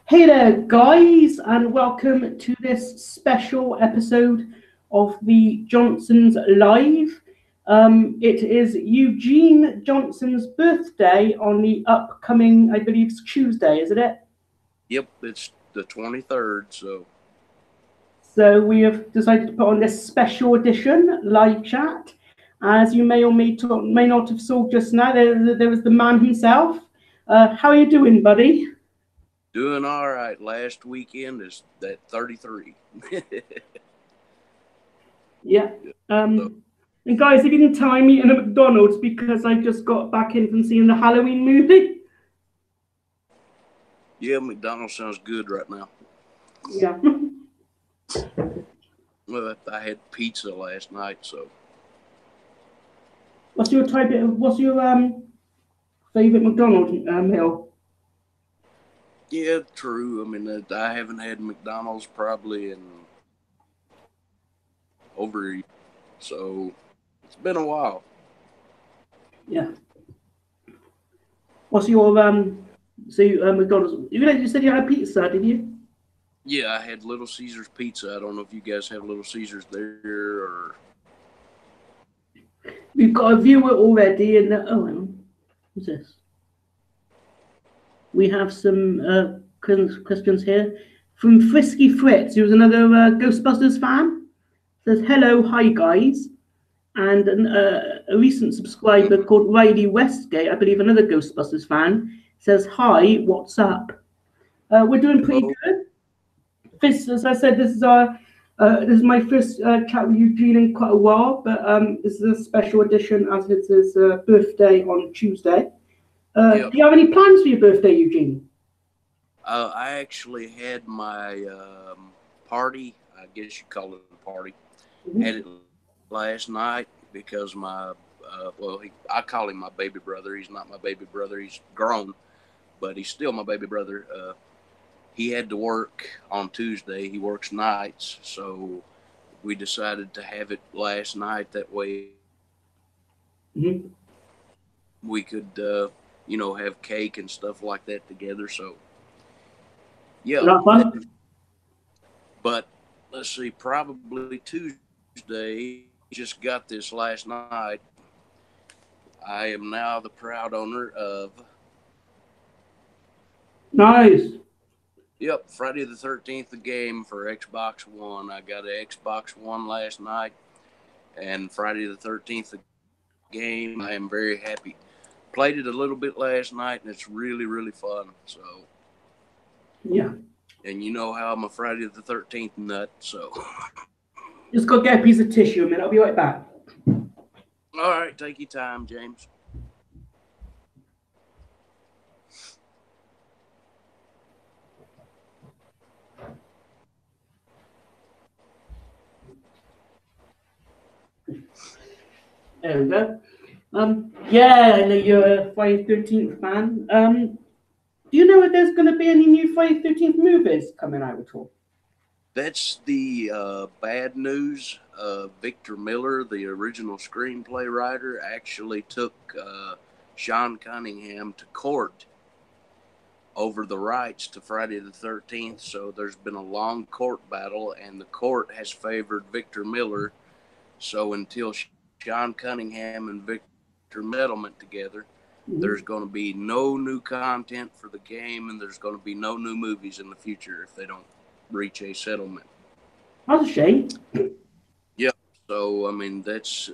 Hey there, guys, and welcome to this special episode of the Johnsons Live. It is Eugene Johnson's birthday on the upcoming, I believe, Tuesday, isn't it? Yep, it's the 23rd, So we have decided to put on this special edition live chat. As you may or may not have saw just now, there was the man himself. How are you doing, buddy? doing all right. Last weekend is that 33. Yeah. So, And guys, if you can time me in a McDonald's because I just got back in from seeing the Halloween movie. yeah, McDonald's sounds good right now. Yeah. Well, I had pizza last night, so. What's your favorite McDonald's meal? Yeah, true. I mean, I haven't had McDonald's probably in over a year, so it's been a while. Yeah. What's your McDonald's? You said you had pizza, did you? Yeah, I had Little Caesars pizza. I don't know if you guys have Little Caesars there or. We've got a viewer already, and hang on. What's this? We have some questions here from Frisky Fritz, who's another Ghostbusters fan. Says hello, hi guys. And a recent subscriber called Riley Westgate, I believe another Ghostbusters fan, says, hi, what's up? We're doing pretty Hello. good. This, as I said, this is my first chat with Eugene in quite a while, but this is a special edition as it's his birthday on Tuesday. Yep. Do you have any plans for your birthday, Eugene? I actually had my party, I guess you call it a party, had it last night because I call him my baby brother. He's not my baby brother. He's grown, but he's still my baby brother. He had to work on Tuesday. He works nights, so we decided to have it last night. That way we could, have cake and stuff like that together. So, yeah. But let's see, probably Tuesday. Just got this last night. I am now the proud owner of. Nice. Yep, Friday the 13th, the game for Xbox One. I got an Xbox One last night, and Friday the 13th, the game. I am very happy. Played it a little bit last night, and it's really, really fun. So. Yeah. And you know how I'm a Friday the 13th nut, so. Just go get a piece of tissue a minute. I'll be right back. All right, take your time, James. There we go. Yeah, I know you're a Friday 13th fan. Do you know if there's going to be any new Friday 13th movies coming out at all? That's the bad news. Victor Miller, the original screenplay writer, actually took Sean Cunningham to court over the rights to Friday the 13th. So there's been a long court battle, and the court has favored Victor Miller. So until Sean Cunningham and Victor settlement together, there's going to be no new content for the game, and there's going to be no new movies in the future if they don't reach a settlement. That's a shame. Yeah. So I mean, it's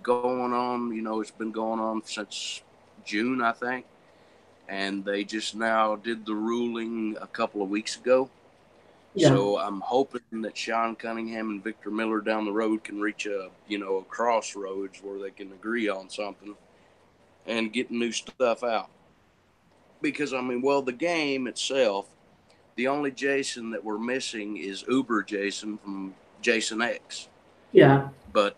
going on. It's been going on since June, I think, and they just now did the ruling a couple of weeks ago. Yeah. So I'm hoping that Sean Cunningham and Victor Miller down the road can reach a crossroads where they can agree on something and get new stuff out. Because the game itself, the only Jason that we're missing is Uber Jason from Jason X. Yeah. But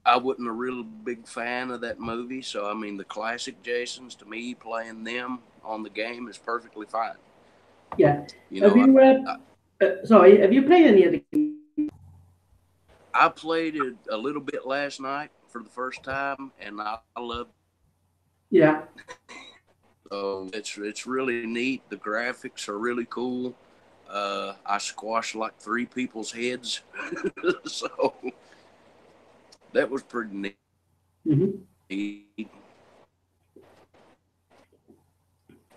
I wasn't a real big fan of that movie. So, the classic Jasons, to me, playing them on the game is perfectly fine. Yeah. Have you played any of the games? I played it a little bit last night for the first time, and I loved it. Yeah. So it's really neat. The graphics are really cool. I squashed like 3 people's heads, so that was pretty neat. Mm-hmm.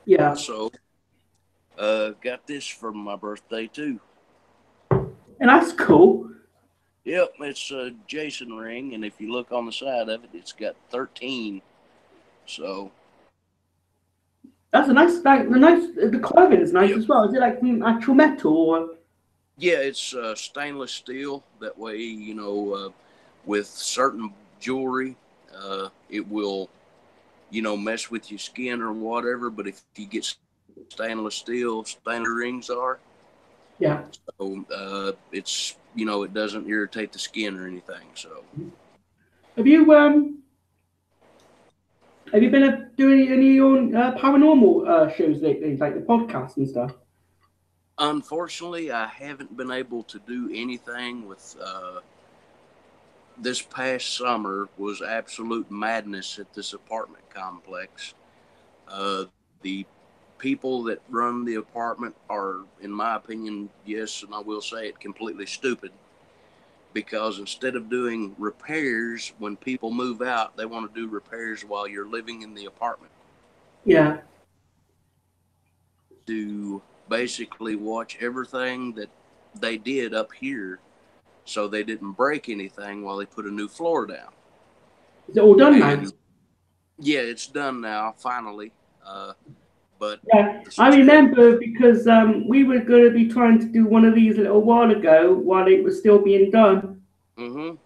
Yeah. Also, got this for my birthday too. And that's cool. Yep, it's a Jason ring, and if you look on the side of it, it's got 13. So That's a nice, the clothing is nice as well. Is it like actual metal or? Yeah, it's stainless steel. That way, with certain jewelry, it will, mess with your skin or whatever. But if you get stainless steel, stainless rings are. Yeah. So it's, it doesn't irritate the skin or anything. So. Have you been doing any of your paranormal shows lately, like the podcast and stuff? Unfortunately, I haven't been able to do anything with. This past summer was absolute madness at this apartment complex. The people that run the apartment are, in my opinion, yes, and I will say it, completely stupid. Because instead of doing repairs when people move out, they want to do repairs while you're living in the apartment. Yeah. To basically watch everything that they did up here so they didn't break anything while they put a new floor down. Is it all done now? Yeah, it's done now, finally. But yeah, I remember because we were going to be trying to do one of these a little while ago while it was still being done. Mm-hmm.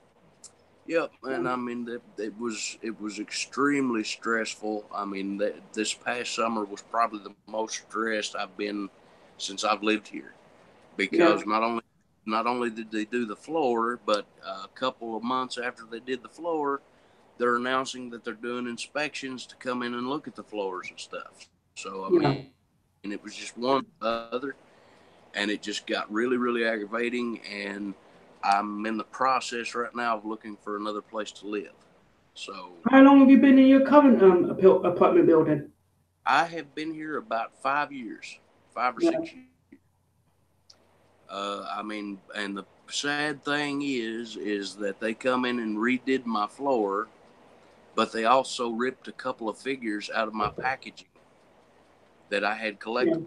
Yep, and I mean it was extremely stressful. I mean this past summer was probably the most stressed I've been since I've lived here, because not only did they do the floor, but a couple of months after they did the floor, they're announcing that they're doing inspections to come in and look at the floors and stuff. So I mean, it was just one other, and it just got really, really aggravating. And I'm in the process right now of looking for another place to live. So how long have you been in your current apartment building? I have been here about 5 years, 5 or 6 years. I mean, and the sad thing is that they come in and redid my floor, but they also ripped a couple of figures out of my packaging that I had collected.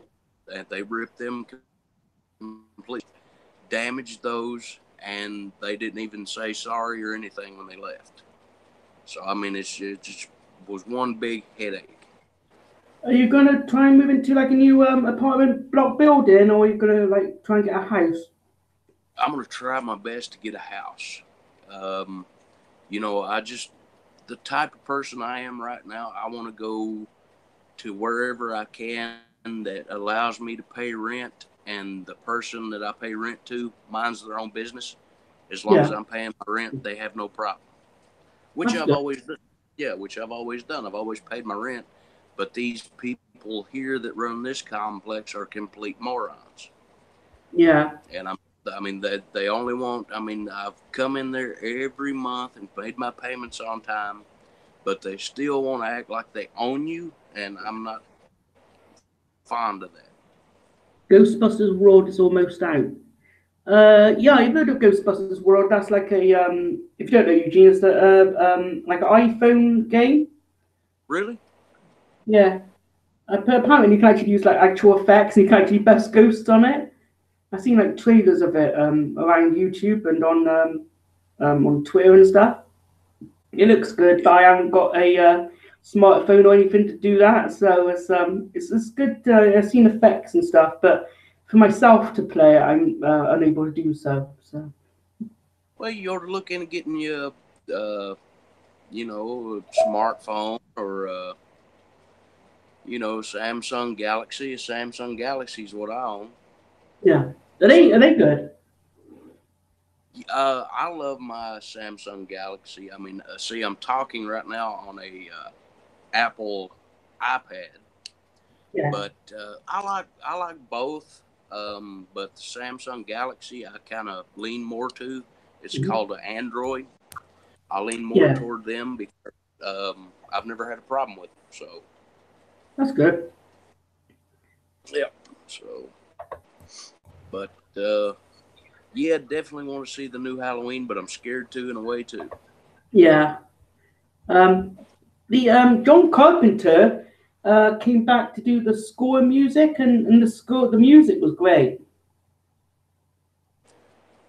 And they ripped them completely, damaged those, and they didn't even say sorry or anything when they left. So I mean, it just was one big headache. Are you gonna try and move into like a new apartment block building, or are you gonna like try and get a house? I'm gonna try my best to get a house. Um, I just, the type of person I am right now, I want to go to wherever I can that allows me to pay rent, and the person that I pay rent to minds their own business. As long as I'm paying my rent, they have no problem. Which I've always done. Yeah, which I've always done. I've always paid my rent, but these people here that run this complex are complete morons. Yeah. And I mean, they only want. I mean, I've come in there every month and paid my payments on time, but they still want to act like they own you, and I'm not fond of that. Ghostbusters World is almost out. Yeah, I've heard of Ghostbusters World. That's like a if you don't know Eugene, it's like an iPhone game. Really? Yeah. Apparently, you can actually use like actual effects, and you can actually bust ghosts on it. I've seen like trailers of it around YouTube and on Twitter and stuff. It looks good, but I haven't got a smartphone or anything to do that, so it's good. I've seen effects and stuff, but for myself to play it, I'm unable to do so. So. Well, you ought to look into getting you a smartphone or Samsung Galaxy. A Samsung Galaxy is what I own. Yeah, are they good? I love my Samsung Galaxy. I mean, see, I'm talking right now on a Apple iPad, but I like both. But the Samsung Galaxy, I kind of lean more to. It's called an Android. I lean more toward them because I've never had a problem with them. So That's good. Yeah. So, but yeah, definitely want to see the new Halloween, but I'm scared to in a way too. Yeah. The John Carpenter came back to do the score music, and the music was great.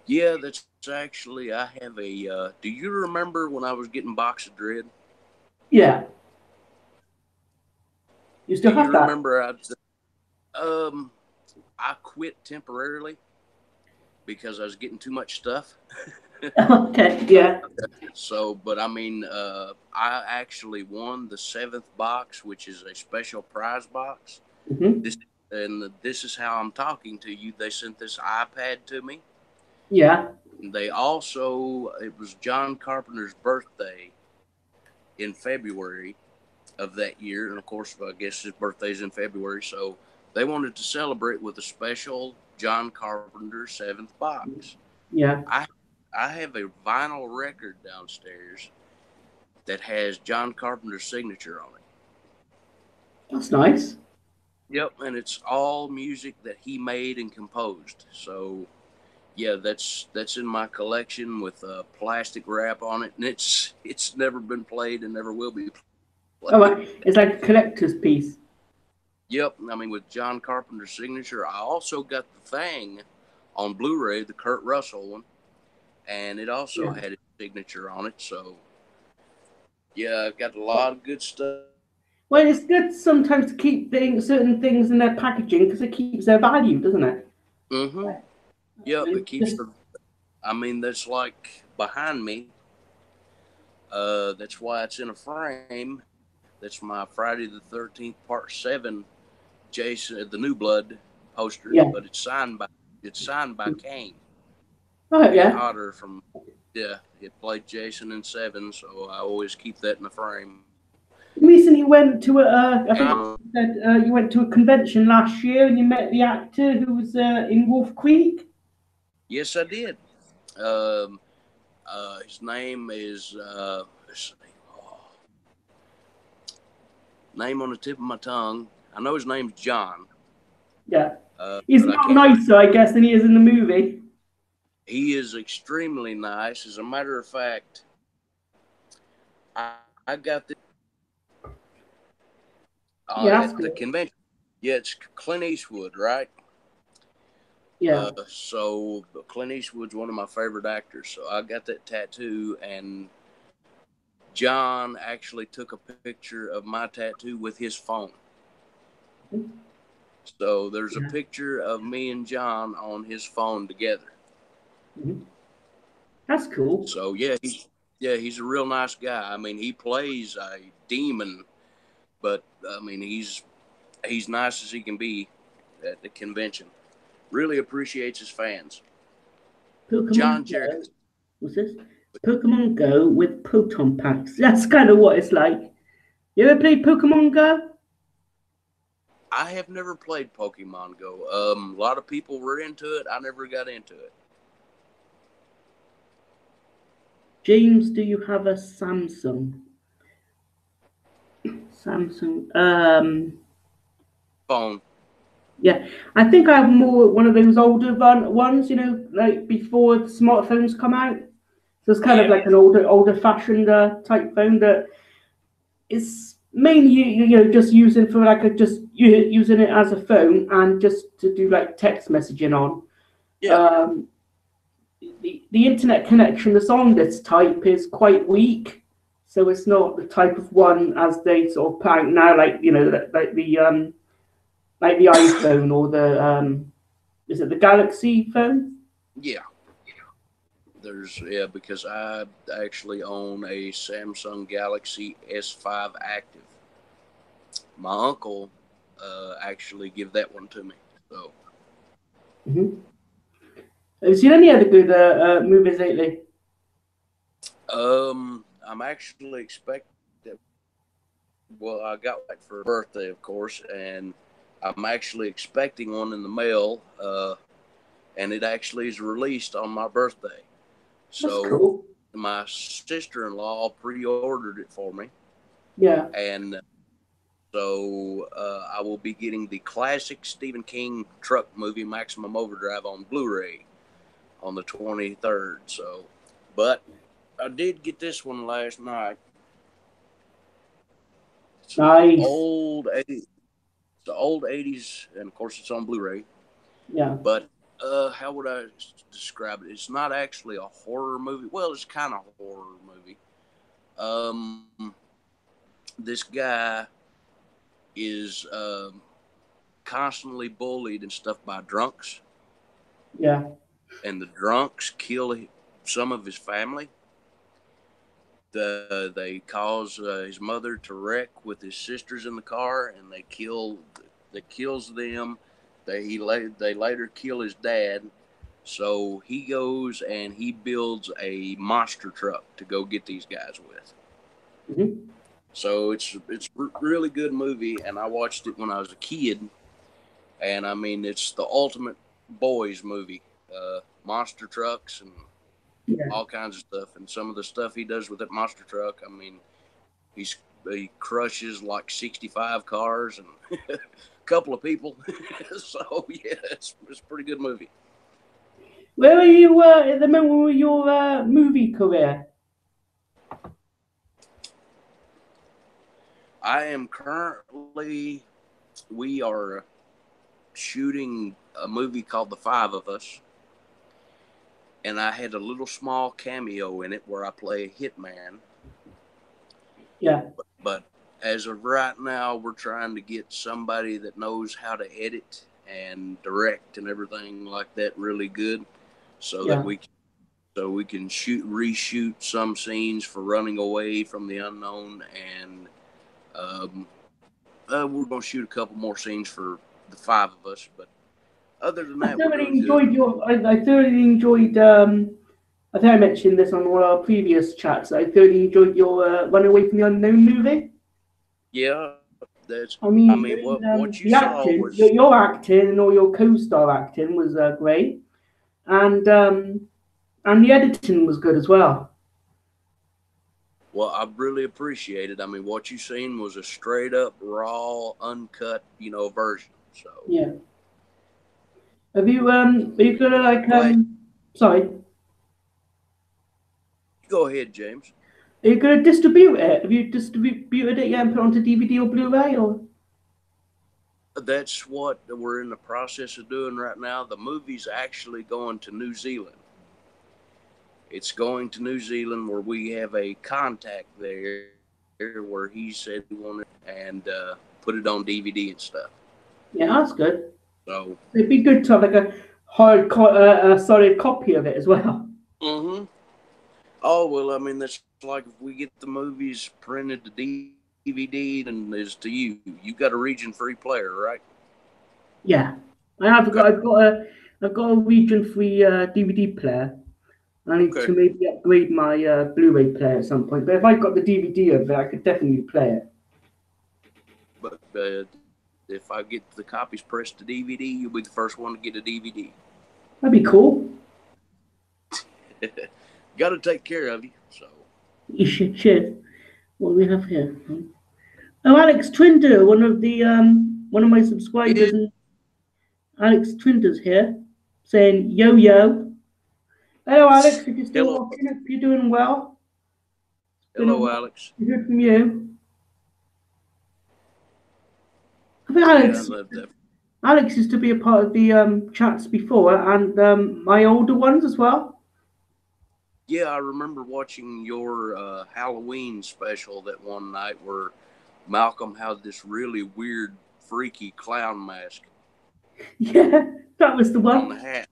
Yeah, that's actually I have a. Do you remember when I was getting Box of Dread? Yeah. You Do still you have that? remember um I quit temporarily because I was getting too much stuff. Okay. Yeah. So, but I mean, I actually won the seventh box, which is a special prize box. Hmm. This and this is how I'm talking to you. They sent this iPad to me. Yeah. They also it was John Carpenter's birthday in February of that year, and of course, I guess his birthday's in February, so they wanted to celebrate with a special John Carpenter seventh box. Yeah. I I have a vinyl record downstairs that has John Carpenter's signature on it. That's nice. Yep, and it's all music that he made and composed. So yeah, that's in my collection with a plastic wrap on it, and it's never been played and never will be played. Oh, right. It's like a collector's piece. Yep, I mean with John Carpenter's signature. I also got the Thing on Blu-ray, the Kurt Russell one, and it also Yeah. had his signature on it. So yeah, I've got a lot of good stuff. Well, it's good sometimes to keep certain things in their packaging because it keeps their value, doesn't it? Mm-hmm. Yep, it keeps Just, the. I mean, that's like behind me. That's why it's in a frame. That's my Friday the 13th Part 7 Jason the New Blood poster, yeah. but it's signed by Kane. Oh, Kane yeah. Hodder from it played Jason in 7, so I always keep that in the frame. Recently went to I think Um, you said you went to a convention last year and you met the actor who was in Wolf Creek. yes, I did. Um, his name is oh, name on the tip of my tongue. I know his name's John, Yeah. He's but I not can't. nicer, I guess, than he is in the movie. He is extremely nice. As a matter of fact, I got this Yeah, at that's the good. convention. Yeah, it's Clint Eastwood, right? Yeah. So Clint Eastwood's one of my favorite actors. So I got that tattoo, and John actually took a picture of my tattoo with his phone. So there's a Yeah. picture of me and John on his phone together. Mhm. That's cool. So he's a real nice guy. I mean, he plays a demon, but I mean he's nice as he can be at the convention. Really appreciates his fans. Pokemon John Go. Jerkins. What's this? Pokemon Go with proton packs. That's kind of what it's like. You ever played Pokemon Go? I have never played Pokemon Go. A lot of people were into it. I never got into it. James, do you have a Samsung? Samsung. Phone. Yeah, I think I have more one of those older ones. You know, like before the smartphones come out. So it's kind of Yeah. like an older fashioned type phone that is mainly just using for like using it as a phone and just to do like text messaging on. Yeah. Um, the internet connection that's on this type is quite weak, so it's not the type of one as they sort of put out now, like like the iPhone or the is it the Galaxy phone? Yeah. Because I actually own a Samsung Galaxy S5 Active. My uncle actually give that one to me. So Mm-hmm. Have you seen any other good movies lately? I'm actually expecting. Well, I got one for birthday, of course, and I'm actually expecting one in the mail. And it actually is released on my birthday. That's So cool. my sister-in-law pre-ordered it for me, Yeah. and So I will be getting the classic Stephen King truck movie Maximum Overdrive on Blu-ray on the 23rd. So, but I did get this one last night. It's Nice. the old 80s, and of course it's on Blu-ray. Yeah. But how would I describe it? It's not actually a horror movie. Well, it's kind of a horror movie. This guy is constantly bullied and stuff by drunks. Yeah. And the drunks kill some of his family. They cause his mother to wreck with his sisters in the car, and they kills them. They later kill his dad. So he goes and he builds a monster truck to go get these guys with. Mm-hmm. So it's really good movie, and I watched it when I was a kid, and I mean it's the ultimate boys movie. Monster trucks and all kinds of stuff, and some of the stuff he does with that monster truck, I mean, he crushes like 65 cars and a couple of people. So yeah, it's a pretty good movie. Where are you at the moment with your movie career? I am currently, we are shooting a movie called The Five of Us, and I had a little small cameo in it where I play a hitman. Yeah. But as of right now, we're trying to get somebody that knows how to edit and direct and everything like that really good, so that we can reshoot some scenes for Running Away from the Unknown, and we're going to shoot a couple more scenes for The Five of Us. But other than that, we're doing good. I thoroughly enjoyed. I think I mentioned this on one of our previous chats. I thoroughly enjoyed your Run Away from the Unknown movie. Yeah, that's. I mean, what you the saw acting, was your acting and all your co-star acting was great, and the editing was good as well. Well, I really appreciate it. I mean, what you seen was a straight up raw, uncut, version. So yeah. Are you gonna sorry? Go ahead, James. Are you gonna distribute it? Have you distributed it yet and put it onto DVD or Blu-ray or? That's what we're in the process of doing right now. The movie's actually going to New Zealand. It's going to New Zealand where we have a contact there where he said he wanted and put it on DVD and stuff. Yeah, that's good. So it'd be good to have like a a solid copy of it as well. Mm-hmm. Oh well, I mean that's like if we get the movies printed to DVD, then it's to you. You got a region-free player, right? Yeah, I've got a region-free DVD player. I need to maybe upgrade my Blu-ray player at some point. But if I got the DVD of it, I could definitely play it. But if I get the copies pressed to DVD, you'll be the first one to get a DVD. That'd be cool. Got to take care of you. So you should. What do we have here? Oh, Alex Trinder, one of my subscribers, and Alex Trinder's here, saying yo yo. Hello, Alex. If you're still watching, if you're doing well. Hello, Alex. We heard from you. I think Alex used to be a part of the chats before, and my older ones as well. Yeah, I remember watching your Halloween special that one night where Malcolm had this really weird, freaky clown mask. Yeah, that was the one. On the hat.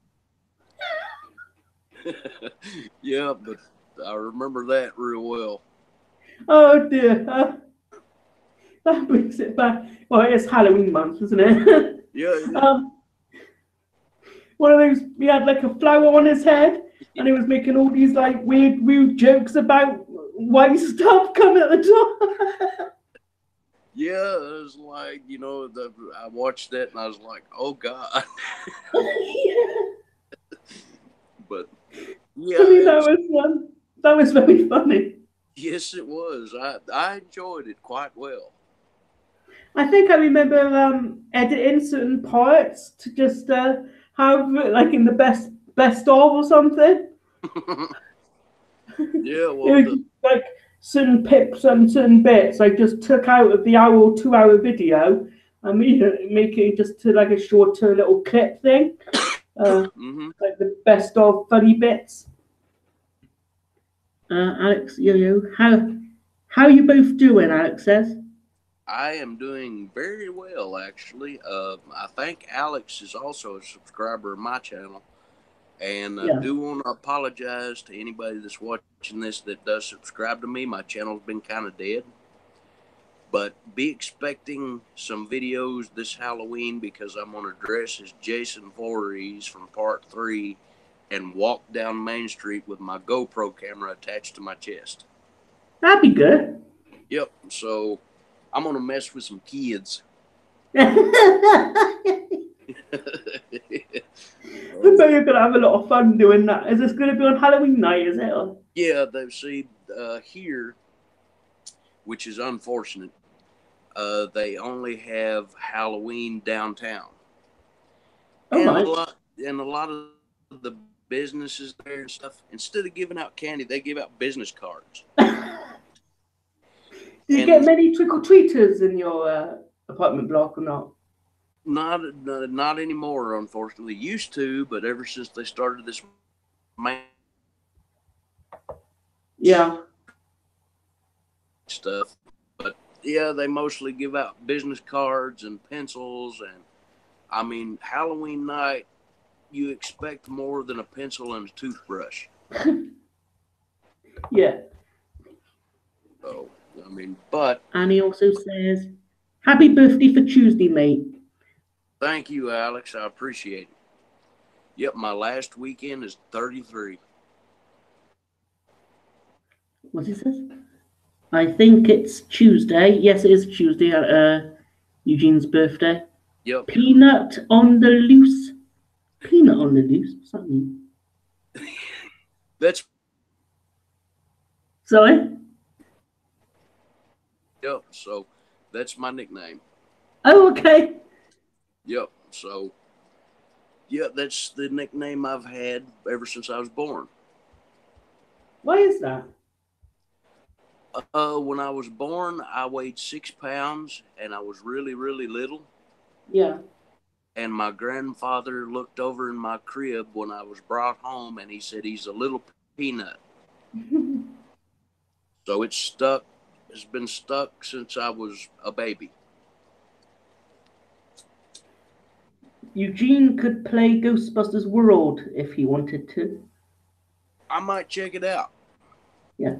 Yeah, but I remember that real well. Oh dear. That brings it back. Well, it's Halloween month, isn't it? Yeah. One of those, he had like a flower on his head, and he was making all these like weird jokes about white stuff coming at the top. Yeah, it was like, I watched that and I was like, oh God. But yeah, I mean, that was very funny. Yes, it was. I enjoyed it quite well. I think I remember editing certain parts to just have like in the best of or something. Yeah, It well, was just, like certain pips and certain bits I just took out of the hour or 2 hour video and make it just to like a shorter little clip thing. hmm Like the best of funny bits. Alex, yo, how you both doing? Alex says. I am doing very well, actually. I think Alex is also a subscriber of my channel. And I Yeah. do want to apologize to anybody that's watching this that does subscribe to me. My channel's been kind of dead. But be expecting some videos this Halloween because I'm going to dress as Jason Voorhees from Part 3 and walk down Main Street with my GoPro camera attached to my chest. That'd be good. Yep, so I'm going to mess with some kids. I bet you're gonna have a lot of fun doing that. Is this gonna be on Halloween night? Is it? Yeah, they see here, which is unfortunate. They only have Halloween downtown, Oh and my! a lot of the businesses there and stuff. Instead of giving out candy, they give out business cards. Do you get And many trick or treaters in your apartment block or not? not anymore, unfortunately. Used to, but ever since they started this Yeah. stuff, but yeah, they mostly give out business cards and pencils. And I mean, Halloween night, you expect more than a pencil and a toothbrush. Yeah. So I mean, but And he also says, "Happy birthday for Tuesday, mate." thank you, Alex. I appreciate it. Yep, my last weekend is 33. What is this? I think it's Tuesday. Yes, it is Tuesday. Eugene's birthday. Yep. Peanut on the loose. Peanut on the loose. What's that mean? That's Sorry. yep. So that's my nickname. Oh, okay. Yep. So yeah, that's the nickname I've had ever since I was born. Why is that? When I was born, I weighed 6 pounds and I was really, really little. Yeah. And my grandfather looked over in my crib when I was brought home and he said he's a little peanut. So it's stuck. It's been stuck since I was a baby. Eugene could play Ghostbusters World if he wanted to. I might check it out. Yeah.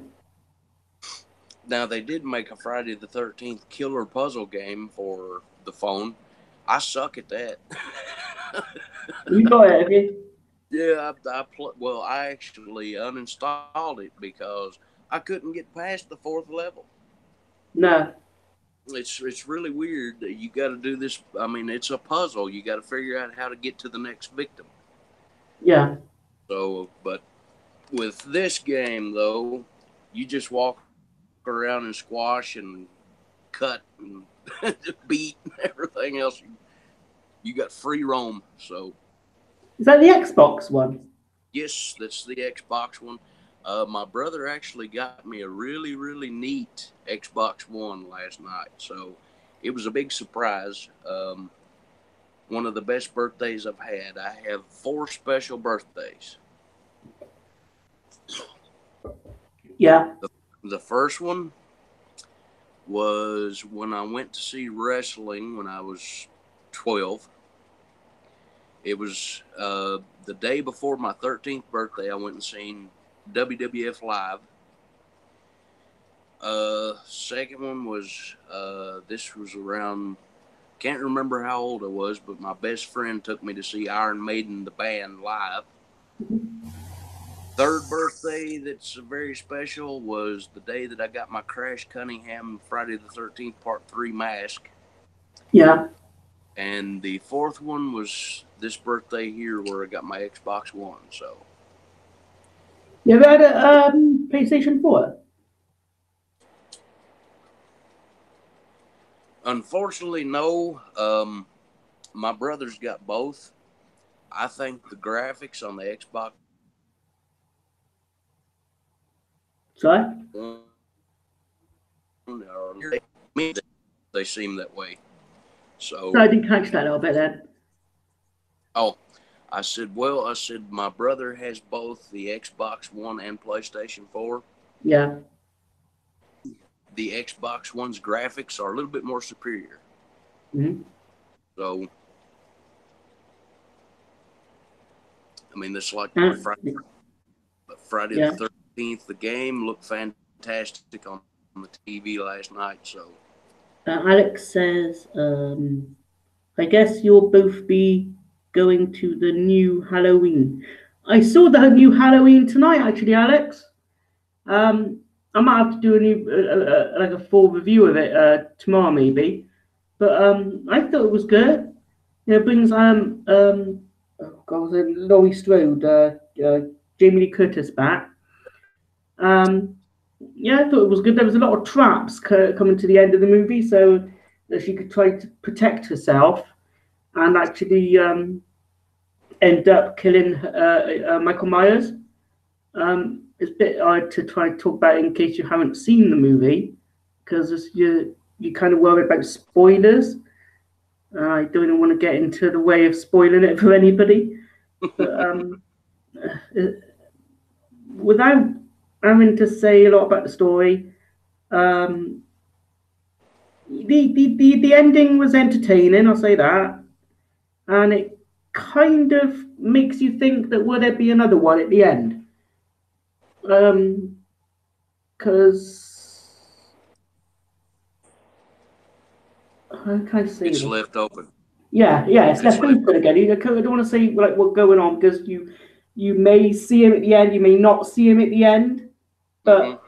Now they did make a Friday the 13th killer puzzle game for the phone. I suck at that. You got it, have you? Yeah, well, I actually uninstalled it because I couldn't get past the fourth level. No. It's really weird that you got to do this. I mean, it's a puzzle. You got to figure out how to get to the next victim. Yeah. So, but with this game though, you just walk around and squash and cut and beat and everything else. You got free roam. So Is that the Xbox one? yes, that's the Xbox one. My brother actually got me a really, really neat Xbox One last night. So it was a big surprise. One of the best birthdays I've had. I have 4 special birthdays. Yeah. The first one was when I went to see wrestling when I was 12. It was the day before my 13th birthday. I went and seen WWF Live. Second one was this was around, can't remember how old I was, but my best friend took me to see Iron Maiden the band live. Third birthday that's very special was the day that I got my Crash Cunningham Friday the 13th Part 3 mask. Yeah. And the fourth one was this birthday here where I got my Xbox One. So You ever had a PlayStation 4? Unfortunately, no. My brother's got both. I think the graphics on the Xbox Sorry? One they seem that way. So No, I didn't catch that a little bit then. oh, I said my brother has both the Xbox One and PlayStation 4. Yeah. The Xbox One's graphics are a little bit more superior. Mm-hmm. So, I mean, this like Friday yeah. the 13th. The game looked fantastic on the TV last night. So, Alex says, I guess you'll both be going to the new Halloween. I saw the new Halloween tonight, actually, Alex. I might have to do a new, like a full review of it tomorrow, maybe. But I thought it was good. It brings oh God, was it Laurie Strode, Jamie Lee Curtis back. Yeah, I thought it was good. There was a lot of traps coming to the end of the movie, so that she could try to protect herself and actually end up killing Michael Myers. It's a bit hard to try and talk about it in case you haven't seen the movie, because you kind of worry about spoilers. I don't want to get into the way of spoiling it for anybody, but without having to say a lot about the story, the ending was entertaining. I'll say that, and it kind of makes you think that will there be another one at the end? Because how can I say it's this? left open. Yeah, it's left open again. I don't want to say like what's going on, because you may see him at the end, you may not see him at the end, but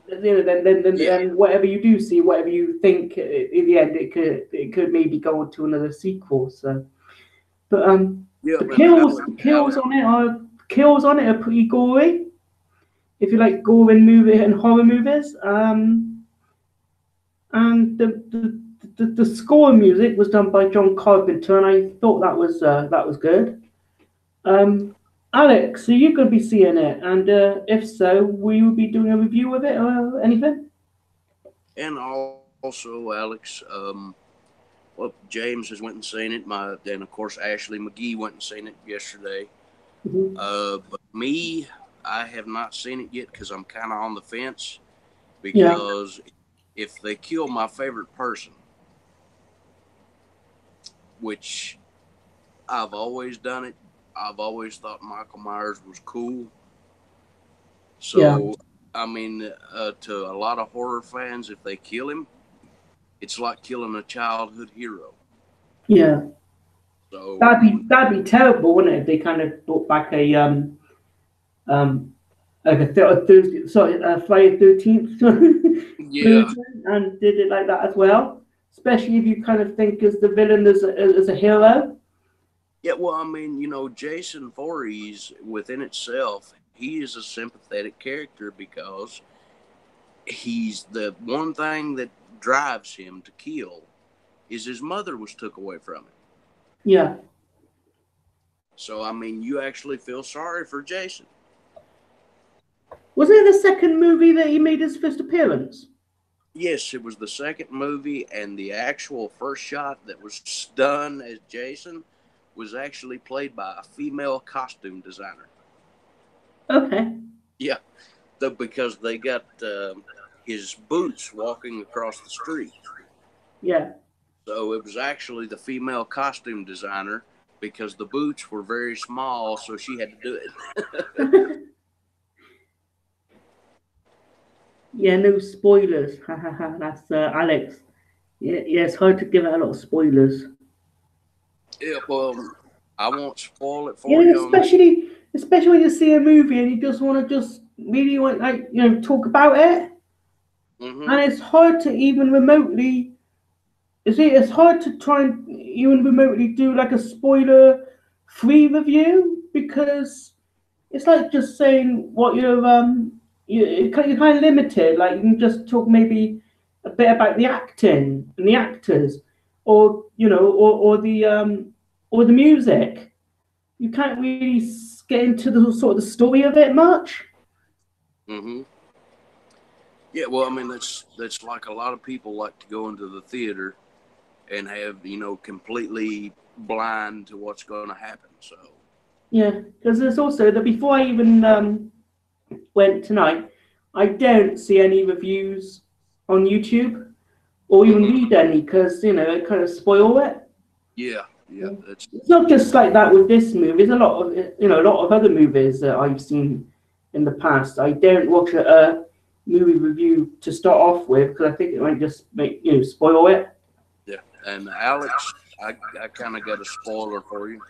then whatever you do see, whatever you think in the end, it could maybe go to another sequel. So, but the kills on it are pretty gory. If you like gore and horror movies, and the score music was done by John Carpenter, and I thought that was good. Alex, are you going to be seeing it? And if so, will you be doing a review of it or anything? And also, Alex, well, James has went and seen it. And of course Ashley McGee went and seen it yesterday. Mm-hmm. But me, I have not seen it yet because I'm kind of on the fence. Because if they kill my favorite person, which I've always done it, I've always thought Michael Myers was cool. So, I mean, to a lot of horror fans, if they kill him, it's like killing a childhood hero. Yeah. So that'd be terrible, wouldn't it? If they kind of brought back a like a Thursday, sorry, Friday 13th, and did it like that as well. Especially if you kind of think as the villain as a hero. Yeah, well, I mean, Jason Voorhees within itself, he is a sympathetic character because he's the one thing that drives him to kill is his mother was took away from him. Yeah. So, I mean, you actually feel sorry for Jason. Was it the second movie that he made his first appearance? Yes, it was the second movie, and the actual first shot that was done as Jason was actually played by a female costume designer. Okay. Yeah, because they got his boots walking across the street. Yeah. So it was actually the female costume designer because the boots were very small, so she had to do it. Yeah, no spoilers. That's Alex. Yeah, it's hard to give out a lot of spoilers. Yeah, well, I won't spoil it for you. Especially when you see a movie and you just want to really want talk about it, and it's hard to even remotely. It's hard to try and even remotely do like a spoiler-free review, because it's like just saying what you're kind of limited. Like you can just talk maybe a bit about the acting and the actors, or or the music. You can't really get into the sort of the story of it much. Mm-hmm. Yeah, well, I mean, that's like a lot of people like to go into the theater and have, completely blind to what's going to happen. So Yeah, because there's also that before I even went tonight, I don't see any reviews on YouTube or even read any because it kind of spoil it. yeah, that's It's not just like that with this movie. There's a lot of a lot of other movies that I've seen in the past. I don't watch a movie review to start off with because I think it might just make spoil it. yeah. And Alex, I kind of got a spoiler for you.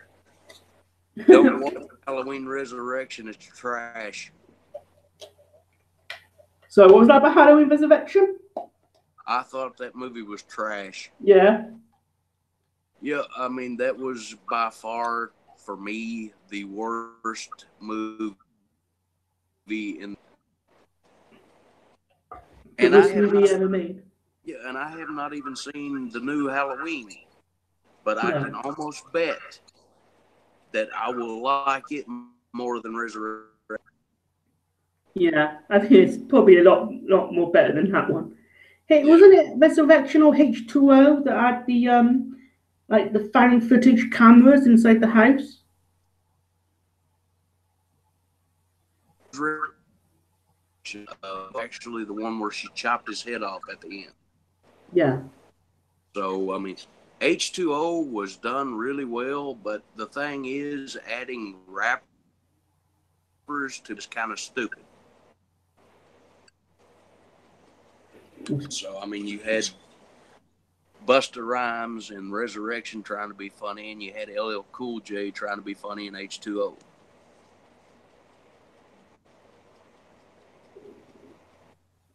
Don't watch Halloween Resurrection. It's trash. So what was that about Halloween Resurrection? I thought that movie was trash. Yeah. Yeah, I mean, that was by far, for me, the worst movie in. And I This have movie not, ever made. yeah, and I have not even seen the new Halloween, but I Yeah. can almost bet that I will like it more than Resurrection. Yeah, I think it's probably a lot more better than that one. Hey, Yeah, wasn't it Resurrection or H2O that had the like the found footage cameras inside the house? actually the one where she chopped his head off at the end. Yeah. So I mean, H2O was done really well, but the thing is, adding rappers to is kind of stupid. So I mean, you had Busta Rhymes in Resurrection trying to be funny, and you had LL Cool J trying to be funny in H2O.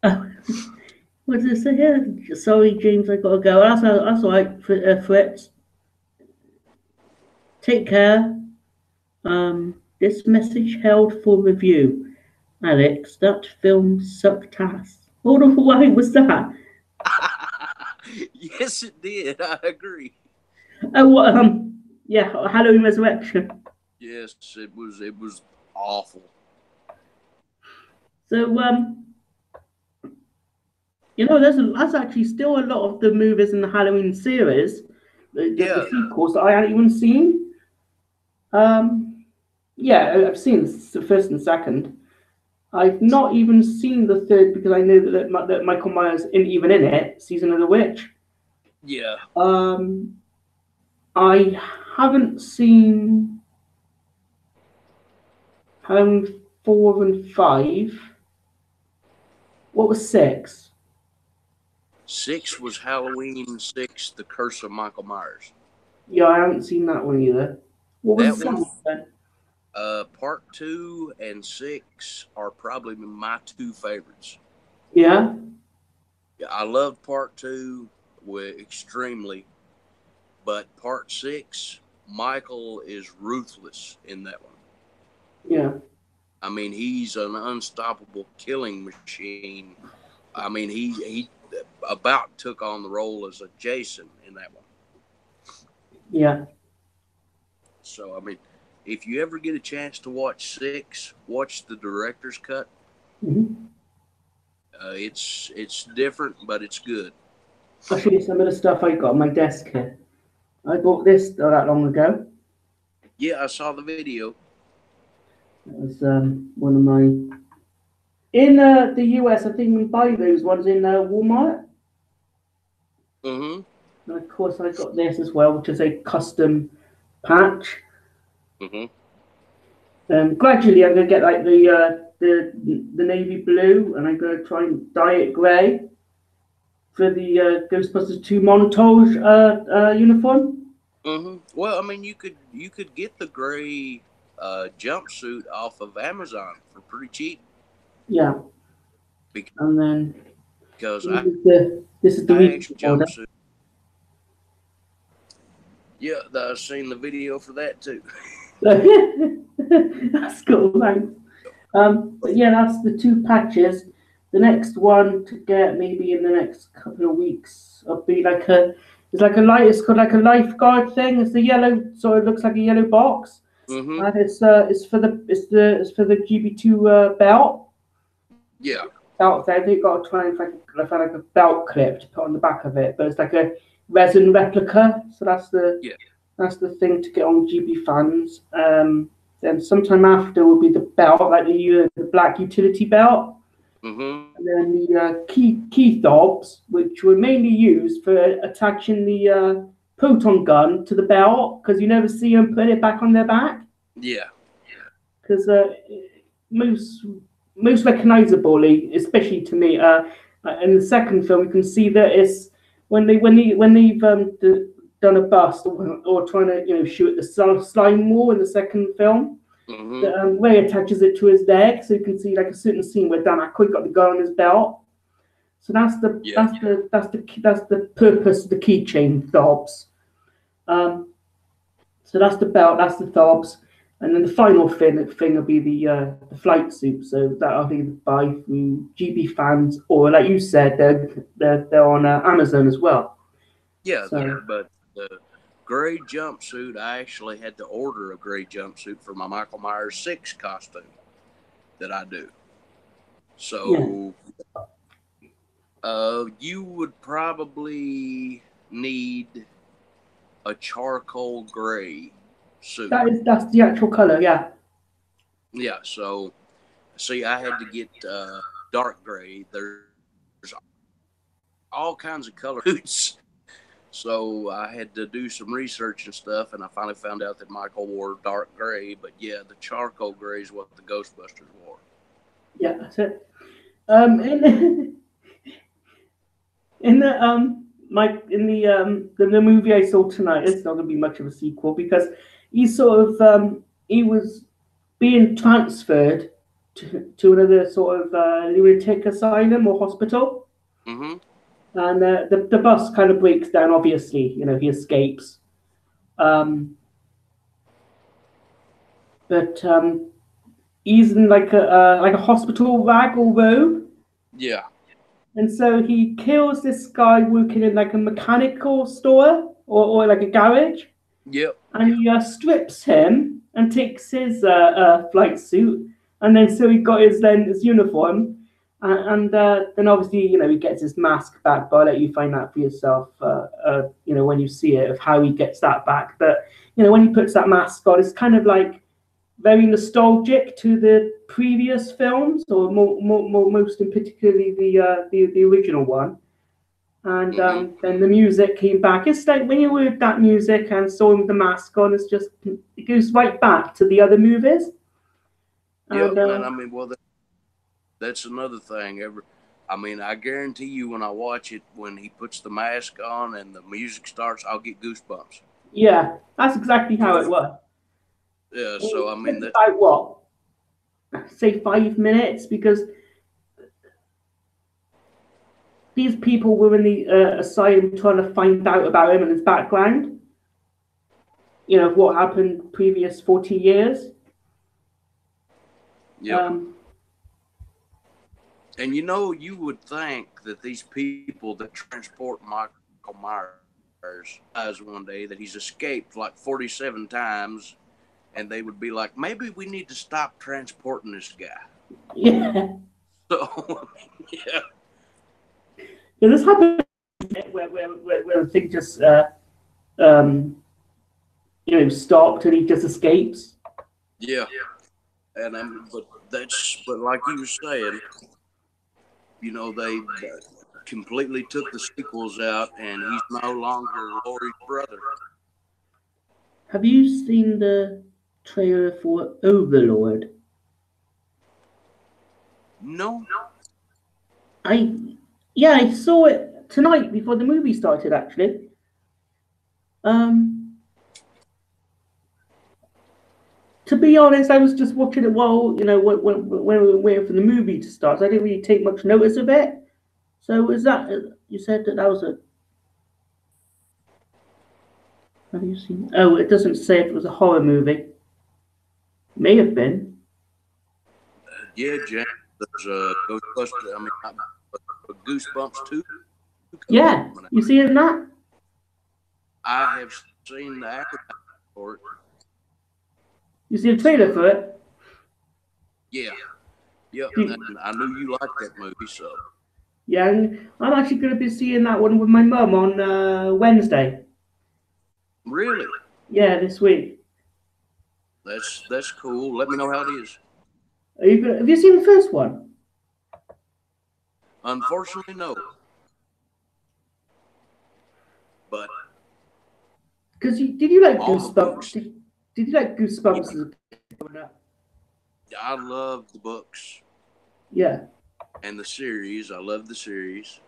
Oh, what did it say here? Sorry, James, I gotta go. That's all right, Fritz. Take care. This message held for review. Alex, that film sucked ass. Hold on, why was that? Yes, it did. I agree. Oh, yeah, Halloween Resurrection. Yes, it was. It was awful. So, that's actually still a lot of the movies in the Halloween series, Yeah. the sequels that I hadn't even seen. Yeah, I've seen the first and second. I've not even seen the third because I know that Michael Myers isn't even in it. Season of the Witch. Yeah. I haven't seen Halloween 4 and 5. What was 6? 6 was Halloween 6, The Curse of Michael Myers. Yeah, I haven't seen that one either. What was That one, then? Part 2 and 6 are probably my two favorites. Yeah. Yeah, I love Part 2 extremely, but Part 6, Michael is ruthless in that one. Yeah. I mean, he's an unstoppable killing machine. I mean, he about took on the role as a Jason in that one. Yeah. So, I mean, if you ever get a chance to watch 6, watch the director's cut. Mm-hmm. It's different, but it's good. I'll show you some of the stuff I got on my desk here. I bought this not that long ago. Yeah, I saw the video. It was one of my. In the US, I think we buy those ones in Walmart. Mm-hmm. And of course, I got this as well, which is a custom patch. Mm-hmm. Gradually, I'm gonna get like the navy blue, and I'm gonna try and dye it grey for the Ghostbusters 2 montage uniform. Mm-hmm. Well, I mean, you could get the gray jumpsuit off of Amazon for pretty cheap. Yeah. And then Because this is the actually order. jumpsuit. Yeah, I've seen the video for that too. That's cool, thanks. But yeah, that's the two patches. the next one to get maybe in the next couple of weeks will be like a it's like a light. It's called like a lifeguard thing. It's the yellow, so it looks like a yellow box, Mm-hmm. and it's for the GB2 belt. Yeah. Belt there. They've got to try and find like a belt clip to put on the back of it, but it's like a resin replica. So Yeah. that's the thing to get on GB fans. Then sometime after will be the belt, like the black utility belt. Mm-hmm. And then the key fobs, which were mainly used for attaching the proton gun to the belt, because you never see them put it back on their back. Yeah. Because most most recognizably, especially to me, in the second film, you can see that it's when they've done a bust or trying to shoot the slime wall in the second film. Mm-hmm. Ray attaches it to his leg, so you can see like a certain scene where Dan Aykroyd got the gun on his belt. So Yeah. that's the purpose of the keychain fobs. So that's the belt, that's the fobs, and then the final thing will be the flight suit. So that'll be buy through GB fans, or like you said, they're on Amazon as well. Yeah. So But the gray jumpsuit, I actually had to order a gray jumpsuit for my Michael Myers 6 costume that I do. yeah, So you would probably need a charcoal gray suit. that's the actual color. Yeah, Yeah, so see, I had to get dark gray. There's all kinds of color suits. So I had to do some research and stuff, and I finally found out that Michael wore dark gray. But yeah, the charcoal gray is what the Ghostbusters wore. yeah, that's it. In in the the movie I saw tonight, it's not going to be much of a sequel because he was being transferred to another sort of lunatic asylum or hospital, Mm-hmm. and the bus kind of breaks down. Obviously, he escapes, um, but he's in like a hospital rag or robe. Yeah. And so he kills this guy working in like a mechanical store or like a garage, Yep. and he strips him and takes his flight suit, and then so he got his uniform, and then obviously he gets his mask back. But I'll let you find out for yourself, when you see it of how he gets that back. But when he puts that mask on, it's kind of like very nostalgic to the previous films, or most in particularly the original one. And Mm-hmm. then the music came back. It's like when you heard that music and saw him with the mask on, it goes right back to the other movies. Yep. And And I mean, well, that's another thing. I mean, I guarantee you, when I watch it, when he puts the mask on and the music starts, I'll get goosebumps. yeah, that's exactly how it Yeah. was. Yeah. So I It mean, took that's about what, say 5 minutes, because these people were in the asylum trying to find out about him and his background. What happened previous 40 years. yep. And you would think that these people that transport Michael Myers as one day that he's escaped like 47 times, and they would be like, maybe we need to stop transporting this guy. Yeah. So, yeah. Yeah, this happened where the thing just um, stopped and he just escapes. Yeah. And but like you were saying, they completely took the sequels out, and he's no longer Laurie's brother. Have you seen the trailer for Overlord? No. I saw it tonight before the movie started. Actually, to be honest, I was just watching it while when we were waiting for the movie to start. So I didn't really take much notice of it. So is that you said that was a? Have you seen? Oh, it doesn't say if it was a horror movie. May have been. Yeah, James. There's a Ghostbusters. I mean, not, Goosebumps 2. Yeah, you seeing that? I have seen the advertisement for it. You see the trailer for it? Yeah. Yep. And I knew you liked that movie, so. Yeah, and I'm actually going to be seeing that one with my mum on Wednesday. Really? Yeah, this week. That's cool. Let me know how it is. Have you seen the first one? Unfortunately, no. But Because did you like all the books. Goosebumps? Did you like Goosebumps as a kid? I love the books. Yeah. And the series. I love the series.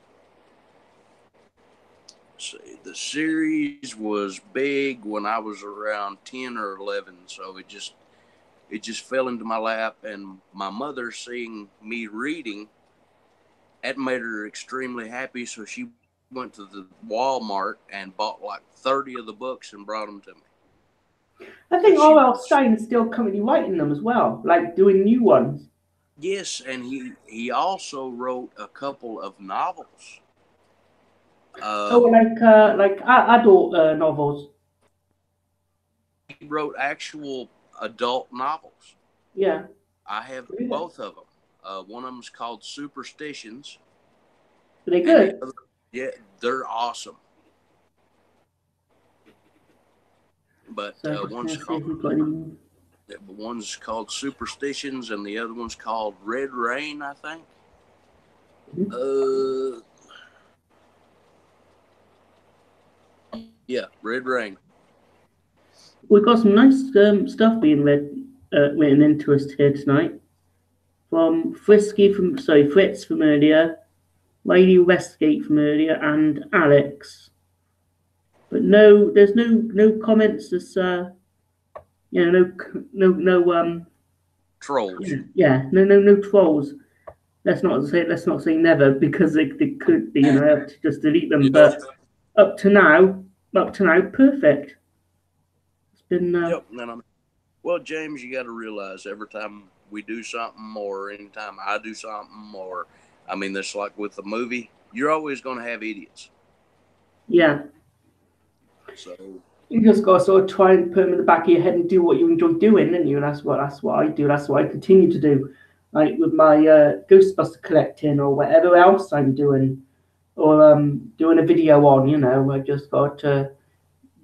See, the series was big when I was around 10 or 11, so it just fell into my lap, and my mother seeing me reading, that made her extremely happy, so she went to the Walmart and bought like 30 of the books and brought them to me. I think R.L. Stein's still currently writing them as well, like doing new ones. Yes, and he also wrote a couple of novels. Like adult novels. He wrote actual adult novels. Yeah. I have both of them. One of them is called Superstitions. Are they good? Yeah, they're awesome. But one's called Superstitions, and the other one's called Red Rain, I think. Mm-hmm. Yeah, Red Rain. We've got some nice stuff being written into us here tonight. From Fritz from earlier, Lady Westgate from earlier, and Alex. But there's no comments. There's no Trolls. Yeah, no trolls. Let's not say never, because they could be, have to just delete them. Yeah. But up to now, perfect. It's been. Yep. Well, James, you got to realize every time we do something, or anytime I do something, or that's like with the movie, you're always going to have idiots. Yeah. So you just got to sort of try and put them in the back of your head and do what you enjoy doing, and that's what I do. That's what I continue to do, like with my Ghostbuster collecting or whatever else I'm doing, or doing a video on. I just got to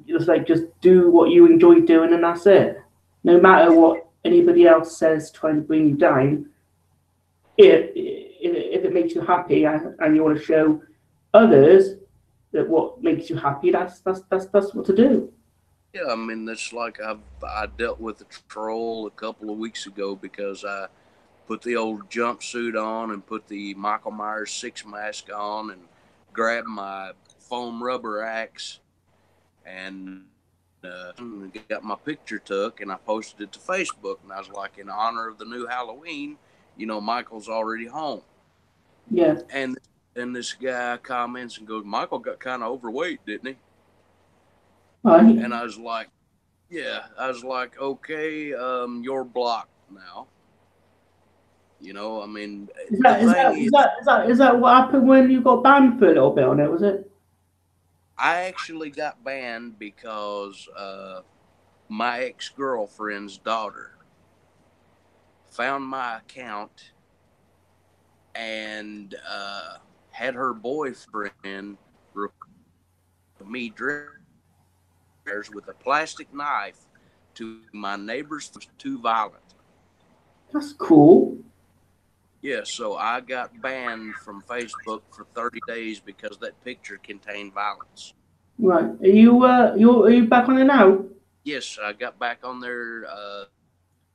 just do what you enjoy doing, and that's it. No matter what anybody else says, trying to bring you down. If it makes you happy and you want to show others that what makes you happy, that's what to do. Yeah, that's like I dealt with a troll a couple of weeks ago because I put the old jumpsuit on and put the Michael Myers 6 mask on and grabbed my foam rubber axe and got my picture took, and I posted it to Facebook, and I was like, in honor of the new Halloween, Michael's already home. Yeah. And this guy comments and goes, Michael got kind of overweight, didn't he? Right. And I was like, okay, you're blocked now. Is that what happened when you got banned for a little bit on it? Was it? I actually got banned because my ex-girlfriend's daughter found my account and had her boyfriend me with a plastic knife to my neighbor's. Too violent. That's cool. Yeah, so I got banned from Facebook for 30 days because that picture contained violence. Right. Are you back on it now? Yes, I got back on there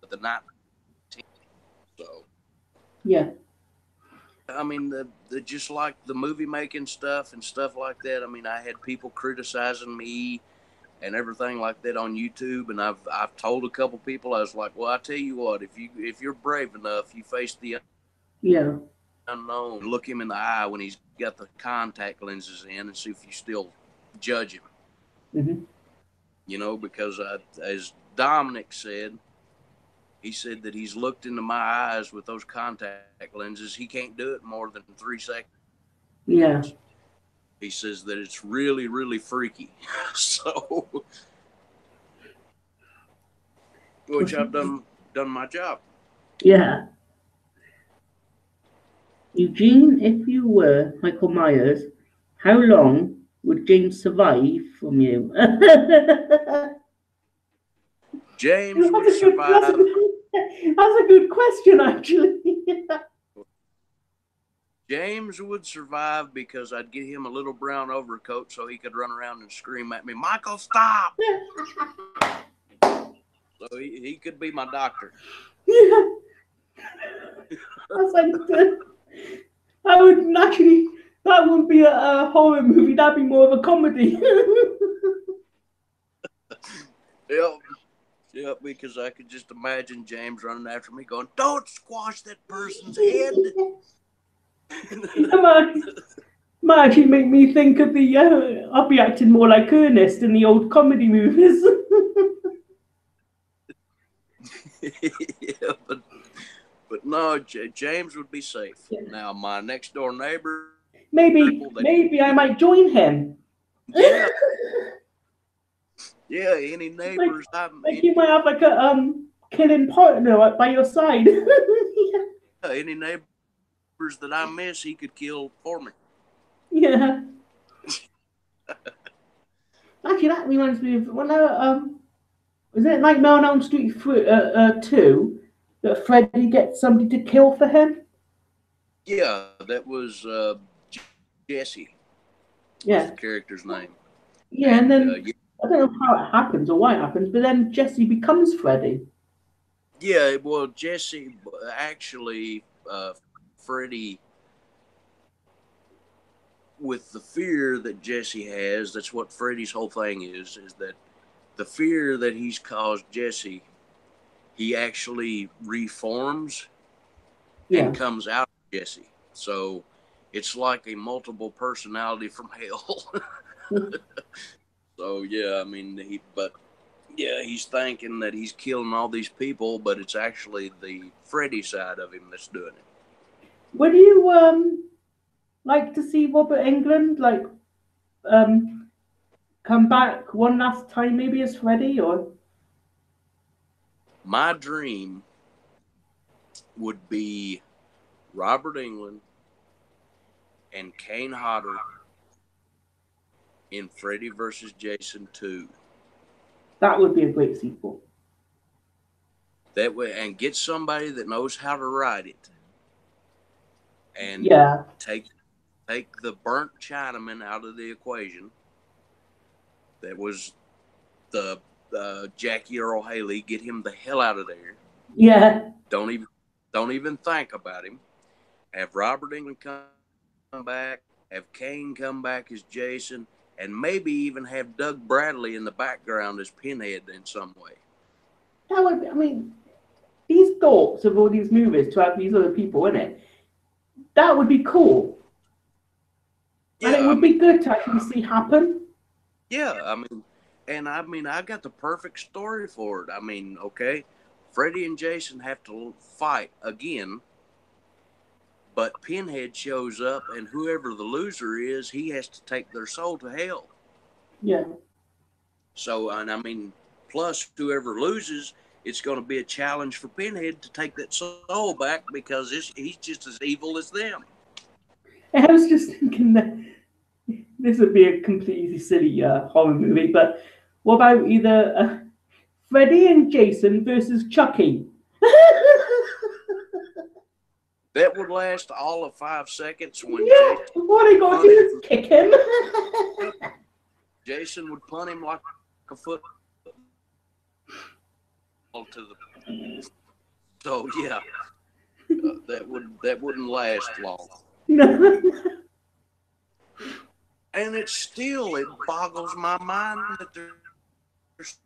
the night. So. Yeah. The just like the movie making stuff and stuff like that. I had people criticizing me and everything like that on YouTube, and I've told a couple people, I was like, well, I tell you what, if you're brave enough, you face the unknown, look him in the eye when he's got the contact lenses in, and see if you still judge him. Mm-hmm. Because as Dominic said, He said that he's looked into my eyes with those contact lenses. He can't do it more than 3 seconds. Yeah. He says that it's really, really freaky. So, which I've done my job. Yeah. Eugene, if you were Michael Myers, how long would James survive from you? James would survive. That's a good question, actually. James would survive because I'd get him a little brown overcoat so he could run around and scream at me, "Michael, stop!" So he could be my doctor. Yeah. That's like that would actually, that wouldn't be a horror movie. That'd be more of a comedy. Yep, because I could just imagine James running after me going, "Don't squash that person's head." Might actually make me think of the, I'll be acting more like Ernest in the old comedy movies. Yeah, but no, James would be safe. Yeah. Now, my next door neighbor. Maybe I might join him. Yeah. Yeah, any neighbors. Like you might have like a killing partner by your side. Yeah, any neighbors that I miss, he could kill for me. Yeah. Actually, that reminds me of is it Nightmare on Elm Street 2 that Freddy gets somebody to kill for him? Yeah, that was Jesse. Yeah, the character's name. Yeah, and then I don't know how it happens or why it happens, but then Jesse becomes Freddy. Yeah, well, Jesse actually, Freddy, with the fear that Jesse has, that's what Freddy's whole thing is that the fear that he's caused Jesse, he actually reforms and comes out of Jesse. So it's like a multiple personality from hell. So yeah, I mean, he's thinking that he's killing all these people, but it's actually the Freddy side of him that's doing it. Would you like to see Robert Englund come back one last time, maybe as Freddy? Or my dream would be Robert Englund and Kane Hodder in Freddy vs. Jason 2. That would be a great sequel. That way, and get somebody that knows how to write it, and take the burnt Chinaman out of the equation. That was the Jackie Earl Haley. Get him the hell out of there. Yeah. Don't even think about him. Have Robert Englund come back. Have Kane come back as Jason, and maybe even have Doug Bradley in the background as Pinhead in some way. That would, I mean, these thoughts of all these movies to have these other people in it, that would be cool. Yeah, and it would be good to actually see happen. Yeah, I got the perfect story for it. I mean, okay, Freddy and Jason have to fight again, but Pinhead shows up, and whoever the loser is, he has to take their soul to hell. Yeah. So, and I mean, plus whoever loses, it's going to be a challenge for Pinhead to take that soul back because he's just as evil as them. I was just thinking that this would be a completely silly horror movie, but what about either Freddy and Jason versus Chucky? That would last all of 5 seconds when Jason, what are you going to do is kick him. Jason would punt him like a foot to the. So yeah, that wouldn't last long. No. And it boggles my mind that there's.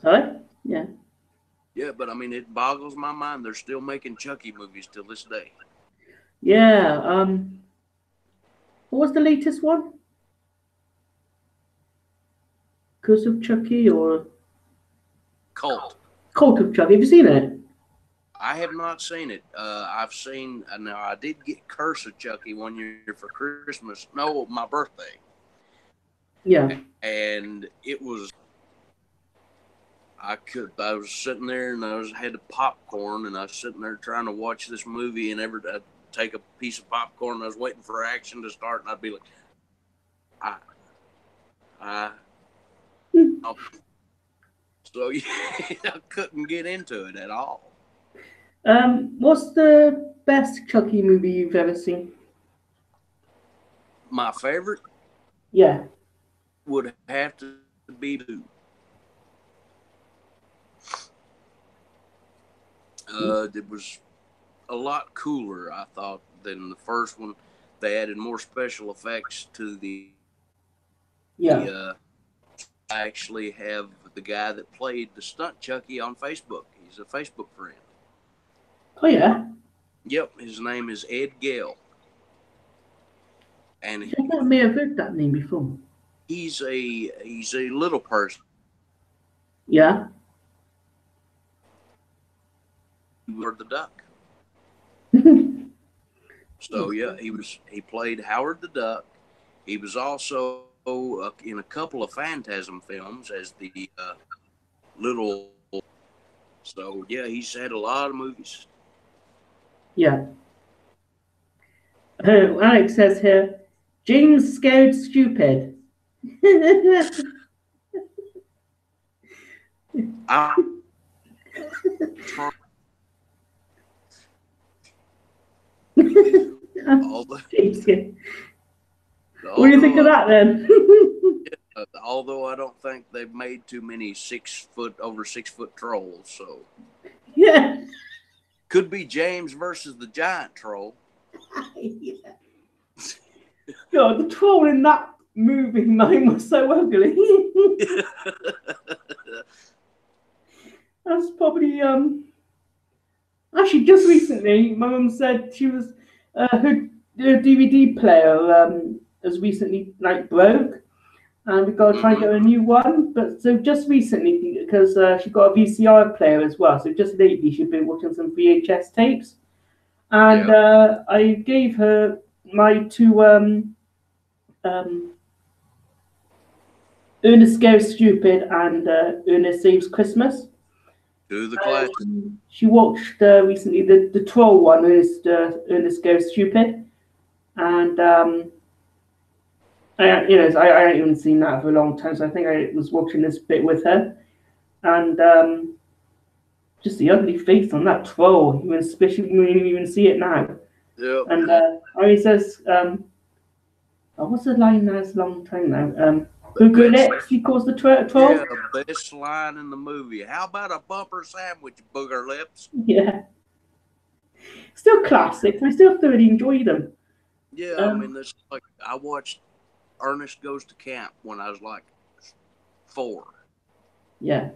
Sorry? Yeah. Yeah, but I mean, it boggles my mind. They're still making Chucky movies till this day. Yeah. What was the latest one? Curse of Chucky or Cult. Cult of Chucky. Have you seen it? I have not seen it. I've seen, now I did get Curse of Chucky one year for Christmas. No, my birthday. Yeah. And it was, I was sitting there and had the popcorn and I was sitting there trying to watch this movie and I'd take a piece of popcorn and I was waiting for action to start and I'd be like, so yeah, I couldn't get into it at all. What's the best Chucky movie you've ever seen? My favorite? Yeah. Would have to be two. It was a lot cooler, I thought, than the first one. They added more special effects to the. Yeah. I actually have the guy that played the stunt Chucky on Facebook. He's a Facebook friend. Oh yeah. Yep, his name is Ed Gale. And I think I may have heard that name before. He's a little person. Yeah. Howard the Duck. So yeah, he played Howard the Duck. He was also in a couple of Phantasm films as the little. So yeah, he's had a lot of movies. Yeah. Alex says here, James scared stupid. What do you think of that then? Although I don't think they've made too many over 6 foot trolls, so yeah, could be James versus the giant troll. Yeah. God, the troll in that movie, mine was so ugly. That's probably actually just recently. My mum said she was her DVD player has recently broke. And we've got to try and get a new one. But so just recently, because she got a VCR player as well. So just lately, she's been watching some VHS tapes. And I gave her my two Ernest Goes Stupid and Ernest Saves Christmas. To the classic. She watched recently the troll one, Ernest Goes Stupid. And I haven't even seen that for a long time, so I think I was watching this bit with her, and just the ugly face on that troll, especially when you even see it now. Yep. And he says, what's the line that's a long time now? Google lips, he calls the troll. Yeah, the best line in the movie. How about a bumper sandwich, booger lips? Yeah. Still classics. I still thoroughly enjoy them. Yeah, I mean, that's like I watched Ernest Goes to Camp when I was like 4. Yeah.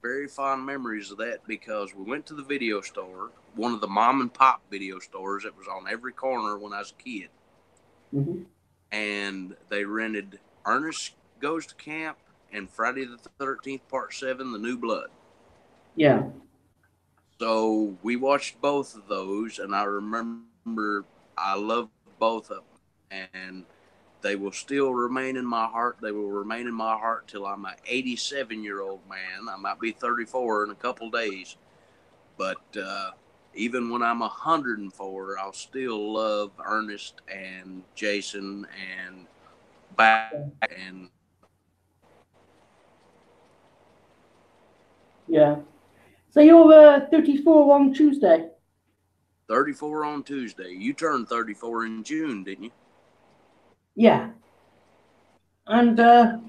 Very fond memories of that because we went to the video store, one of the mom and pop video stores that was on every corner when I was a kid. Mm-hmm. And they rented Ernest Goes to Camp and Friday the 13th Part 7, The New Blood. Yeah. So we watched both of those, and I remember I loved both of them. And they will still remain in my heart. They will remain in my heart till I'm an 87-year-old man. I might be 34 in a couple days. But even when I'm 104, I'll still love Ernest and Jason and and yeah. So you're 34 on Tuesday. 34 on Tuesday. You turned 34 in June, didn't you? Yeah. And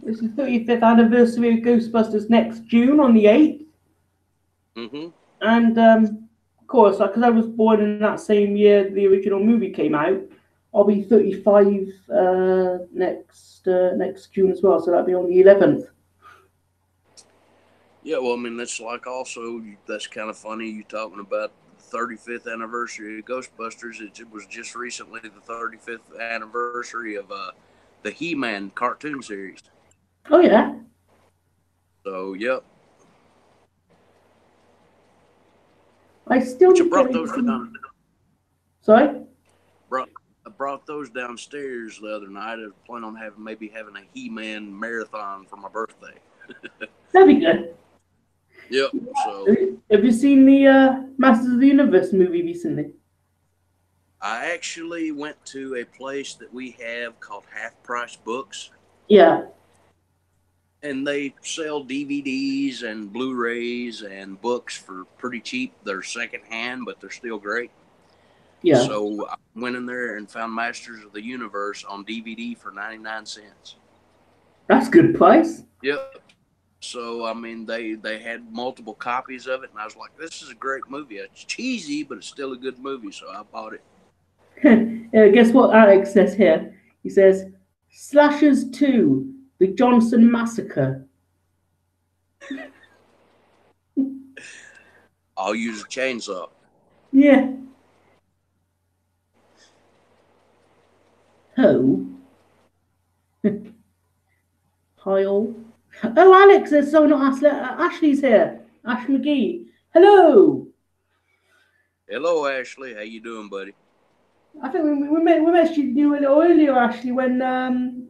it's the 35th anniversary of Ghostbusters next June on the 8th. Mm-hmm. And of course, because I was born in that same year the original movie came out, I'll be 35 next June as well. So that'll be on the 11th. Yeah, well, I mean, that's like also, that's kind of funny you talking about the 35th anniversary of Ghostbusters. It was just recently the 35th anniversary of the He-Man cartoon series. Oh yeah. So, yep. I still Which I need to get brought into those some. down. Sorry. I brought those downstairs the other night. I plan on having a He-Man marathon for my birthday. That'd be good. Yep. So Have you seen the Masters of the Universe movie recently? I actually went to a place that we have called Half Price Books, Yeah. and they sell DVDs and Blu-rays and books for pretty cheap. They're secondhand, but they're still great. Yeah. So I went in there and found Masters of the Universe on DVD for 99 cents. That's good price. Yep. So I mean, they had multiple copies of it, and I was like, "This is a great movie. It's cheesy, but it's still a good movie." So I bought it. Guess what Alex says here? He says, Slashers 2, The Johnson Massacre. I'll use a chainsaw. Yeah. Ho. Kyle. Oh, Alex, there's someone not Ashley. Ashley's here. Ash McGee. Hello. Hello, Ashley. How you doing, buddy? I think we messaged you a little earlier, Ashley, when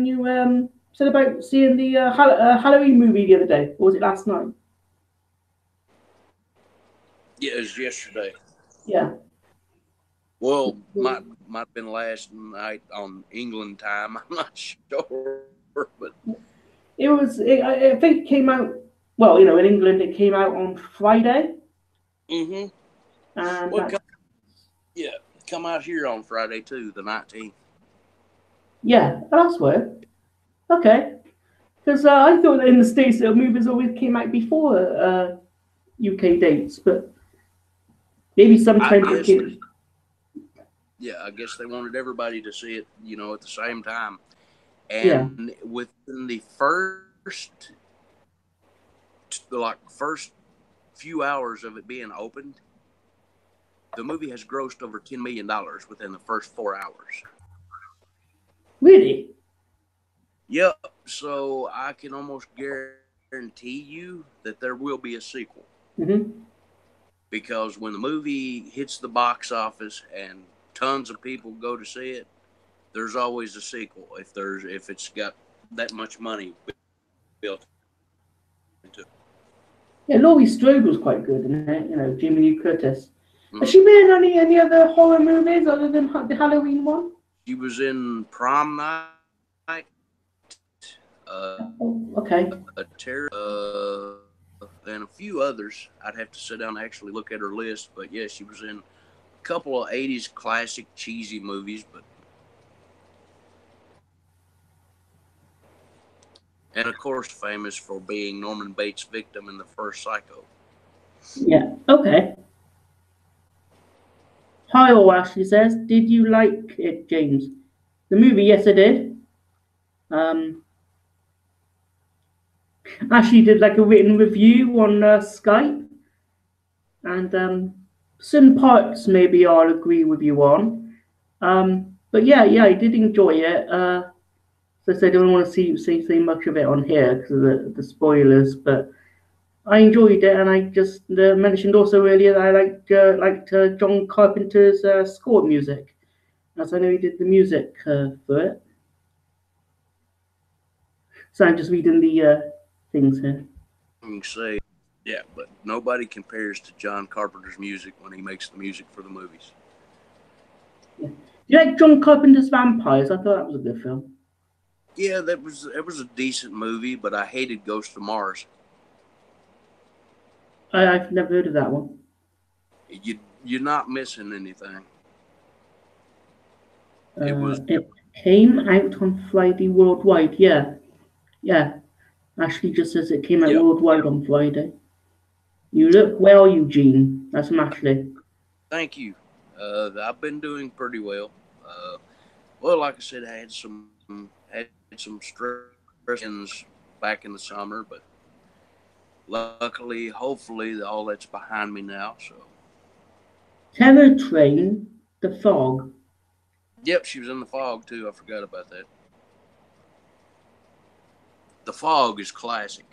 you said about seeing the Halloween movie the other day, or was it last night? Yeah, it was yesterday. Yeah. Well, might have been last night on England time. I'm not sure, but It was. I think it came out. Well, in England, it came out on Friday, mm-hmm. and Well, come out here on Friday too, the 19th. yeah, that's weird. Okay, because I thought that in the States the movies always came out before UK dates, but maybe I sometimes it guess. came. Yeah, I guess they wanted everybody to see it, at the same time. Yeah. And within the first few hours of it being opened, the movie has grossed over $10 million within the first 4 hours. Really? Yep. So I can almost guarantee you that there will be a sequel. Mm-hmm. Because when the movie hits the box office and tons of people go to see it, there's always a sequel if it's got that much money built into it. Yeah, Laurie Strode was quite good in it. Jamie Lee Curtis. Has Mm-hmm. she been in any other horror movies other than the Halloween one? She was in Prom Night, Oh, okay. and a few others. I'd have to sit down and actually look at her list. But yeah, she was in a couple of '80s classic cheesy movies, and of course famous for being Norman Bates' victim in the first Psycho. Yeah. Okay. Hi, all, Ashley says, did you like it, James? The movie, yes, I did. Um, Ashley did like a written review on Skype, and some parts maybe I'll agree with you on. But yeah, I did enjoy it. So I said I don't want to see much of it on here because of the spoilers, but I enjoyed it, and I just mentioned also earlier that I liked John Carpenter's score music, as I know he did the music for it. So I'm just reading the things here. You can say, yeah, but nobody compares to John Carpenter's music when he makes the music for the movies. Yeah. Do you like John Carpenter's Vampires? I thought that was a good film. Yeah, it was a decent movie, but I hated Ghost of Mars. I've never heard of that one. You're not missing anything. It was It came out on Friday worldwide. Yeah. Ashley just says it came out yep. worldwide on Friday. You look well, Eugene. That's from Ashley. Thank you. I've been doing pretty well. Well, like I said, I had some stress back in the summer, but luckily, hopefully, all that's behind me now. So. Terror Train, The Fog. Yep, she was in The Fog too. I forgot about that. The Fog is classic.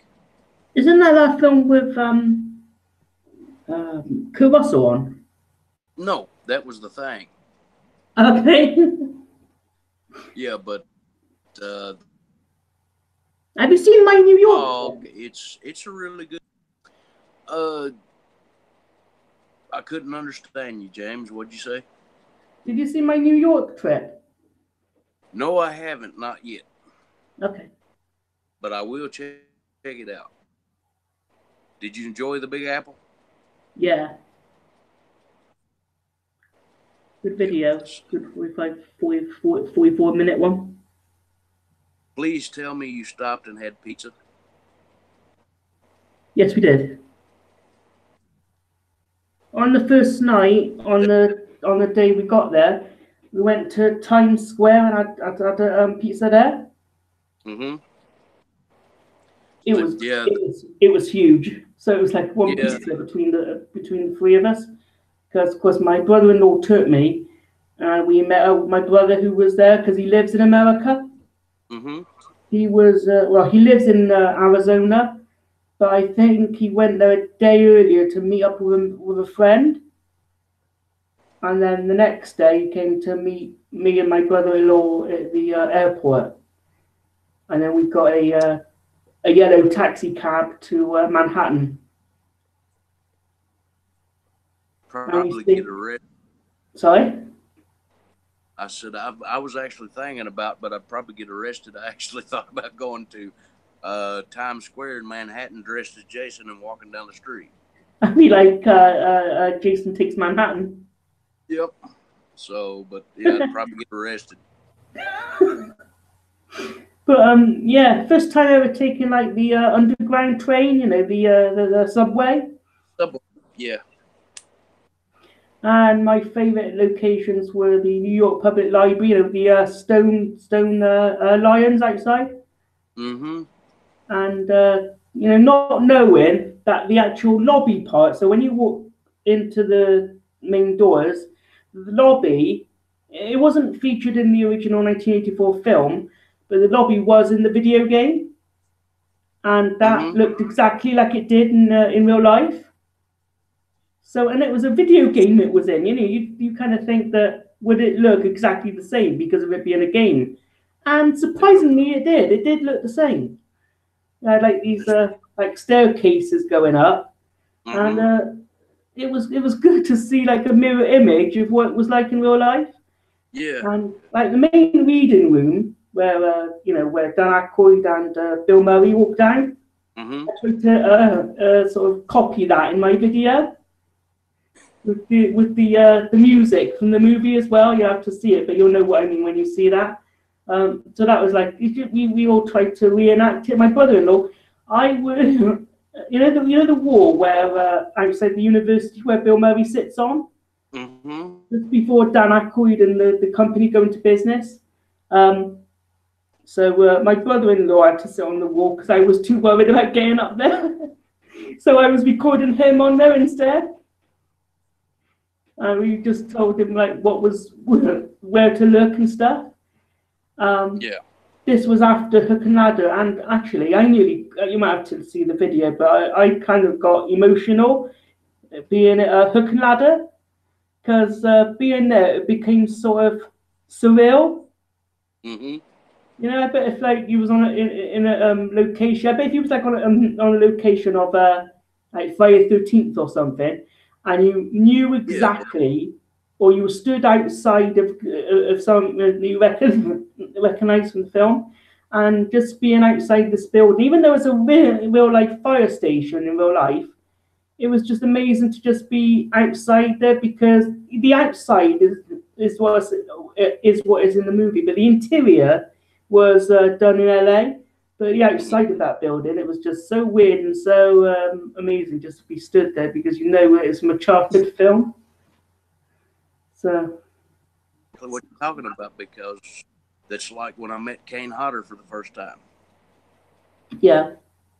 Isn't that film with Kurt Russell on? No, that was The Thing. Okay. Yeah, but Have you seen My New York? Fog, it's a really good. I couldn't understand you, James. What'd you say? Did you see My New York trip? No, I haven't, not yet. Okay. But I will check it out. Did you enjoy the Big Apple? Yeah. Good video. Yes. Good 44-minute one. Please tell me you stopped and had pizza. Yes, we did. On the first night, on the day we got there, we went to Times Square and had pizza there. Mm-hmm. It was huge. So it was like one pizza between the three of us. Because of course my brother-in-law took me, and we met my brother who was there because he lives in America. Mm-hmm. He was he lives in Arizona, but I think he went there a day earlier to meet up with a friend. And then the next day, he came to meet me and my brother-in-law at the airport. And then we got a yellow taxi cab to Manhattan. Probably get arrested. Sorry? I said I was actually thinking about, but I'd probably get arrested. I actually thought about going to Times Square in Manhattan dressed as Jason and walking down the street. I'd be like Jason Takes Manhattan. Yep. So, but yeah, I'd probably get arrested. But yeah, first time ever taking like the underground train, you know, the subway. Subway. Yeah. And my favourite locations were the New York Public Library, you know, the stone lions outside. Mm-hmm. And you know, not knowing that the actual lobby part. So when you walk into the main doors, the lobby, it wasn't featured in the original 1984 film, but the lobby was in the video game, and that looked exactly like it did in real life. So, and it was a video game it was in. You know, you kind of think that would it look exactly the same because of it being a game, and surprisingly, it did. It did look the same. I had like these like staircases going up, and it was good to see like a mirror image of what it was like in real life. Yeah. And like the main reading room where you know, where Dan Aykroyd and Bill Murray walk down. I tried to sort of copy that in my video with the music from the movie as well. You have to see it, but you'll know what I mean when you see that. So that was like we all tried to reenact it. My brother-in-law, I would, you know the wall where outside the university where Bill Murray sits on. Just before Dan Aykroyd and the company go into business. So my brother-in-law had to sit on the wall because I was too worried about getting up there. So I was recording him on there instead. We just told him like what was where to look and stuff. This was after Hook and Ladder, and actually I nearly, you might have to see the video, but I kind of got emotional being at Hook and Ladder, because being there, it became sort of surreal. You know, I bet if like you was on in a location, I bet if you was like on a location of like Friday the 13th or something, and you knew exactly, or you stood outside of something that you recognise from the film, and just being outside this building, even though it's a real like fire station in real life, it was just amazing to just be outside there, because the outside is what is in the movie, but the interior was done in LA. But the outside of that building, it was just so weird and so amazing just to be stood there, because you know it's from a chartered film. So what you're talking about, because that's like when I met Kane Hodder for the first time. Yeah.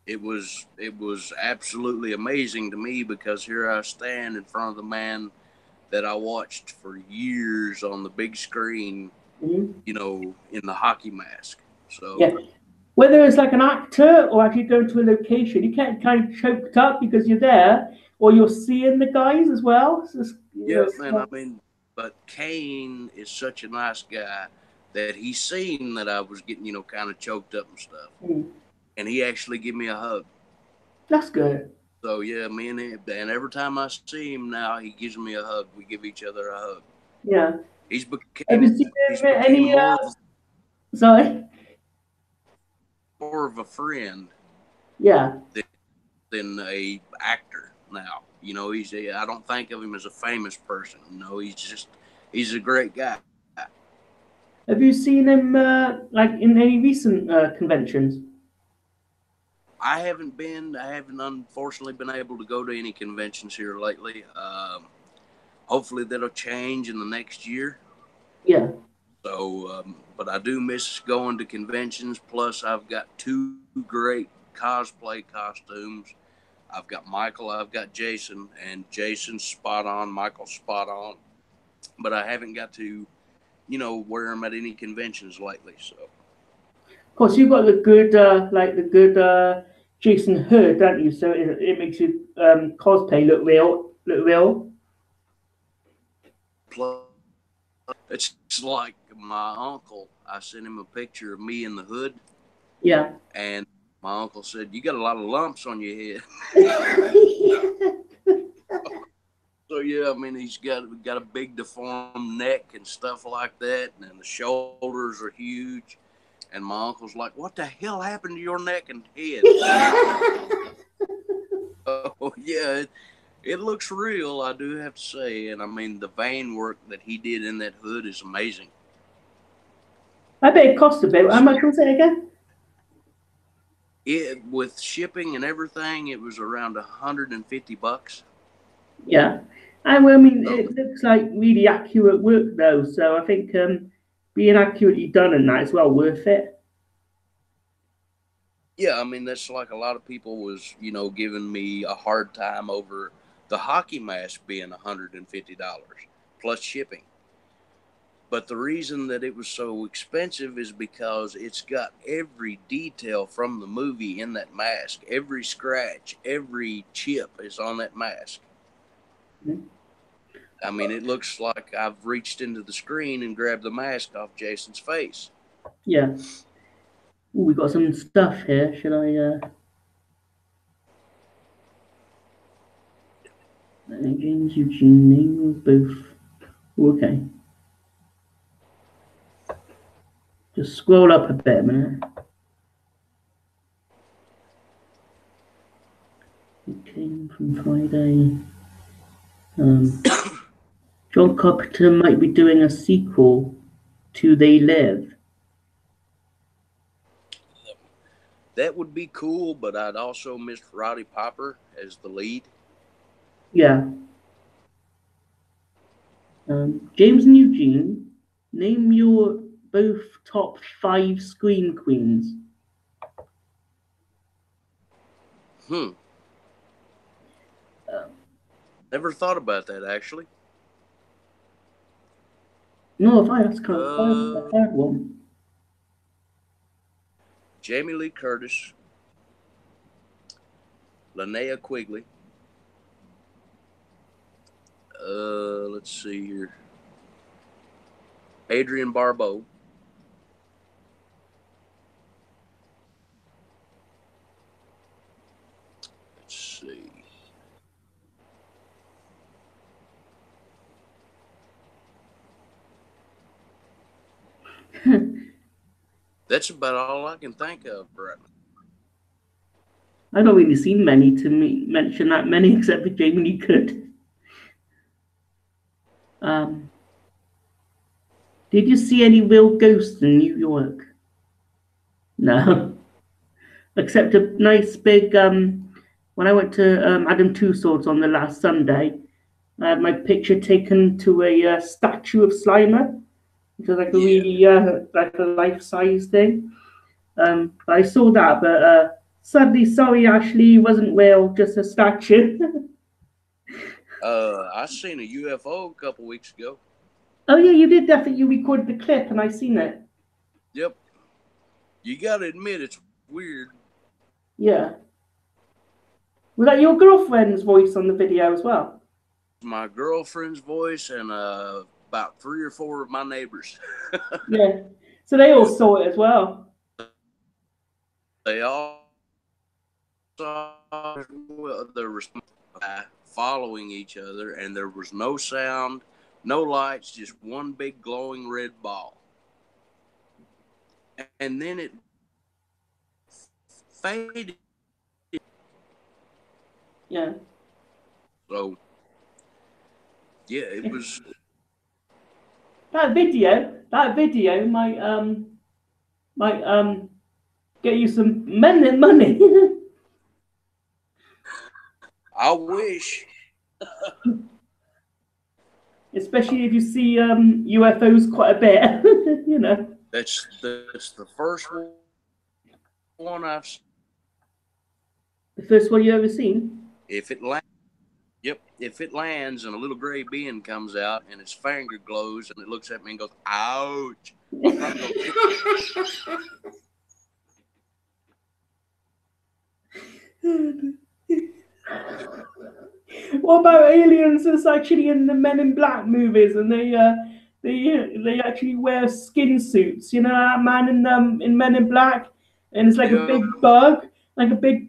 It was absolutely amazing to me, because here I stand in front of the man that I watched for years on the big screen, you know, in the hockey mask. So yeah. whether it's like an actor or actually going to a location, you get kind of choked up because you're there or you're seeing the guys as well. So Yeah, man. I mean, but Kane is such a nice guy that he seen that I was getting, kind of choked up and stuff, and he actually gave me a hug. That's good. So yeah, me and him, and every time I see him now, he gives me a hug. We give each other a hug. Yeah. He's Have you became seen he's became any? Sorry. more of a friend. Yeah. Than a actor now. I don't think of him as a famous person. No, he's a great guy. Have you seen him like in any recent conventions? I haven't unfortunately been able to go to any conventions here lately. Hopefully that'll change in the next year. Yeah. So, but I do miss going to conventions. Plus, I've got two great cosplay costumes. I've got Michael, I've got Jason, and Jason's spot on, Michael's spot on. But I haven't got to, wear them at any conventions lately. So, of course, you've got the good Jason Hood, don't you? So it makes you cosplay look real, plus, it's like my uncle. I sent him a picture of me in the hood. Yeah. And my uncle said, "You got a lot of lumps on your head." So yeah, I mean, he's got a big deformed neck and stuff like that, and the shoulders are huge. And my uncle's like, "What the hell happened to your neck and head?" Oh yeah, it looks real, I do have to say. And I mean, the vein work that he did in that hood is amazing. I bet it cost a bit. How much was it again? With shipping and everything, it was around $150. Yeah. I mean, it looks like really accurate work though, so I think being accurately done and that is well worth it. Yeah, I mean, that's like a lot of people was, giving me a hard time over the hockey mask being $150 plus shipping. But the reason that it was so expensive is because it's got every detail from the movie in that mask. Every scratch, every chip is on that mask. Mm-hmm. I mean, it looks like I've reached into the screen and grabbed the mask off Jason's face. Yeah. Ooh, we got some stuff here. Should I? James, Eugene, name of both. Okay. Just scroll up a bit a minute. It came from Friday. John Carpenter might be doing a sequel to They Live. That would be cool, but I'd also miss Roddy Piper as the lead. Yeah. James and Eugene, name your both top 5 scream queens. Never thought about that, actually. No, that's kind of a hard one. Jamie Lee Curtis, Linnea Quigley. Let's see here. Adrienne Barbeau. Let's see. That's about all I can think of right now. I've not really seen many to mention that many except for Jamie Lee Curtis. Did you see any real ghosts in New York? No. Except a nice big when I went to Adam Two Swords on the last Sunday, I had my picture taken to a statue of Slimer, which is like a really like a life-size thing. I saw that, but sadly, sorry, Ashley, it wasn't real, just a statue. I seen a UFO a couple weeks ago. Oh yeah, you did definitely. You recorded the clip, and I seen it. Yep. You got to admit, it's weird. Yeah. Was that your girlfriend's voice on the video as well? My girlfriend's voice and about 3 or 4 of my neighbors. Yeah. So they all saw it as well. They all saw the following each other, and there was no sound, no lights, just one big glowing red ball. And then it faded. Yeah. So, yeah, it was. That video might get you some money. I wish. Especially if you see UFOs quite a bit, you know. That's the first one I've seen. The first one you ever seen? If it lands, yep. If it lands and a little gray being comes out and its finger glows and it looks at me and goes, "Ouch!" I'm probably gonna kick it. What about aliens that's actually in the Men in Black movies, and they actually wear skin suits? You know that man in Men in Black, and it's like a big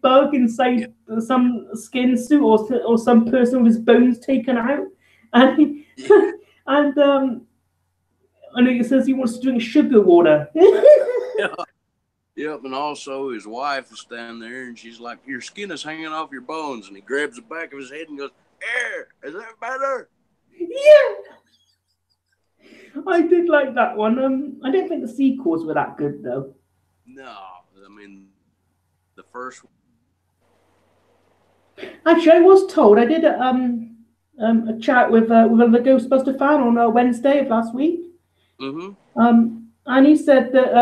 bug, inside some skin suit, or some person with his bones taken out, and and it says he wants to drink sugar water. Yep, and also his wife is standing there, and she's like, "Your skin is hanging off your bones," and he grabs the back of his head and goes, "Is that better?" Yeah, I did like that one. I don't think the sequels were that good though. No, I mean the first one. Actually, I was told I did a chat with a Ghostbuster fan on Wednesday of last week. Mm-hmm. And he said that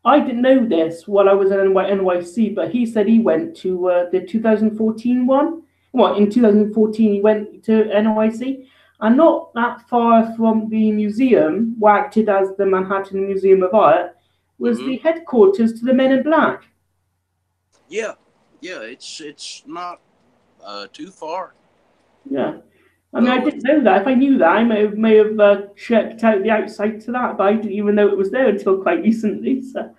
I didn't know this while I was in NYC, but he said he went to the 2014 one. Well, in 2014 he went to NYC, and not that far from the museum, what acted as the Manhattan Museum of Art, was the headquarters to the Men in Black. Yeah, it's not too far. Yeah. I mean, I didn't know that. If I knew that, I may have checked out the outside to that, but I didn't even know it was there until quite recently. So.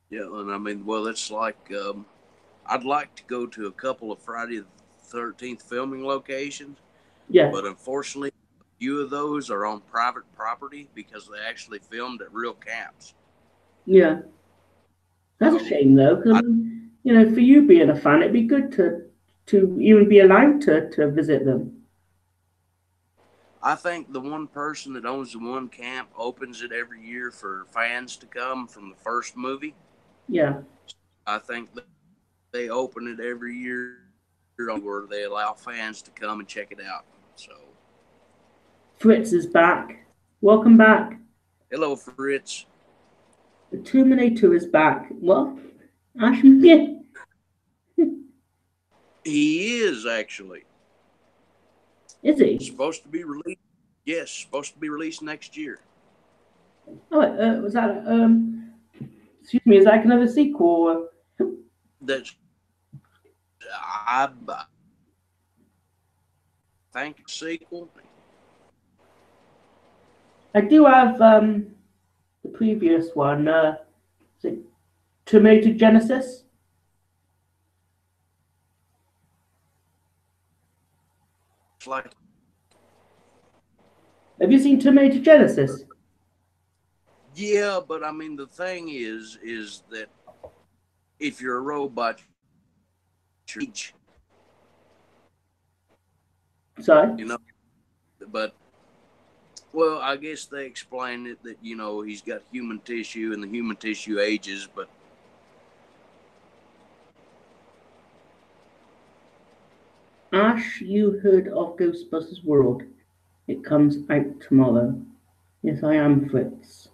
Yeah, and I mean, well, it's like I'd like to go to a couple of Friday the 13th filming locations. Yeah. But unfortunately, a few of those are on private property because they actually filmed at real camps. Yeah. That's a shame, though. Cause, you know, for you being a fan, it'd be good to even be allowed to visit them. I think the one person that owns the one camp opens it every year for fans to come from the first movie. Yeah. I think they open it every year where they allow fans to come and check it out. So Fritz is back. Welcome back. Hello, Fritz. The Terminator is back. What? Ashman? He is actually. Is he? Supposed to be released. Yes, supposed to be released next year. Oh, was that excuse me, is that another sequel? That's I think sequel. I do have the previous one. Is it Terminator Genesis? It's like. Have you seen Terminator Genesis? Yeah, but I mean the thing is that if you're a robot, Sorry? you know, but well, I guess they explain it that he's got human tissue and the human tissue ages, but Ash, you heard of Ghostbusters World? It comes out tomorrow. Yes, I am Fritz.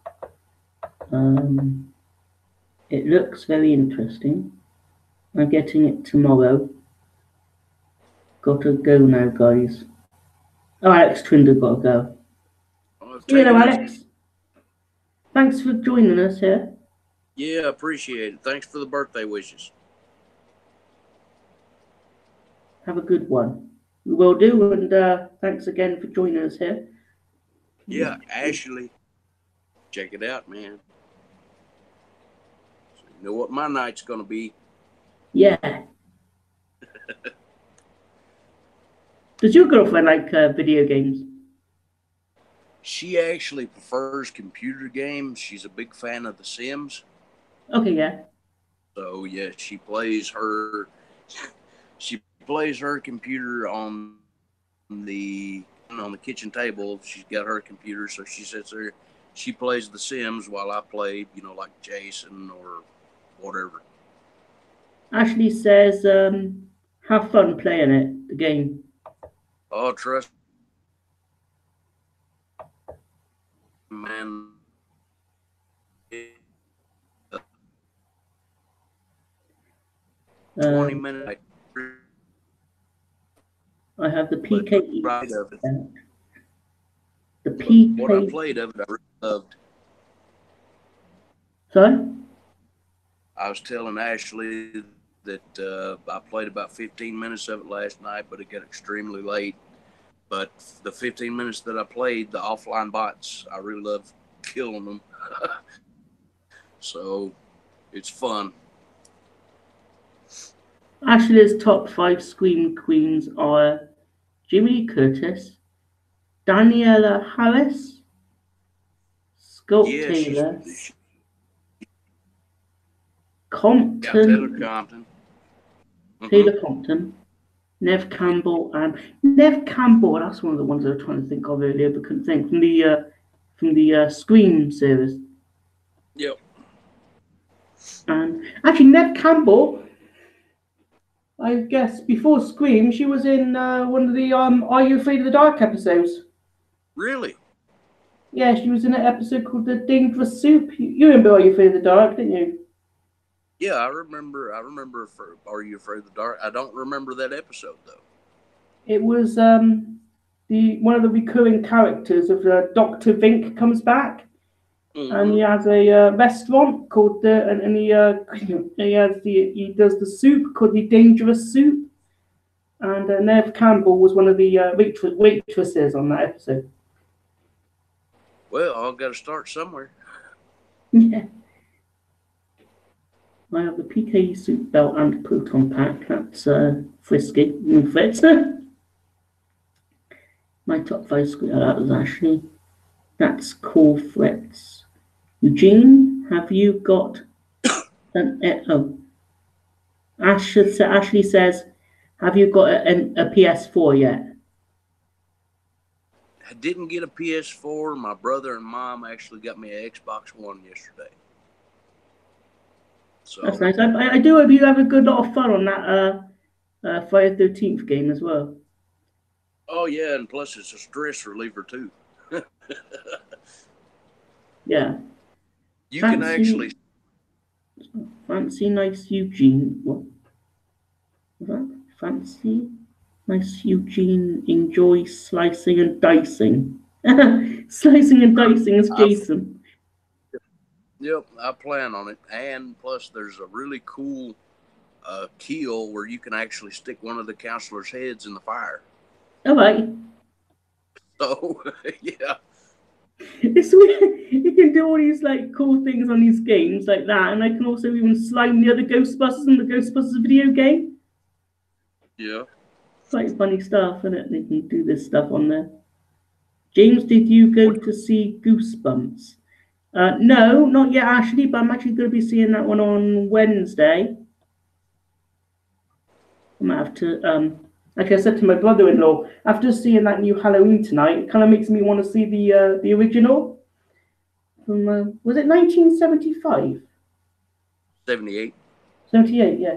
It looks very interesting. I'm getting it tomorrow. Gotta go now, guys. Oh, Alex Trinder gotta go. Hello, Alex. Thanks for joining us here. Yeah, appreciate it. Thanks for the birthday wishes. Have a good one. We will do, and thanks again for joining us here. Yeah, Ashley, check it out, man. So you know what my night's gonna be. Yeah. Does your girlfriend like video games? She actually prefers computer games. She's a big fan of The Sims. Okay, yeah. So yeah, she plays her computer on the kitchen table. She's got her computer, so she sits there. She plays The Sims while I play, like Jason or whatever. Ashley says, have fun playing it, the game. Oh, trust me, man. 20 minutes. I have the But PKE. right of it. The What I PK. played of it, I really loved. Sorry? I was telling Ashley that I played about 15 minutes of it last night, but it got extremely late. But the 15 minutes that I played, the offline bots, I really love killing them. So it's fun. Ashley's top 5 Scream Queens are Jimmy Curtis, Daniela Harris, Scott Yeah, Taylor, Taylor Compton, Compton. Taylor Compton, Nev Campbell, and Nev Campbell. That's one of the ones I was trying to think of earlier, but couldn't think from the Scream series. Yep. And actually, Nev Campbell, I guess before Scream, she was in one of the Are You Afraid of the Dark episodes. Really? Yeah, she was in an episode called The Dangerous Soup. You remember Are You Afraid of the Dark, didn't you? Yeah, I remember. For Are You Afraid of the Dark? I don't remember that episode though. It was the one of the recurring characters of Doctor Vink comes back, and he has a restaurant called and he does the soup called the Dangerous Soup, and Nev Campbell was one of the waitresses on that episode. Well, I've got to start somewhere. Yeah. I have the PKE suit belt and proton pack. That's frisky. Fits. My top 5 square. That was Ashley. That's cool, Fritz. Eugene, have you got an? Ashley says, have you got a PS4 yet? I didn't get a PS4. My brother and mom actually got me an Xbox One yesterday. So That's nice. I do hope you have a good lot of fun on that Friday 13th game as well. Oh yeah, and plus it's a stress reliever too. Yeah. You can actually fancy nice Eugene. What? That fancy nice Eugene enjoy slicing and dicing. Slicing and dicing is Jason. Yep, I plan on it. And plus, there's a really cool kill where you can actually stick one of the counselors' heads in the fire. All right. So, yeah. It's weird. You can do all these like cool things on these games like that, and I can also even slime the other Ghostbusters in the Ghostbusters video game. Yeah. Quite funny stuff, isn't it? They can do this stuff on there. James, did you go to see Goosebumps? No, not yet, actually, but I'm actually going to be seeing that one on Wednesday. I might have to. Like I said to my brother-in-law, after seeing that new Halloween tonight, it kind of makes me want to see the original. From was it 1975? 78. 78, yeah.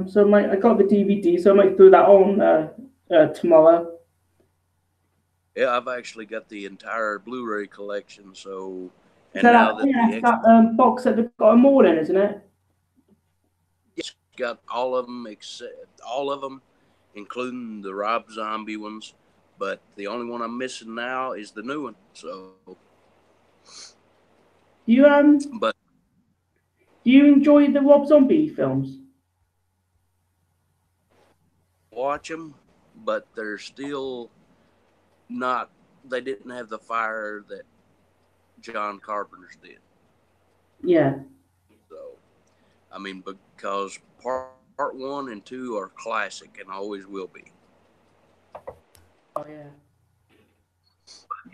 So I got the DVD, so I might throw that on tomorrow. Yeah, I've actually got the entire Blu-ray collection. So, and so now that box that they've got them all in, isn't it? It's got all of them including the Rob Zombie ones. But the only one I'm missing now is the new one. So, You but Do you enjoy the Rob Zombie films? Watch them, but they're still not. They didn't have the fire that John Carpenter's did. Yeah. So, I mean, because part one and two are classic and always will be. Oh yeah.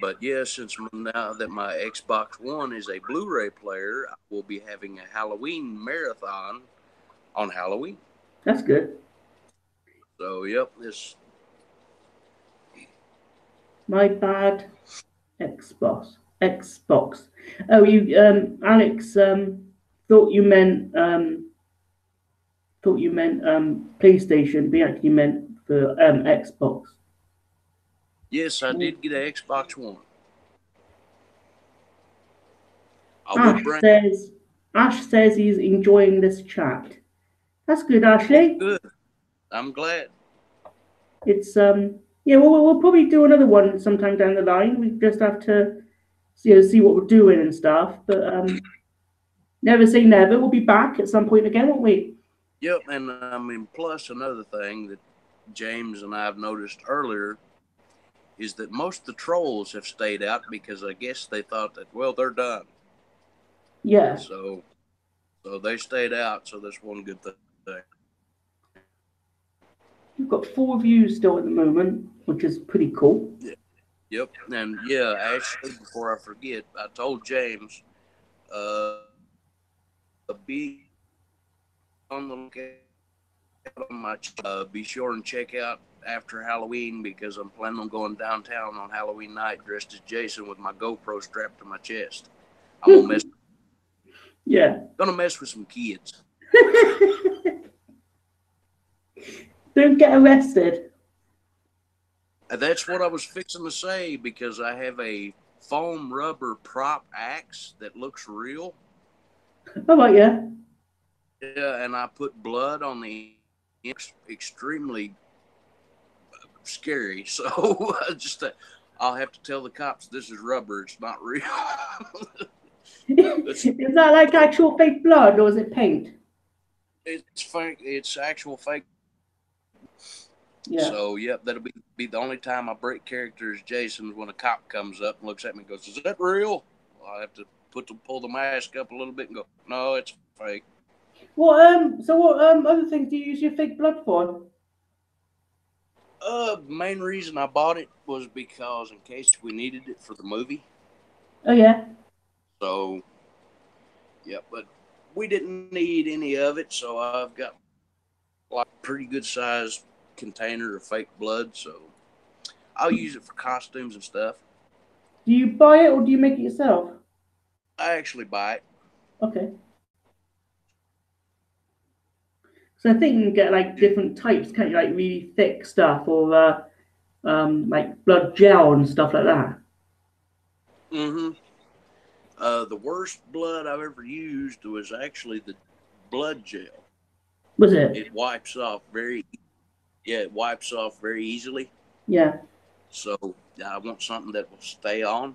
But yeah, since now that my Xbox One is a Blu-ray player, I will be having a Halloween marathon on Halloween. That's good. So, yep, this. My bad. Xbox. Xbox. Oh, you, Alex, thought you meant PlayStation, but you actually meant for Xbox. Yes, I did get an Xbox One. I will Ash bring. says, Ash says he's enjoying this chat. That's good, Ashley. Good. I'm glad. It's yeah. We'll probably do another one sometime down the line. We just have to see what we're doing and stuff. But never say never. We'll be back at some point again, won't we? Yep, and I mean, plus another thing that James and I have noticed earlier is that most of the trolls have stayed out because I guess they thought that, well, they're done. Yeah. So they stayed out. So that's one good thing. We've got 4 views still at the moment, which is pretty cool. Yeah. Yep, and yeah, actually, before I forget, I told James, be on the lookout on my. Be sure and check out after Halloween because I'm planning on going downtown on Halloween night dressed as Jason with my GoPro strapped to my chest. I'm gonna mess. Yeah. Gonna mess with some kids. Don't get arrested. That's what I was fixing to say because I have a foam rubber prop axe that looks real. Oh, right, yeah. Yeah, and I put blood on the extremely scary. So I'll have to tell the cops this is rubber. It's not real. Is that like actual fake blood or is it paint? It's fake. It's actual fake. Yeah. So yep, that'll be the only time I break character as Jason when a cop comes up and looks at me and goes, "Is that real?" Well, I have to pull the mask up a little bit and go, "No, it's fake." So what other things do you use your fake blood for? Main reason I bought it was because in case we needed it for the movie. Oh yeah. So, yeah, but we didn't need any of it, so I've got like a pretty good sized container of fake blood, so I'll use it for costumes and stuff. Do you buy it or do you make it yourself? I actually buy it. Okay. So I think you can get like different types, can't you? Like really thick stuff or like blood gel and stuff like that. Mm-hmm. The worst blood I've ever used was actually the blood gel. Was it? It wipes off it wipes off very easily. Yeah. So I want something that will stay on.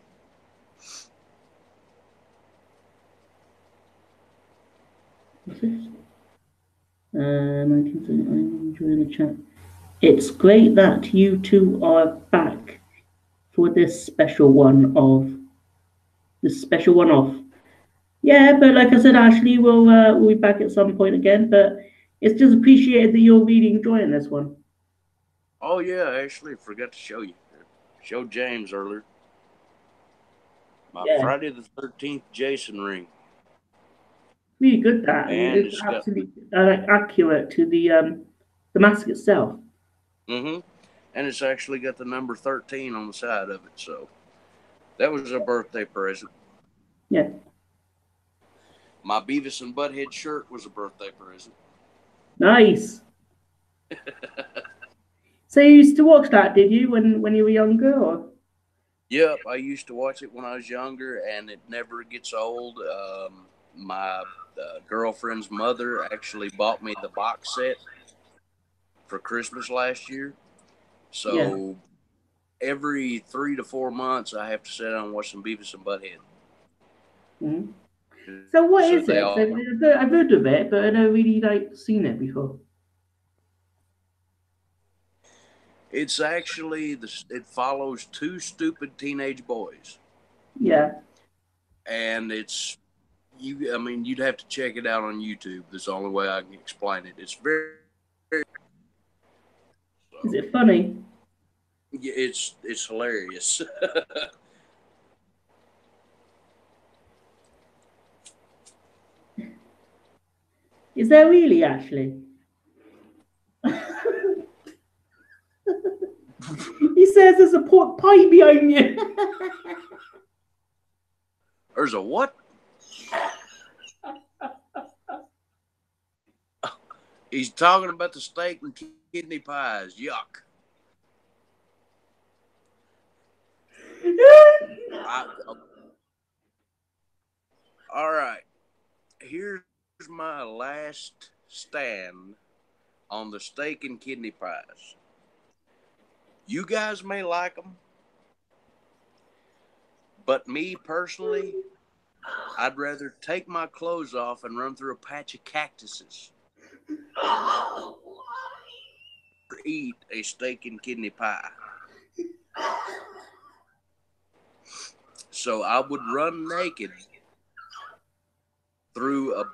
What's this? 1939, I'm enjoying the chat. It's great that you two are back for this special one-off. Yeah, but like I said, Ashley, we'll be back at some point again. But it's just appreciated that you're really enjoying this one. Oh yeah, actually, forgot to show you. Showed James earlier. My Yeah, Friday the 13th Jason ring. really good. That And it's it's got. absolutely like accurate to the mask itself. Mm-hmm. And it's actually got the number 13 on the side of it. So that was a birthday present. Yeah. My Beavis and Butthead shirt was a birthday present. Nice. So you used to watch that, did you, when you were younger? Or? Yep, I used to watch it when I was younger, and it never gets old. My girlfriend's mother actually bought me the box set for Christmas last year. Yeah. So every 3 to 4 months, I have to sit down and watch some Beavis and Butthead. Mm-hmm. So what So is they it? 'Cause all. I've heard of it, but I've never really like seen it before. It's actually it follows two stupid teenage boys, Yeah. and it's you. I mean, you'd have to check it out on YouTube. That's the only way I can explain it. It's very, very Is so. it funny? Yeah, it's hilarious. Is there really actually? He says there's a pork pie behind you. There's a what? He's talking about the steak and kidney pies. Yuck. I, all right. Here's my last stand on the steak and kidney pies. You guys may like them, but me personally, I'd rather take my clothes off and run through a patch of cactuses or eat a steak and kidney pie. So I would run naked through a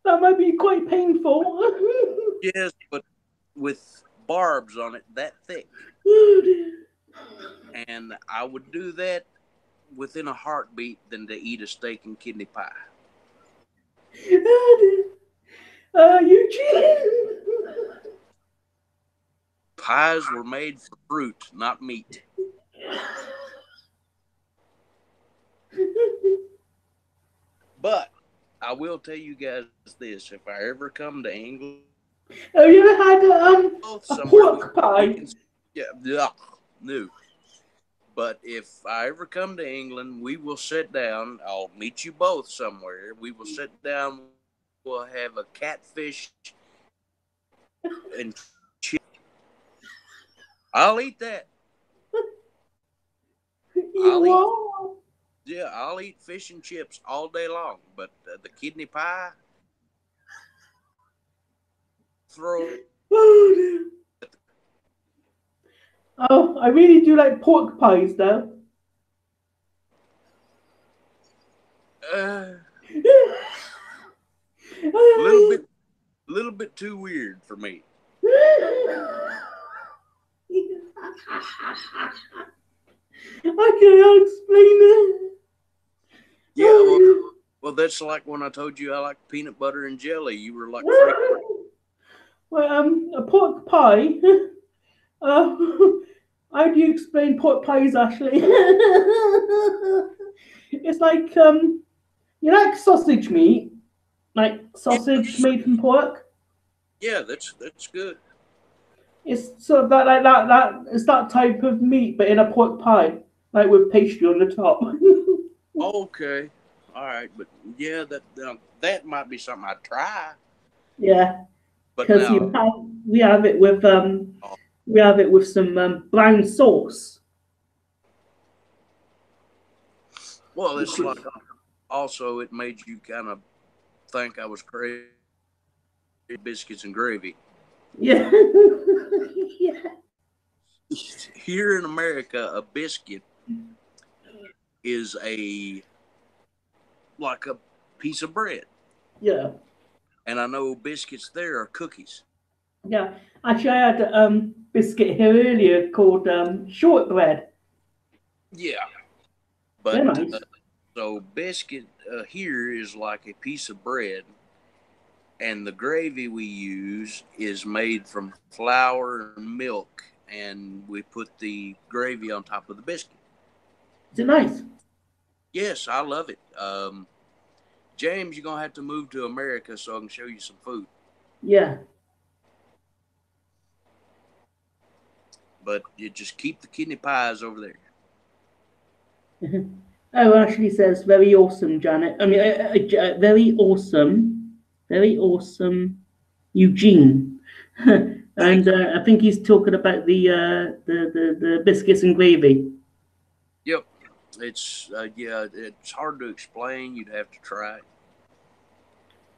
That might be quite painful. yes, but with barbs on it that thick. And I would do that within a heartbeat than to eat a steak and kidney pie. Eugene. Pies were made for fruit, not meat. But I will tell you guys this: if I ever come to England, Have you ever had a pork pie? yeah, no. But if I ever come to England, we will sit down. I'll meet you both somewhere. We will sit down. We'll have a catfish and chips. I'll eat that. I'll eat fish and chips all day long. But the kidney pie, throw. Oh, I really do like pork pies, though. A little bit too weird for me. I can't explain it. Yeah, well, that's like when I told you I like peanut butter and jelly. You were like, well, a pork pie. Uh, how do you explain pork pies, Ashley? It's like you like sausage meat, like sausage made from pork. yeah, that's good. It's sort of that it's that type of meat, but in a pork pie, like with pastry on the top. Okay, all right, but yeah, that might be something I'd try. Yeah, But because now, we have it with some brown sauce. well, it's like also it made you kind of think I was crazy. Biscuits and gravy. Yeah. Yeah. Here in America, a biscuit is like a piece of bread. Yeah. And I know biscuits there are cookies. Yeah. Actually, I had biscuit here earlier called shortbread. Yeah. They're But nice. so biscuit here is like a piece of bread, and the gravy we use is made from flour and milk, and we put the gravy on top of the biscuit. Is it nice? Yes, I love it. James, you're gonna have to move to America so I can show you some food. Yeah. But you just keep the kidney pies over there. Oh, Ashley says very awesome, Janet. I mean, very awesome, Eugene. And I think he's talking about the biscuits and gravy. Yep, It's yeah, it's hard to explain. You'd have to try it.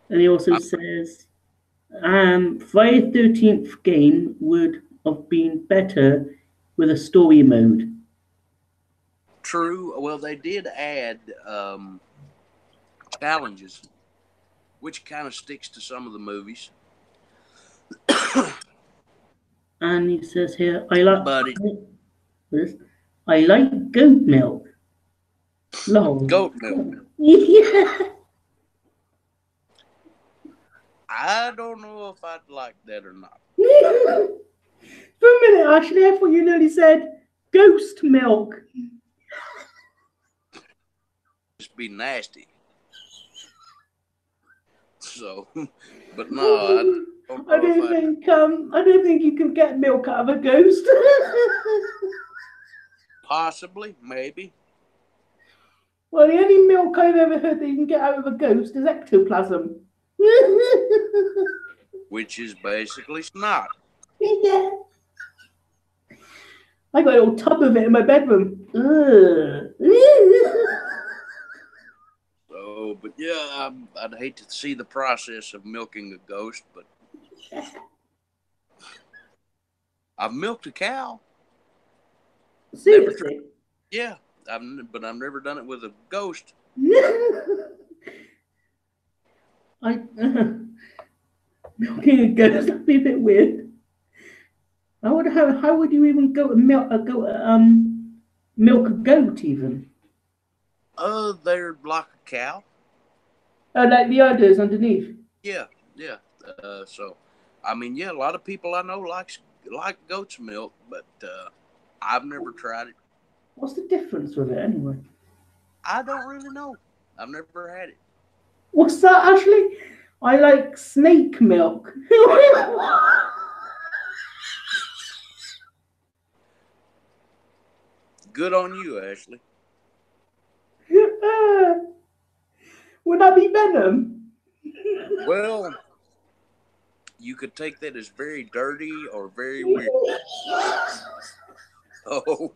And he also I'm says, Friday the 13th game would have been better with a story mode. true. Well, they did add challenges, which kind of sticks to some of the movies. And he says here, I like But it, this. I like goat milk. Lol. goat milk, Yeah. I don't know if I'd like that or not. For a minute, Ashley, I thought you nearly said ghost milk. Just be nasty. So, but no, I don't I know if I don't think you can get milk out of a ghost. possibly, maybe. Well, the only milk I've ever heard that you can get out of a ghost is ectoplasm. Which is basically snot. Yeah. I got a little tub of it in my bedroom. So, but yeah, I'd hate to see the process of milking a ghost, but I've milked a cow. Seriously? Yeah, but I've never done it with a ghost. Milking a ghost, that'd be a bit weird. I wonder how would you even go to milk a goat even? They're like a cow. Oh, like the udders underneath. Yeah, yeah. So, I mean, yeah, a lot of people I know like goat's milk, but I've never tried it. What's the difference with it anyway? I don't really know. I've never had it. What's that, Ashley? I like snake milk. Good on you, Ashley. Would that be venom? Well, you could take that as very dirty or very weird. Oh,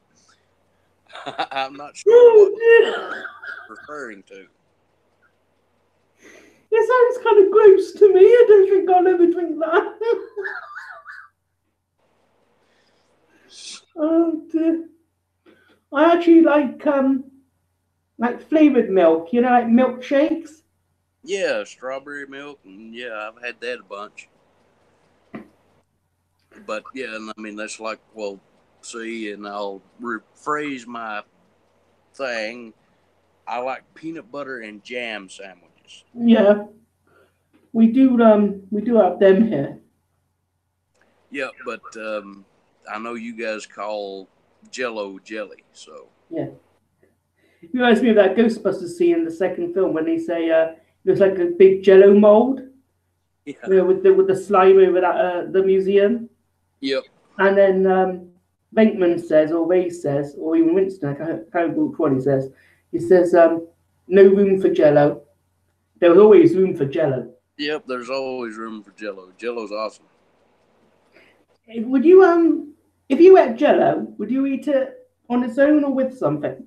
I'm not sure what you're referring to. It sounds kind of gross to me. I don't think I'll ever drink that. Oh dear. I actually like flavored milk. You know, like milkshakes. Yeah, strawberry milk, and yeah, I've had that a bunch. But yeah, and I mean that's like, well, see, and I'll rephrase my thing. I like peanut butter and jam sandwiches. Yeah, we do have them here. Yeah, but I know you guys call Jello jelly, so Yeah. It reminds me of that Ghostbusters scene in the second film when they say it looks like a big Jello mold. yeah, You know, with the slime over that the museum. yep. And then Venkman says, or Ray says, or even Winston, I can't remember which one he says. He says, no room for Jello. There was always room for Jello. Yep, there's always room for Jello. Jello's awesome. Would you if you ate Jello, would you eat it on its own or with something?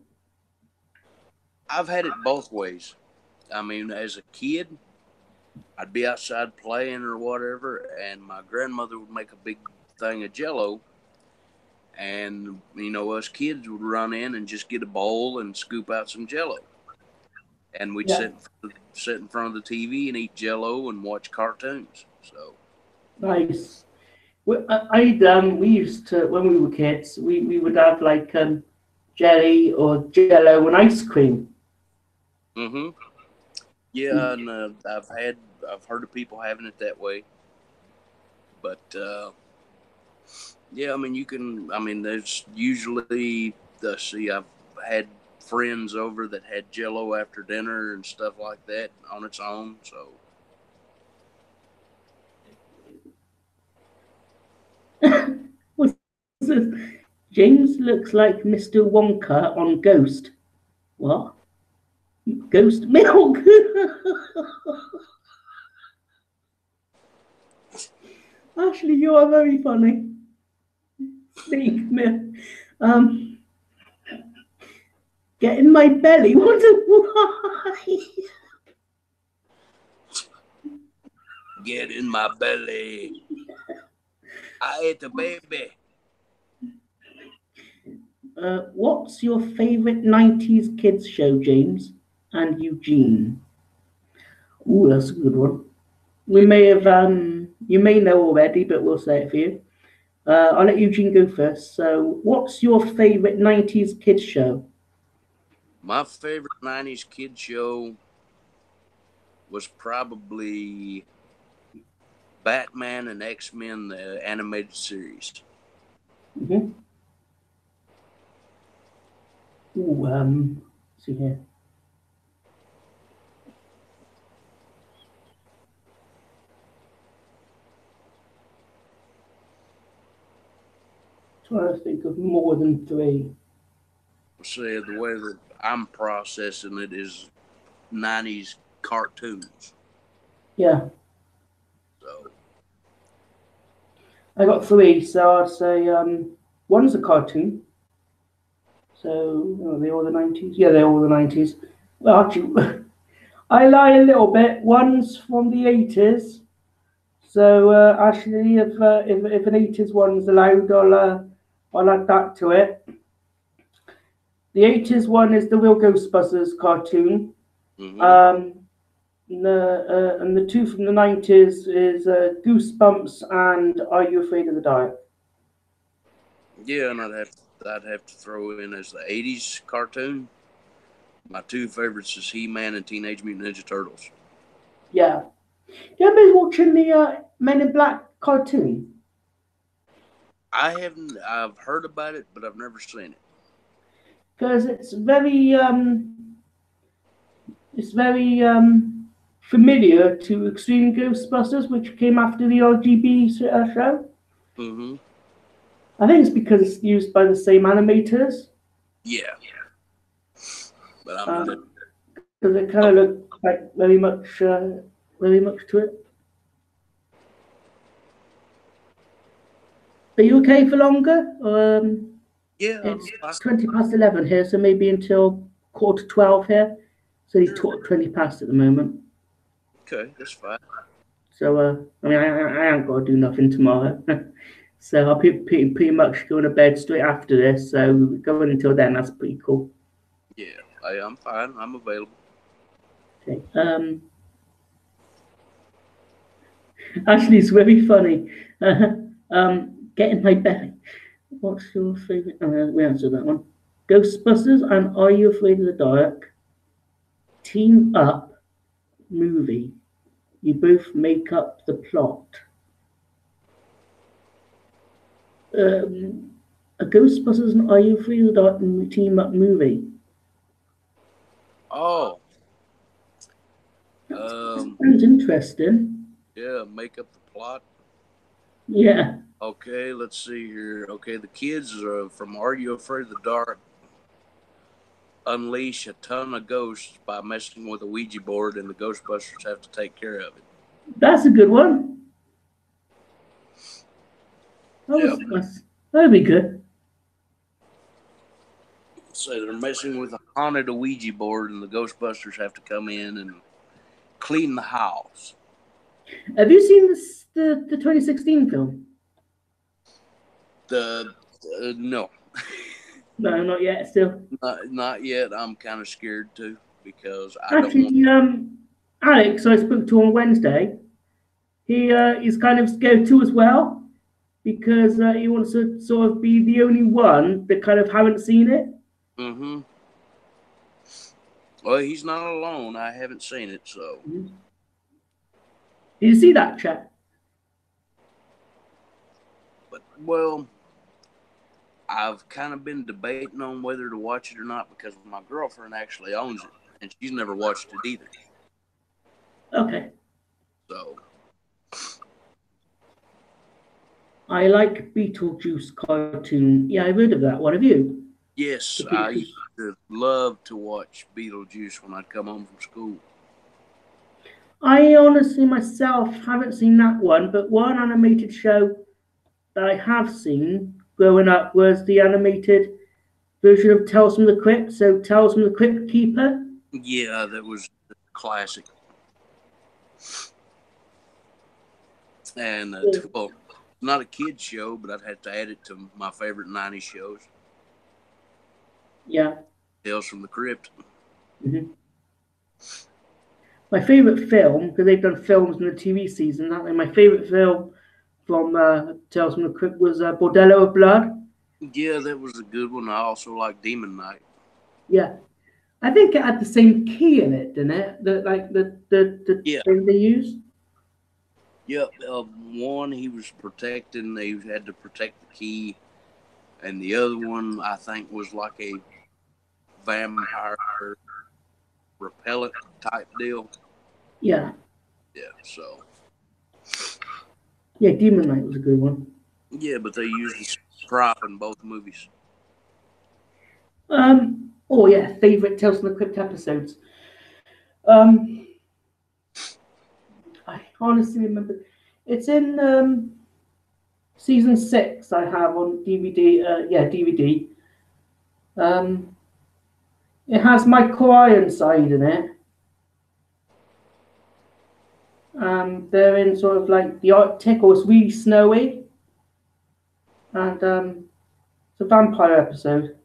I've had it both ways. I mean, as a kid, I'd be outside playing or whatever, and my grandmother would make a big thing of Jello, and you know, us kids would run in and just get a bowl and scoop out some Jello, and we'd Yeah. sit in front of the TV and eat Jello and watch cartoons. So Nice. We used to, when we were kids, we would have like jelly or Jello and ice cream. mm-hmm. Yeah, and I've heard of people having it that way, but yeah, I mean, there's usually, let's see, I've had friends over that had Jello after dinner and stuff like that on its own. So What's this? James looks like Mr. Wonka on Ghost. What? Ghost milk? Ashley, you are very funny. Snake milk. Get in my belly. Why? Get in my belly. I ate a baby. What's your favorite 90s kids show, James and Eugene? Ooh, that's a good one. We may have, you may know already, but we'll say it for you. I'll let Eugene go first. So, what's your favorite 90s kids show? My favorite 90s kid show was probably Batman and X-Men, the animated series. Mm-hmm. Ooh, let's see here. Trying to think of more than three. See, the way that I'm processing it is 90s cartoons. Yeah. So I got three, so I'd say one's a cartoon. So, are they all the 90s? Yeah, they're all the 90s. Well, actually, I lie a little bit. One's from the 80s. So, actually, if an 80s one's allowed, I'll add that to it. The 80s one is the Real Ghostbusters cartoon. mm-hmm. And the two from the 90s is Goosebumps and Are You Afraid of the Dark? Yeah, and I'd have to throw in as the 80s cartoon. My two favorites is He-Man and Teenage Mutant Ninja Turtles. Yeah. You ever been watching the Men in Black cartoon? I haven't. I've heard about it, but I've never seen it. Because it's very familiar to Extreme Ghostbusters, which came after the RGB show. Mm-hmm. I think it's because it's used by the same animators. Yeah. But I mean, because it kind of looked like very much to it. Are you okay for longer? yeah, It's 20 past 11 here, so maybe until 11:45 here. So he's 20 past at the moment. Okay, that's fine. So, I mean, I ain't got to do nothing tomorrow. So I'll pretty much going to bed straight after this. So going until then, that's pretty cool. Yeah, I'm fine. I'm available. Okay. Actually, it's very funny. Get in my belly. What's your favorite? We answered that one. Ghostbusters and Are You Afraid of the Dark? Team Up movie. You both make up the plot. A Ghostbusters and Are You Afraid of the Dark team up movie. Oh. Sounds interesting. Yeah, make up the plot. Yeah. Okay, let's see here. Okay, the kids are from Are You Afraid of the Dark unleash a ton of ghosts by messing with a Ouija board, and the Ghostbusters have to take care of it. That's a good one. That'd be good. So they're messing with a haunted Ouija board, and the Ghostbusters have to come in and clean the house. Have you seen the 2016 film? No. No, not yet. Still. Not yet. I'm kind of scared too because Actually, Alex, I spoke to on Wednesday. He's kind of scared too as well because he wants to sort of be the only one that kind of haven't seen it. Mm-hmm. Well, he's not alone. I haven't seen it, so. Mm-hmm. Did you see that, chat? But, well, I've kind of been debating on whether to watch it or not because my girlfriend actually owns it, and she's never watched it either. Okay. So. I like Beetlejuice cartoon. Yeah, I've heard of that. What have you? Yes, I used to love to watch Beetlejuice when I'd come home from school. I honestly myself haven't seen that one, but one animated show that I have seen growing up was the animated version of Tales from the Crypt. So Tales from the Crypt Keeper. Yeah, that was a classic. And well, not a kid show, but I'd have to add it to my favorite '90s shows. Yeah. Tales from the Crypt. Mm-hmm. My favorite film, because they've done films in the TV season. My favorite film from Tales from the Crypt was Bordello of Blood. Yeah, that was a good one. I also like Demon Knight. Yeah, I think it had the same key in it, didn't it? The Yeah. thing they used. Yep. One, he was protecting. He had to protect the key, and the other one, I think, was like a vampire repellent type deal. Yeah. Yeah. So. Yeah, Demon Knight was a good one. Yeah, but they used the prop in both movies. Oh yeah, favorite Tales from the Crypt episodes. Um, I honestly remember. It's in season 6. I have on DVD. Yeah, DVD. Um, it has Michael Ironside in it. They're in sort of like the Arctic, or it's really snowy, and it's a vampire episode.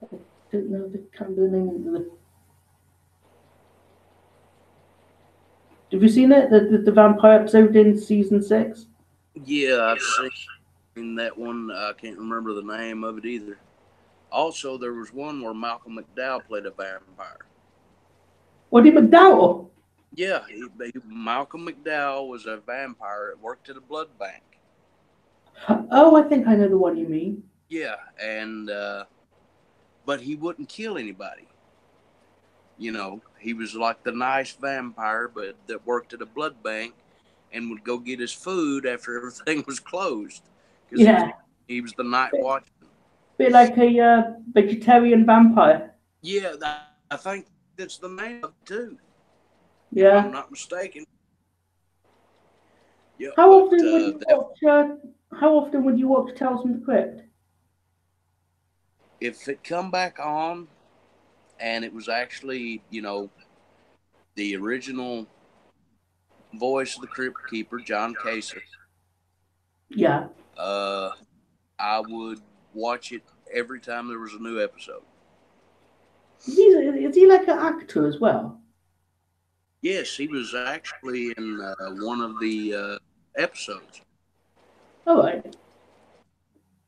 I don't know the kind of name of the. Have you seen it? The vampire episode in season 6? Yeah, I've seen that one. I can't remember the name of it either. Also, there was one where Malcolm McDowell played a vampire. Woody McDowell? Yeah, Malcolm McDowell was a vampire that worked at a blood bank. Oh, I think I know the one you mean. Yeah, and but he wouldn't kill anybody. You know, he was like the nice vampire, but that worked at a blood bank and would go get his food after everything was closed because Yeah, he was the night watchman. bit like a vegetarian vampire. Yeah, I think that's the name of it too, if I'm Yeah. not mistaken. Yeah, How but often would you watch? How often would you watch Tales from the Crypt? if it come back on and it was actually, you know, the original voice of the Crypt Keeper, John Casey, Yeah. uh, I would watch it every time there was a new episode. Is he like an actor as well? Yes, he was actually in one of the episodes. All right.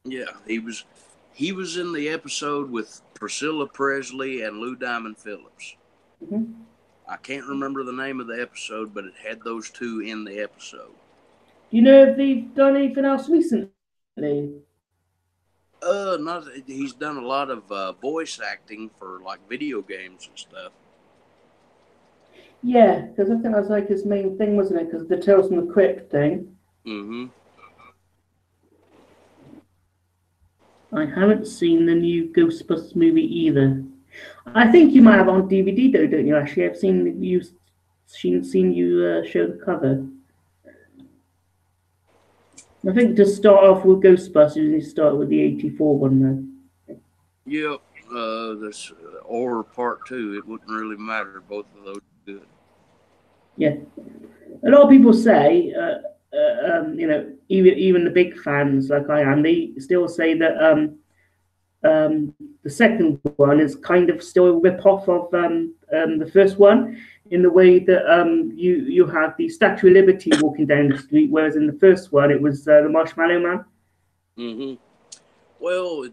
Yeah, he was. He was in the episode with Priscilla Presley and Lou Diamond Phillips. Mm-hmm. I can't remember the name of the episode, but it had those two in the episode. Do you know if they've done anything else recently? Not he's done a lot of voice acting for like video games and stuff. Yeah, because I think that was like his main thing, wasn't it? Because the Tales from the Crypt thing. Mm-hmm. I haven't seen the new Ghostbusters movie either. I think you might have on DVD though, don't you? Actually, I've seen you show the cover. I think to start off with Ghostbusters, you start with the '84 one though. Yep. This or part two, it wouldn't really matter. Both of those are good. Yeah, a lot of people say, even the big fans like I am, they still say that the second one is kind of still a rip off of the first one, in the way that you have the Statue of Liberty walking down the street, whereas in the first one it was the Marshmallow Man. Mm-hmm. Well,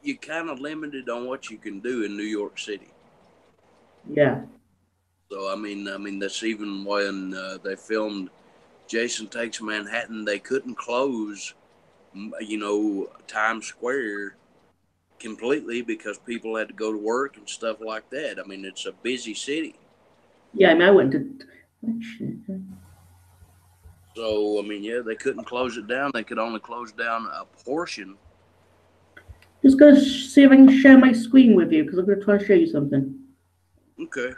you're kind of limited on what you can do in New York City. Yeah. So I mean that's even when they filmed Jason Takes Manhattan, they couldn't close, you know, Times Square completely because people had to go to work and stuff like that. I mean, it's a busy city. Yeah, I mean, I went to. So I mean, yeah, they couldn't close it down. They could only close down a portion. Just gonna see if I can share my screen with you because I'm gonna try to show you something. Okay.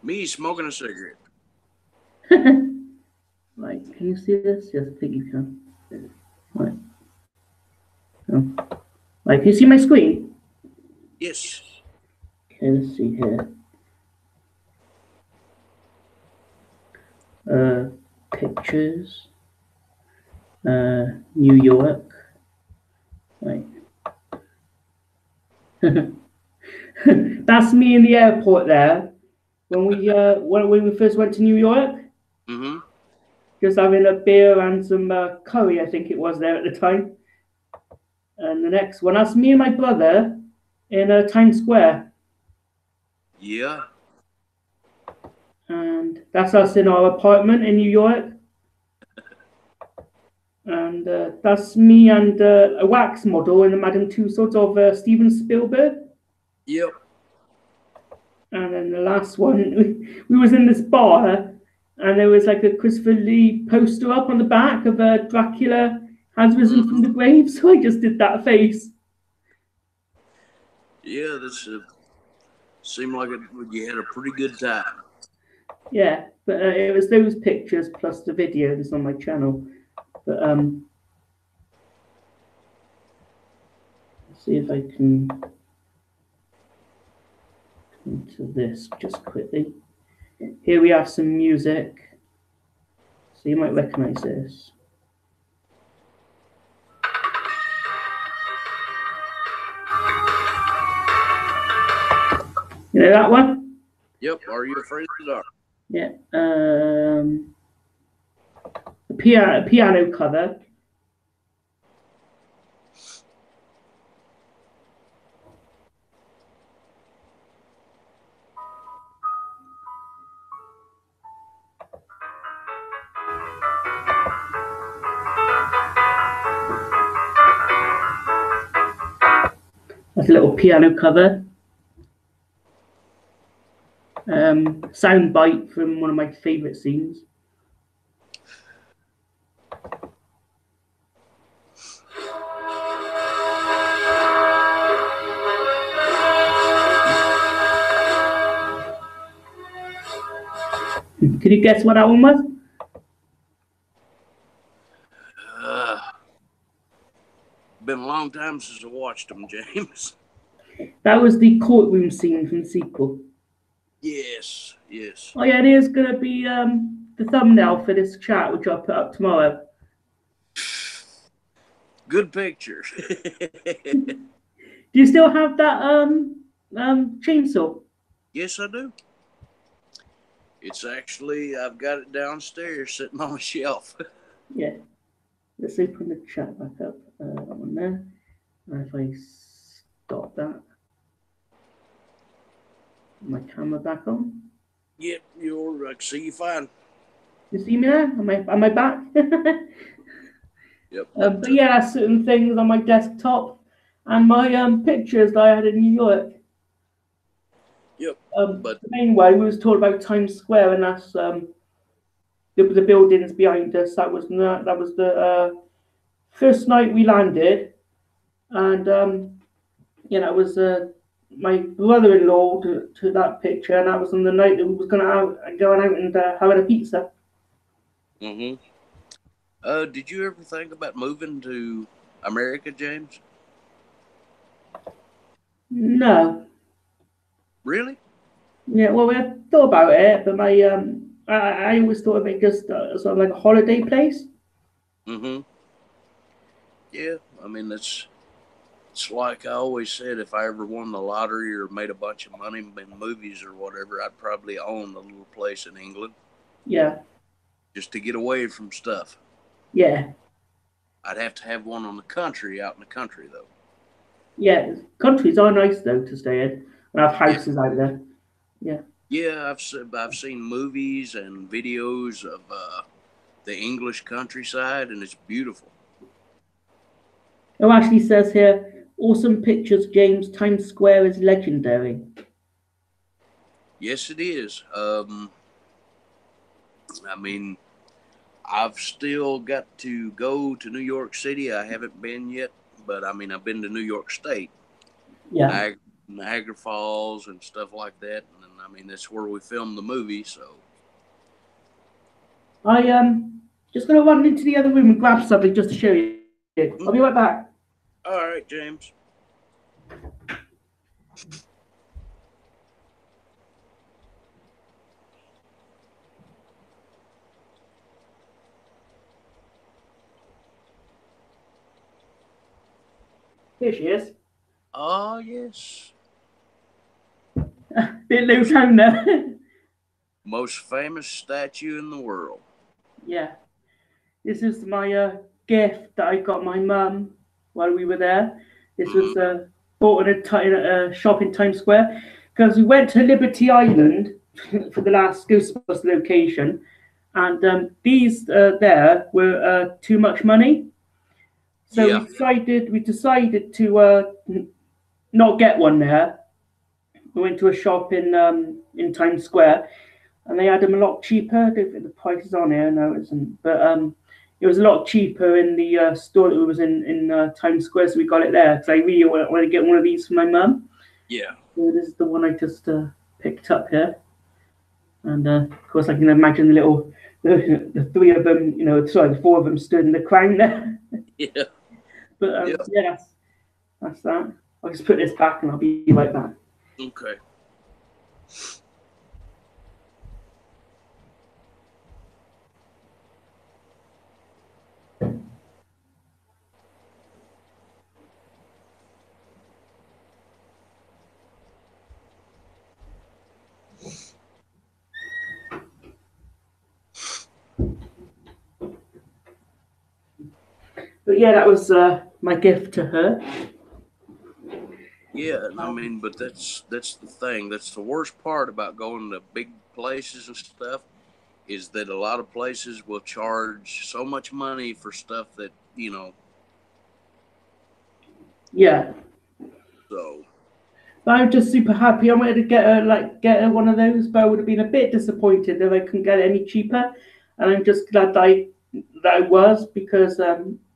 Me smoking a cigarette. Can you see this? Yes, I think you can. Right. Oh. Right, can you see my screen? Yes. Okay, let's see here. Pictures. New York. Right. That's me in the airport there. When we first went to New York, Mm-hmm. just having a beer and some curry, I think it was there at the time. And the next one, that's me and my brother in Times Square. Yeah. And that's us in our apartment in New York. And that's me and a wax model in the Madame Tussauds of Steven Spielberg. Yep. And then the last one, we was in this bar, and there was like a Christopher Lee poster up on the back of Dracula has risen from the grave. So I just did that face. Yeah, this seemed like you had a pretty good time. Yeah, but it was those pictures plus the videos on my channel. But see if I can come to this just quickly. Here we have some music. So you might recognize this. You know that one? Yep. Are You Afraid of the Dark? Yeah. A piano cover. That's a little piano cover. Sound bite from one of my favourite scenes. Can you guess what that one was? Been a long time since I watched them, James. That was the courtroom scene from the sequel. Yes, yes. Oh yeah, it is going to be the thumbnail for this chat, which I'll put up tomorrow. Good picture. Do you still have that chainsaw? Yes, I do. It's actually, I've got it downstairs sitting on a shelf. Yeah. Let's open the chat back up. That one there. And if I stop that, my camera back on. Yep, I can see you fine. You see me there? Am I back? Yep. But yeah, certain things on my desktop and my pictures that I had in New York. Yep. But the main way we was talking about Times Square, and that's the buildings behind us. That was the first night we landed, and it was my brother-in-law to that picture, and that was on the night that we was going out and having a pizza. did you ever think about moving to America, James? No. Really? Yeah, well, we had thought about it, but I always thought of it just sort of like a holiday place. Mm-hmm. Yeah, I mean, it's like I always said, if I ever won the lottery or made a bunch of money in movies or whatever, I'd probably own a little place in England. Yeah. Just to get away from stuff. Yeah. I'd have to have one on the country, out in the country, though. Yeah, countries are nice, though, to stay in. And have houses out there. Yeah. Yeah, I've seen movies and videos of the English countryside, and it's beautiful. Oh, Ashley says here, awesome pictures, James. Times Square is legendary. Yes, it is. I mean, I've still got to go to New York City. I haven't been yet, but I mean, I've been to New York State. Yeah. Niagara Falls and stuff like that. And I mean, that's where we filmed the movie. So I Just gonna run into the other room and grab something just to show you. I'll be right back. All right, James. Here she is. Oh, yes. Bit low down there. Most famous statue in the world. Yeah. This is my gift that I got my mum while we were there. This was bought in a shop in Times Square because we went to Liberty Island for the last Ghostbusters location, and these there were too much money. So Yeah. we decided to not get one there. We went to a shop in Times Square, and they had them a lot cheaper. I don't think the price is on here, no, it isn't. But it was a lot cheaper in the store that was in Times Square, so we got it there because I really want to get one of these for my mum. Yeah. So this is the one I just picked up here, and of course I can imagine the three of them, the four of them stood in the crown there. Yeah. But yeah, that's that. I'll just put this back and I'll be right back. Okay. But yeah, that was my gift to her. Yeah, I mean, but that's the thing. That's the worst part about going to big places and stuff, is that a lot of places will charge so much money for stuff that, Yeah. So. But I'm just super happy. I wanted to get her one of those, but I would have been a bit disappointed if I couldn't get it any cheaper. And I'm just glad that I was, because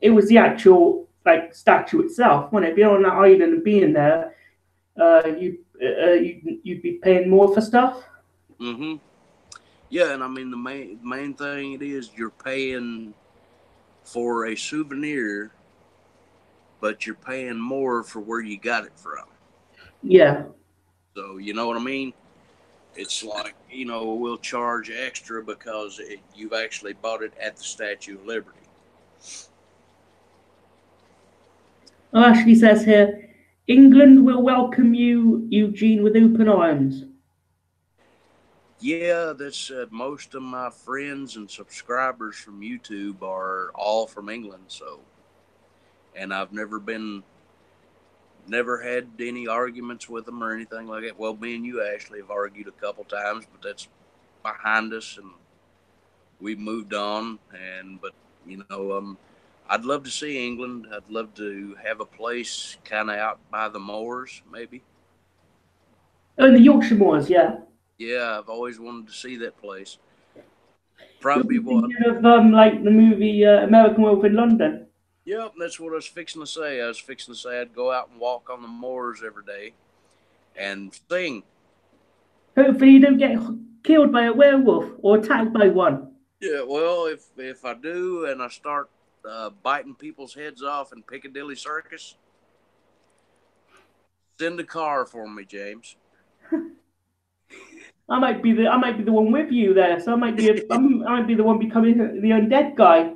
it was the actual statue itself. When it being on that island and being there, you'd be paying more for stuff. Mm-hmm. Yeah, and I mean the main thing it is, you're paying for a souvenir, but you're paying more for where you got it from. Yeah. So you know what I mean? It's like, we'll charge extra because you've actually bought it at the Statue of Liberty. Oh, Ashley says here, England will welcome you, Eugene, with open arms. Yeah, that's most of my friends and subscribers from YouTube are all from England, so, and I've never had any arguments with them or anything like that. Well, me and you, Ashley, have argued a couple times, but that's behind us, and we've moved on. But I'd love to see England. I'd love to have a place kind of out by the moors, maybe. Oh, in the Yorkshire Moors, yeah. Yeah, I've always wanted to see that place. Probably of like the movie American Wolf in London. Yep, that's what I was fixing to say. I was fixing to say I'd go out and walk on the moors every day and sing. Hopefully you don't get killed by a werewolf or attacked by one. Yeah, well, if I do and I start biting people's heads off in Piccadilly Circus, send a car for me, James. I might be the one with you there, so I might be the one becoming the undead guy.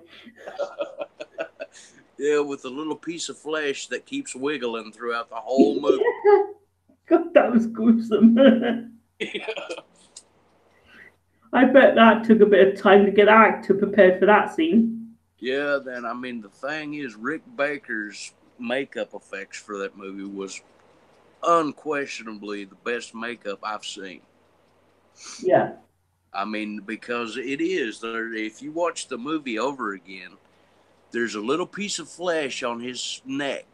Yeah, with a little piece of flesh that keeps wiggling throughout the whole movie. God, that was gruesome. Yeah. I bet that took a bit of time to get actor prepared for that scene. Yeah, then I mean the thing is, Rick Baker's makeup effects for that movie was unquestionably the best makeup I've seen. Yeah. I mean, because it is there. If you watch the movie over again, there's a little piece of flesh on his neck.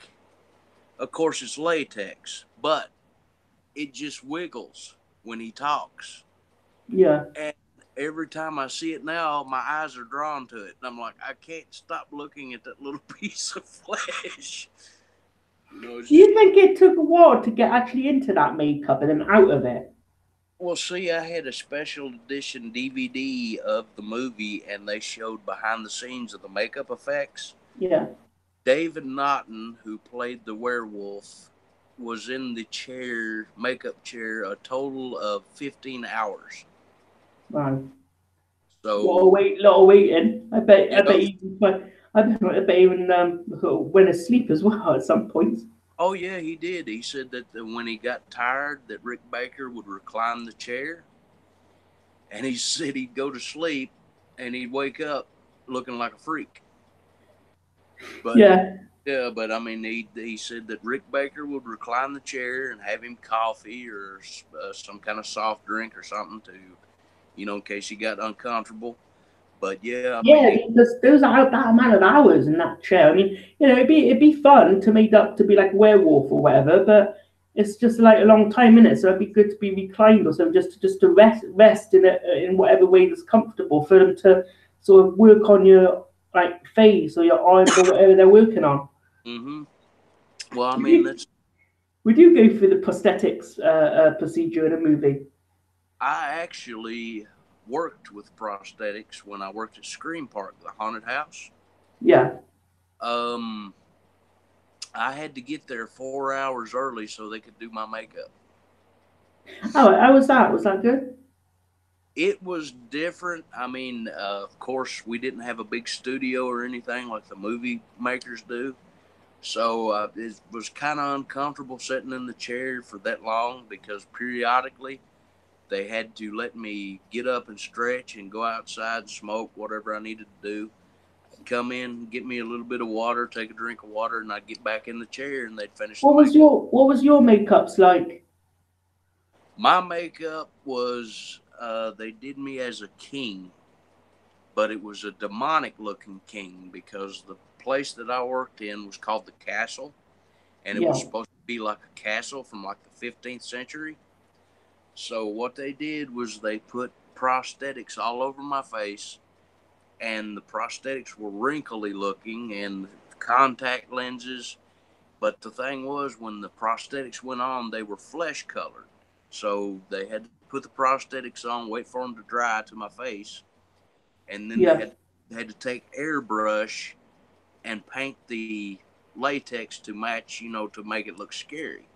Of course, it's latex, but it just wiggles when he talks. Yeah. And every time I see it now, my eyes are drawn to it. And I'm like, I can't stop looking at that little piece of flesh. Do you think it took a while to get actually into that makeup and then out of it? Well, see, I had a special edition DVD of the movie, and they showed behind the scenes of the makeup effects. Yeah. David Naughton, who played the werewolf, was in the makeup chair, a total of 15 hours. Wow. So, Lot of waiting. I yeah. bet I bet he even sort of went asleep as well at some point. Oh, yeah, he did. He said that when he got tired, that Rick Baker would recline the chair, and he said he'd go to sleep, and he'd wake up looking like a freak. But Yeah. yeah, but I mean, he said that Rick Baker would recline the chair and have him coffee or some kind of soft drink or something to, in case he got uncomfortable. But yeah, I mean, Yeah, because there's that amount of hours in that chair. I mean, it'd be fun to make up to be like a werewolf or whatever, but it's just like a long time in it. So it'd be good to be reclined or something, just to rest in it in whatever way that's comfortable for them to sort of work on your like face or your arms or whatever they're working on. hmm well, I Would mean, you, would you go through the prosthetics procedure in a movie? I actually worked with prosthetics when I worked at Scream Park, the haunted house. Yeah. Um, I had to get there 4 hours early so they could do my makeup. Oh, how was that? Was that good? It was different. I mean, of course, we didn't have a big studio or anything like the movie makers do. So it was kind of uncomfortable sitting in the chair for that long because periodically they had to let me get up and stretch and go outside and smoke whatever I needed to do. Come in, get me a little bit of water, take a drink of water, and I'd get back in the chair and they'd finish the makeup. What was your makeups like? My makeup was they did me as a king, but it was a demonic looking king because the place that I worked in was called the Castle, and it was Yeah. supposed to be like a castle from like the 15th century. So what they did was they put prosthetics all over my face, and the prosthetics were wrinkly looking and contact lenses. But the thing was, when the prosthetics went on, they were flesh colored. So they had to put the prosthetics on, wait for them to dry to my face, and then Yeah. they had to take airbrush and paint the latex to match, to make it look scary.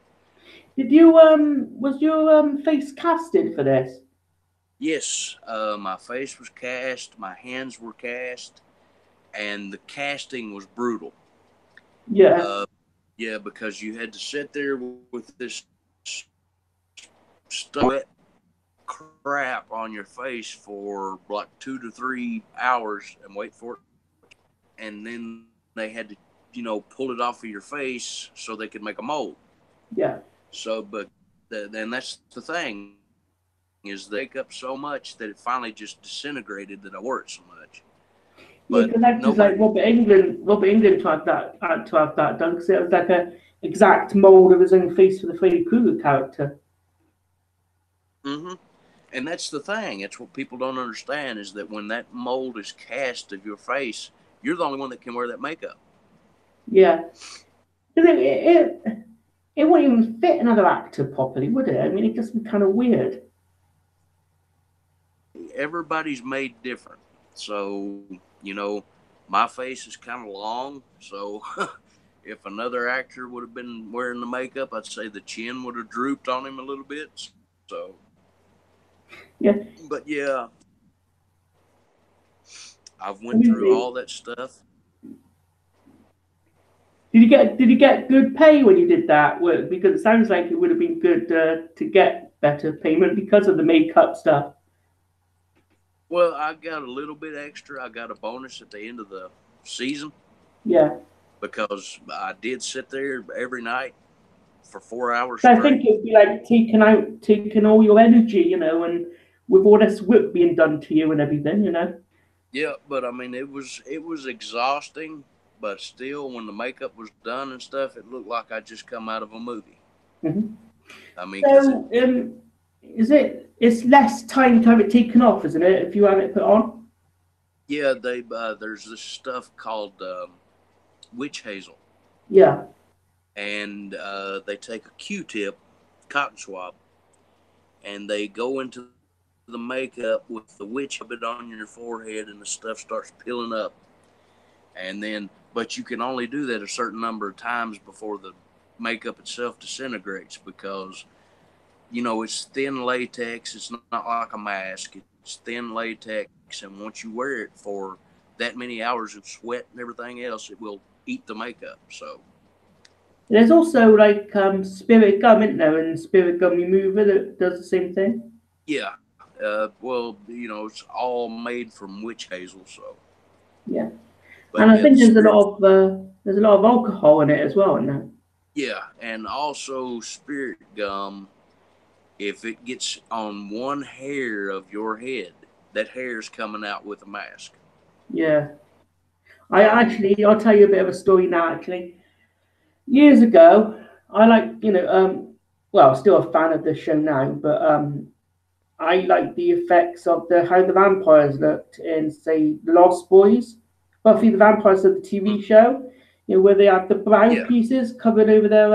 Did you was your face casted for this? Yes, my face was cast, my hands were cast, and the casting was brutal. Yeah. Uh, yeah, because you had to sit there with this wet crap on your face for like 2 to 3 hours and wait for it, and then they had to, pull it off of your face so they could make a mold. Yeah. So, but then that's the thing is they make up so much that it finally just disintegrated that I wore it so much. Yeah, But because that's just like nobody. Robert England to have that done because it was like a exact mold of his own face for the Freddy Krueger character. hmm And that's the thing. It's what people don't understand is that when that mold is cast of your face, you're the only one that can wear that makeup. Yeah. 'Cause it wouldn't even fit another actor properly, would it? I mean, it'd just be kind of weird. Everybody's made different. So, my face is kind of long. So, if another actor would have been wearing the makeup, I'd say the chin would have drooped on him a little bit. So, Yeah. but yeah, I've I went mean, through all that stuff. did you get good pay when you did that work? Because it sounds like it would have been good to get better payment because of the makeup stuff. Well, I got a little bit extra. I got a bonus at the end of the season Yeah. because I did sit there every night for 4 hours So I think straight. it'd be like taking all your energy, and with all this work being done to you and everything. Yeah, but I mean it was exhausting, but still when the makeup was done and stuff, it looked like I just come out of a movie. Hmm. I mean, because So, it's less time to have it taken off, isn't it? If you have it put on. yeah, there's this stuff called witch hazel, Yeah. and they take a Q-tip, cotton swab, and they go into the makeup with the witch bit on your forehead, and the stuff starts peeling up. And then, but you can only do that a certain number of times before the makeup itself disintegrates, because it's thin latex. It's not like a mask. It's thin latex, and once you wear it for that many hours of sweat and everything else, it will eat the makeup. So There's also like spirit gum, isn't there, and spirit gum remover that does the same thing. yeah, well, it's all made from witch hazel. So, Yeah, but and I yeah, the think spirit. there's a lot of alcohol in it as well, isn't there? Yeah, and also spirit gum. If it gets on one hair of your head, that hair's coming out with a mask. Yeah. Um, I'll tell you a bit of a story now. Actually, years ago, I like, well, still a fan of the show now, but I like the effects of how the vampires looked in, say, Lost Boys, Buffy the Vampires of the TV show, where they have the brow yeah, pieces covered over their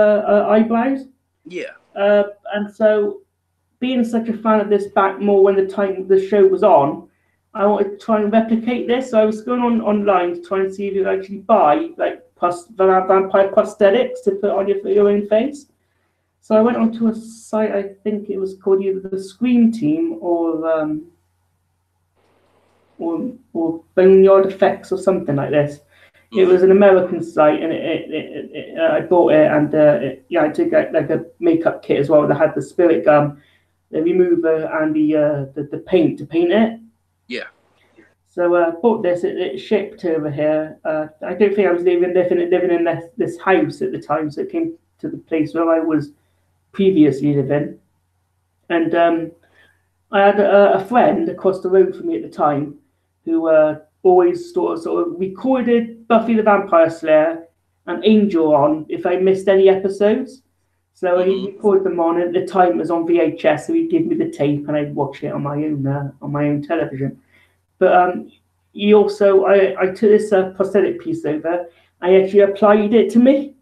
eyebrows. yeah, And so, being such a fan of this back more when the time the show was on, I wanted to try and replicate this. So I was going on online to try and see if you could actually buy like vampire prosthetics to put on your own face. So I went mm-hmm, onto a site, I think it was called either the Scream Team or Boneyard Effects or something like this. It was mm-hmm, an American site, and I bought it, and I took like a makeup kit as well that had the spirit gum, the remover, and the paint to paint it. yeah, So I bought this. It shipped over here. I don't think I was living in this house at the time, so it came to the place where I was previously living, and I had a friend across the road from me at the time who always sort of recorded Buffy the Vampire Slayer and Angel on if I missed any episodes. So he'd mm-hmm, record them on. At the time, it was on VHS, so he'd give me the tape, and I'd watch it on my own television. But he also, I took this prosthetic piece over. I actually applied it to me,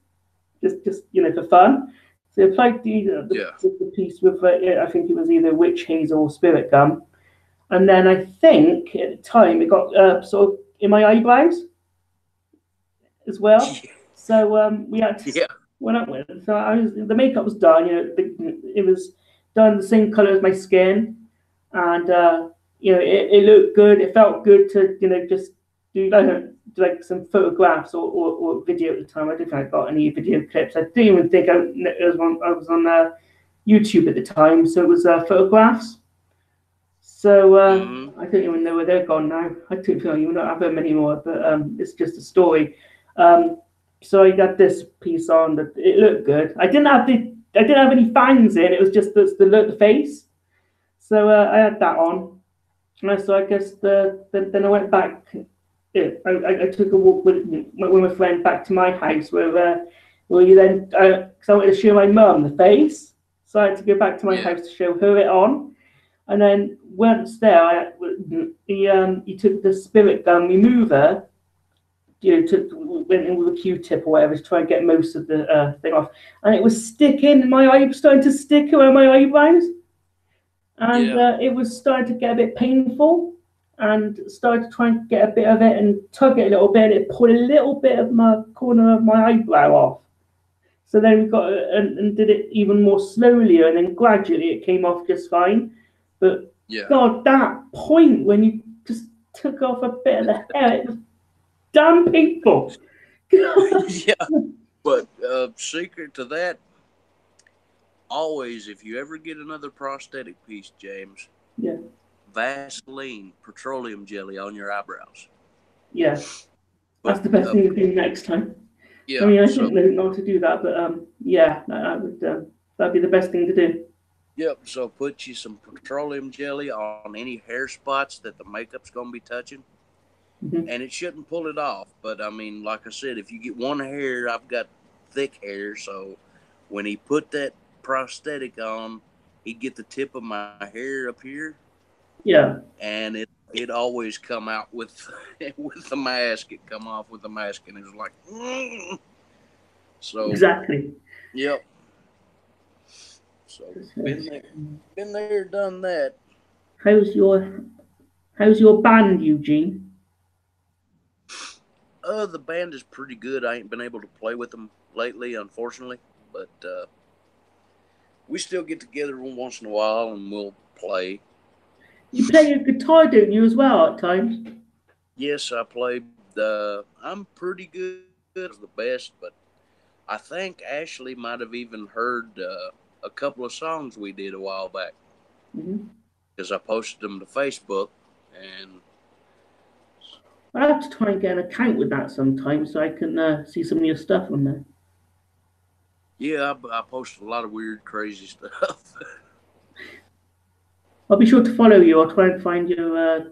just for fun. So I applied yeah, the piece with I think it was either witch hazel or spirit gum, and then I think at the time it got sort of in my eyebrows as well. So we had to yeah, when I went, so the makeup was done. It was done the same color as my skin, and it looked good. It felt good to just do like some photographs or video at the time. I don't think I got any video clips. I didn't even think I was on YouTube at the time, so it was photographs. So mm-hmm, I don't even know where they're gone now. I don't even have them anymore. But it's just a story. So I got this piece on that it looked good. I didn't have any fangs in. It was just the face. So I had that on. And so I guess then I went back. Yeah, I took a walk with my friend back to my house where you then because I wanted to show my mum the face. So I had to go back to my yeah, house to show her it on. And then once there, he took the spirit gum remover, went in with a Q-tip or whatever to try and get most of the thing off, and it was sticking. My eye was starting to stick around my eyebrows, and yeah, it was starting to get a bit painful. And started to try and get a bit of it and tug it a little bit, and it pulled a little bit of my corner of my eyebrow off. So then we got and did it even more slowly, and then gradually it came off just fine. But yeah, God, that point when you just took off a bit of the hair, it was damn painful. yeah. But secret to that, always, if you ever get another prosthetic piece, James, Yeah, Vaseline petroleum jelly on your eyebrows. yeah, that's But the best thing to do next time. I yeah, mean, I so didn't know not to do that, but yeah, that'd be the best thing to do. yep. So put you some petroleum jelly on any hair spots that the makeup's gonna be touching, Mm-hmm. and it shouldn't pull it off. But I mean, like I said, if you get one hair, I've got thick hair, so when he put that prosthetic on, he'd get the tip of my hair up here, Yeah, and it always come out with with the mask. It come off with the mask, and it was like, so exactly. yep. So been there, done that. How's your band, Eugene? The band is pretty good. I ain't been able to play with them lately, unfortunately, but we still get together once in a while and we'll play. You play your guitar, don't you, as well at times? Yes, I play. I'm pretty good. As the best, but I think Ashley might have even heard a couple of songs we did a while back because I posted them to Facebook, and I have to try and get an account with that sometime so I can see some of your stuff on there. yeah, I posted a lot of weird, crazy stuff. I'll be sure to follow you. I'll try and find your.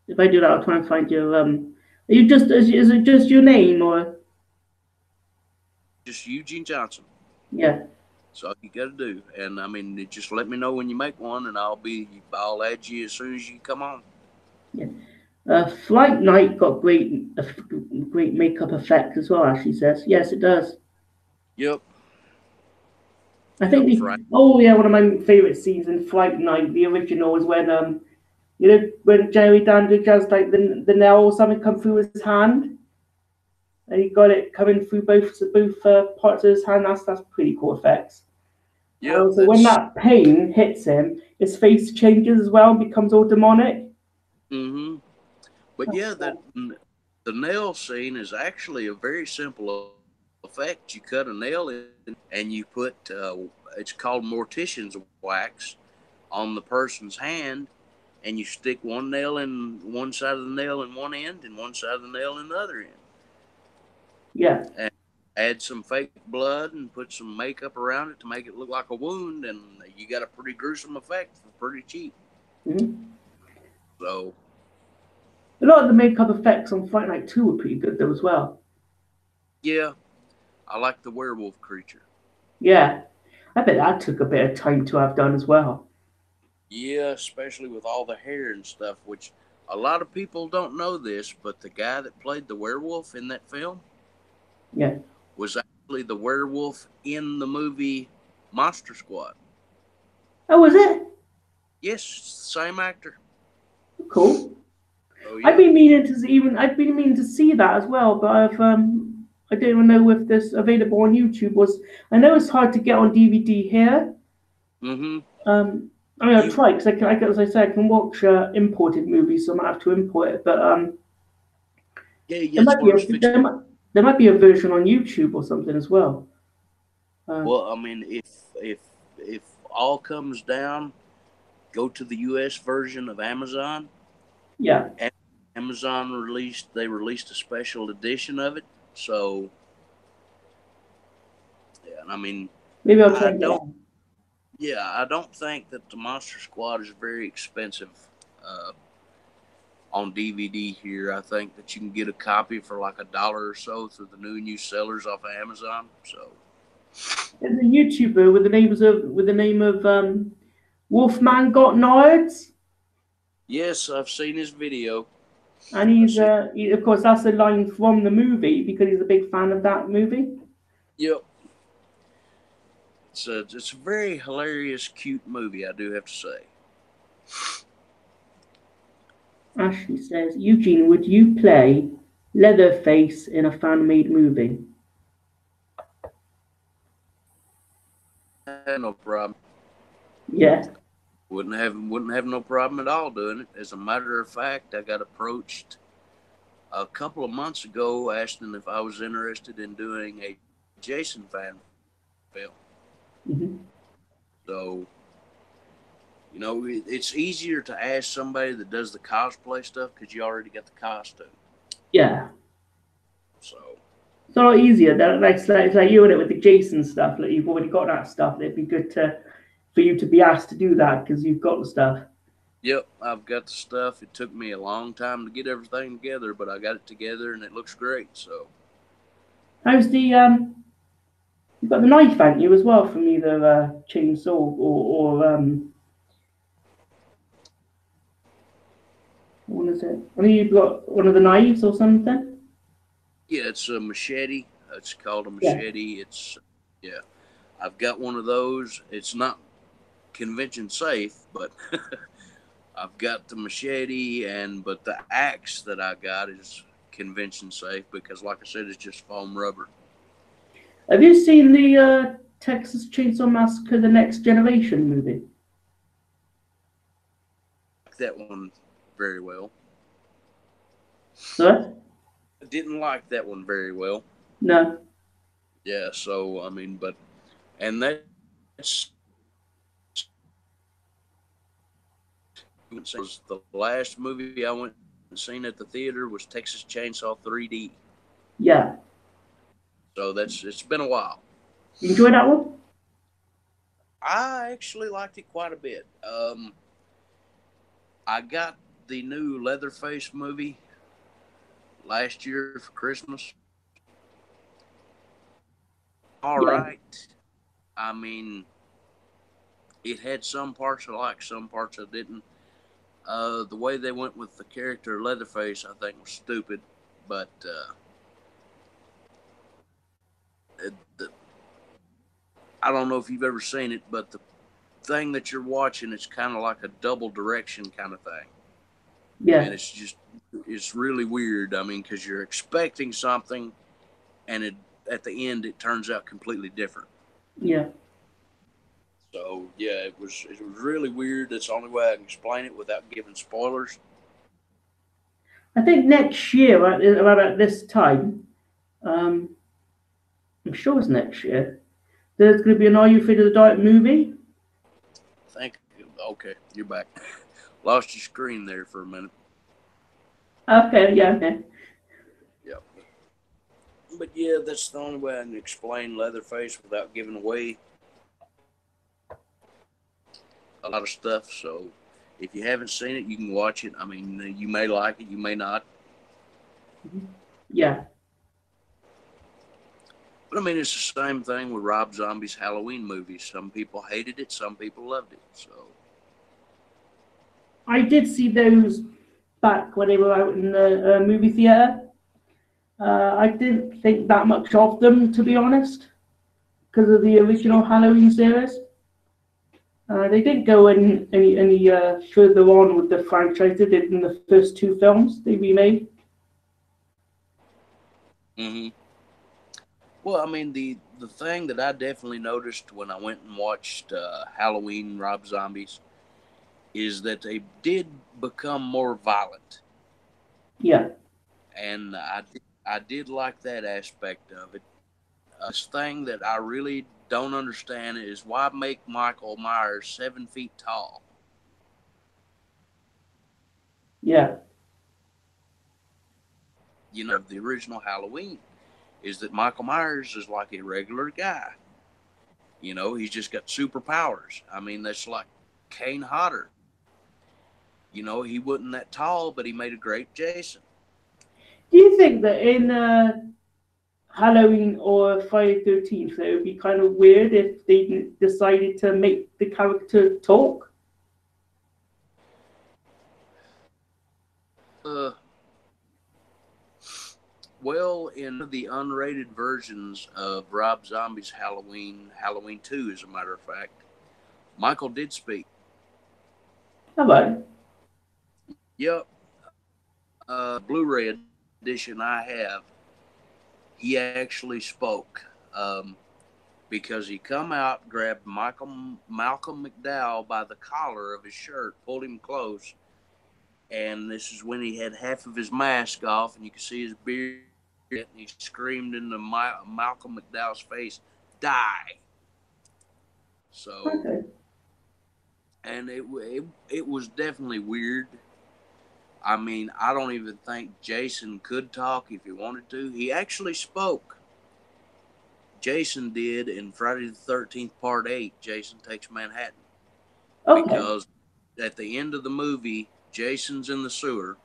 If I do that, I'll try and find your. Are you just? Is it just your name or? Just Eugene Johnson. Yeah. That's all you got to do, and I mean, just let me know when you make one, and I'll add you as soon as you come on. Yeah. Flight Night got great makeup effect as well. Ashley says, yes, it does. Yep. I think one of my favorite scenes in Flight Night, the original, is when when Jerry Dandridge has like the nail or something come through his hand, and he got it coming through both parts of his hand. That's pretty cool effects. Yeah. Also, when that pain hits him, his face changes as well and becomes all demonic. Mm-hmm. But yeah, the nail scene is actually a very simple effect. You cut a nail in and you put it's called mortician's wax on the person's hand, and you stick one nail in one side of the nail in one end and one side of the nail in the other end. Yeah. And add some fake blood and put some makeup around it to make it look like a wound, and you got a pretty gruesome effect for pretty cheap. Mm-hmm. So a lot of the makeup effects on Fight Night 2 were pretty good though as well. Yeah, I like the werewolf creature. Yeah, I bet that took a bit of time to have done as well. Yeah, especially with all the hair and stuff, which a lot of people don't know this, but the guy that played the werewolf in that film, yeah, was actually the werewolf in the movie Monster Squad. Oh, was it? Yes, same actor. Cool. Oh yeah. I've been meaning to see that as well, but I don't even know if this available on YouTube. I know it's hard to get on DVD here. Mm-hmm. I mean, I'll try because as I said, I can watch imported movies, so I might have to import it. But yeah, there might be a version on YouTube or something as well. Well, I mean, if all comes down, go to the U.S. version of Amazon. Yeah. Amazon released a special edition of it. So, yeah, I mean, maybe I'll try that. Yeah, I don't think that the Monster Squad is very expensive on DVD here. I think that you can get a copy for like $1 or so through the new sellers off of Amazon. So there's a YouTuber with the name of Wolfman Got Nards. yes, I've seen his video. And he's of course that's a line from the because he's a big fan of that movie. Yep. It's a very hilarious, cute movie, I do have to say. Ashley says, Eugene, would you play Leatherface in a fan-made movie? No problem. Yeah. Wouldn't have no problem at all doing it. As a matter of fact, I got approached a couple of months ago asking if I was interested in doing a Jason fan film. Mm-hmm. So, it's easier to ask somebody that does the cosplay stuff because you already got the costume. Yeah. So it's a lot easier. It's like you in it with the Jason stuff. Like you've already got that stuff. It'd be good for you to be asked to do that because you've got the stuff. Yep, I've got the stuff. It took me a long time to get everything together, but I got it together and it looks great. So, how's the you've got the knife, haven't you, as well, from either chainsaw or what is it? I mean, you've got one of the knives or something. Yeah, it's a machete. It's called a machete. Yeah. I've got one of those. It's not convention safe, but I've got the machete but the axe that I got is convention safe because, like I said, it's just foam rubber. Have you seen the Texas Chainsaw Massacre: The Next Generation movie? That one very well. What? I didn't like that one very well. No. Yeah, so I mean, and that's was the last movie I went and seen at the theater was Texas Chainsaw 3D. Yeah. So it's been a while. You enjoy that one? I actually liked it quite a bit. I got the new Leatherface movie last year for Christmas. All right. I mean, it had some parts I liked, some parts I didn't. The way they went with the character Leatherface, I think, was stupid. But I don't know if you've ever seen it, but the thing that you're watching, it's kind of like a double direction kind of thing. Yeah. And it's really weird. I mean, because you're expecting something, and at the end it turns out completely different. Yeah. So yeah, it was really weird. That's the only way I can explain it without giving spoilers. I think next year, about at this time, I'm sure it's next year, there's going to be an Are You Afraid of the Dark movie. Okay, you're back. Lost your screen there for a minute. Okay, yeah, okay. Yeah. But yeah, that's the only way I can explain Leatherface without giving away a lot of stuff. So if you haven't seen it, you can watch it. I mean, you may like it, you may not. Yeah. But I mean, it's the same thing with Rob Zombie's Halloween movies. Some people hated it, some people loved it. So I did see those back when they were out in the movie theater. I didn't think that much of them, to be honest, because of the original Halloween series. They didn't go any further on with the franchise. They did in the first two films they remade. Mm-hmm. Well, I mean, the thing that I definitely noticed when I went and watched Halloween Rob Zombies is that they did become more violent. Yeah. And I did like that aspect of it. This thing that I really don't understand is why make Michael Myers 7 feet tall? Yeah. You know, the original Halloween is that Michael Myers is like a regular guy. You know, he's just got superpowers. I mean, that's like Kane Hodder. You know, he wasn't that tall, but he made a great Jason. Do you think that in Halloween or Friday the 13th, it would be kind of weird if they decided to make the character talk? Uh, well, in the unrated versions of Rob Zombie's Halloween 2, as a matter of fact, Michael did speak. How about? Yep. Blu-ray edition I have, he actually spoke. Because he come out, grabbed Malcolm McDowell by the collar of his shirt, pulled him close, and this is when he had half of his mask off, and you could see his beard, and he screamed into Malcolm McDowell's face, "Die!" So, Okay. and it was definitely weird. I mean, I don't even think Jason could talk if he wanted to. He actually spoke. Jason did in Friday the 13th Part 8, Jason Takes Manhattan. Okay. Because at the end of the movie, Jason's in the sewer,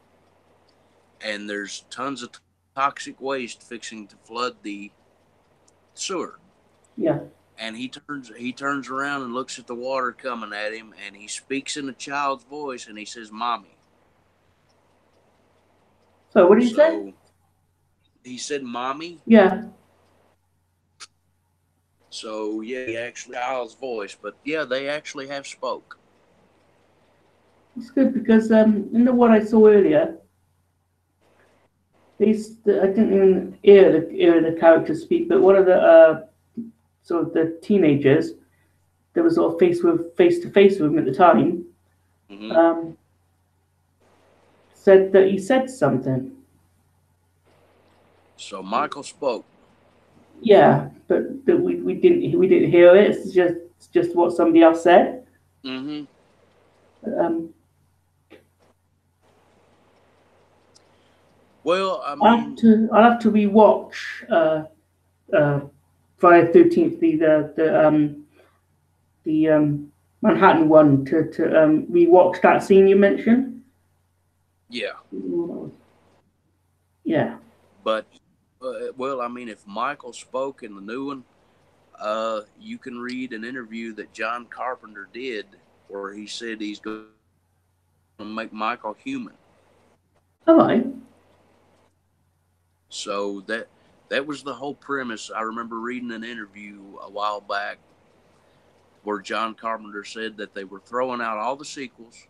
and there's tons of toxic waste fixing to flood the sewer. Yeah. And he turns around and looks at the water coming at him, and he speaks in a child's voice, and he says, "Mommy." So what did you say? He said, "Mommy." Yeah. So yeah, he actually child's voice, but yeah, they actually have spoke. It's good because in the one I saw earlier, I didn't even hear the character speak, but one of the sort of the teenagers that was sort of face to face with him at the time, Hmm. um, said that he said something. So Michael spoke. Yeah, but we didn't hear it. It's just what somebody else said. Hmm. Um, Well, I mean, I'll have to rewatch uh, Friday 13th, the Manhattan one to rewatch that scene you mentioned. yeah, Yeah, but well, I mean, if Michael spoke in the new one, you can read an interview that John Carpenter did where he said he's going to make Michael human. all right. So that was the whole premise. I remember reading an interview a while back where John Carpenter said that they were throwing out all the sequels.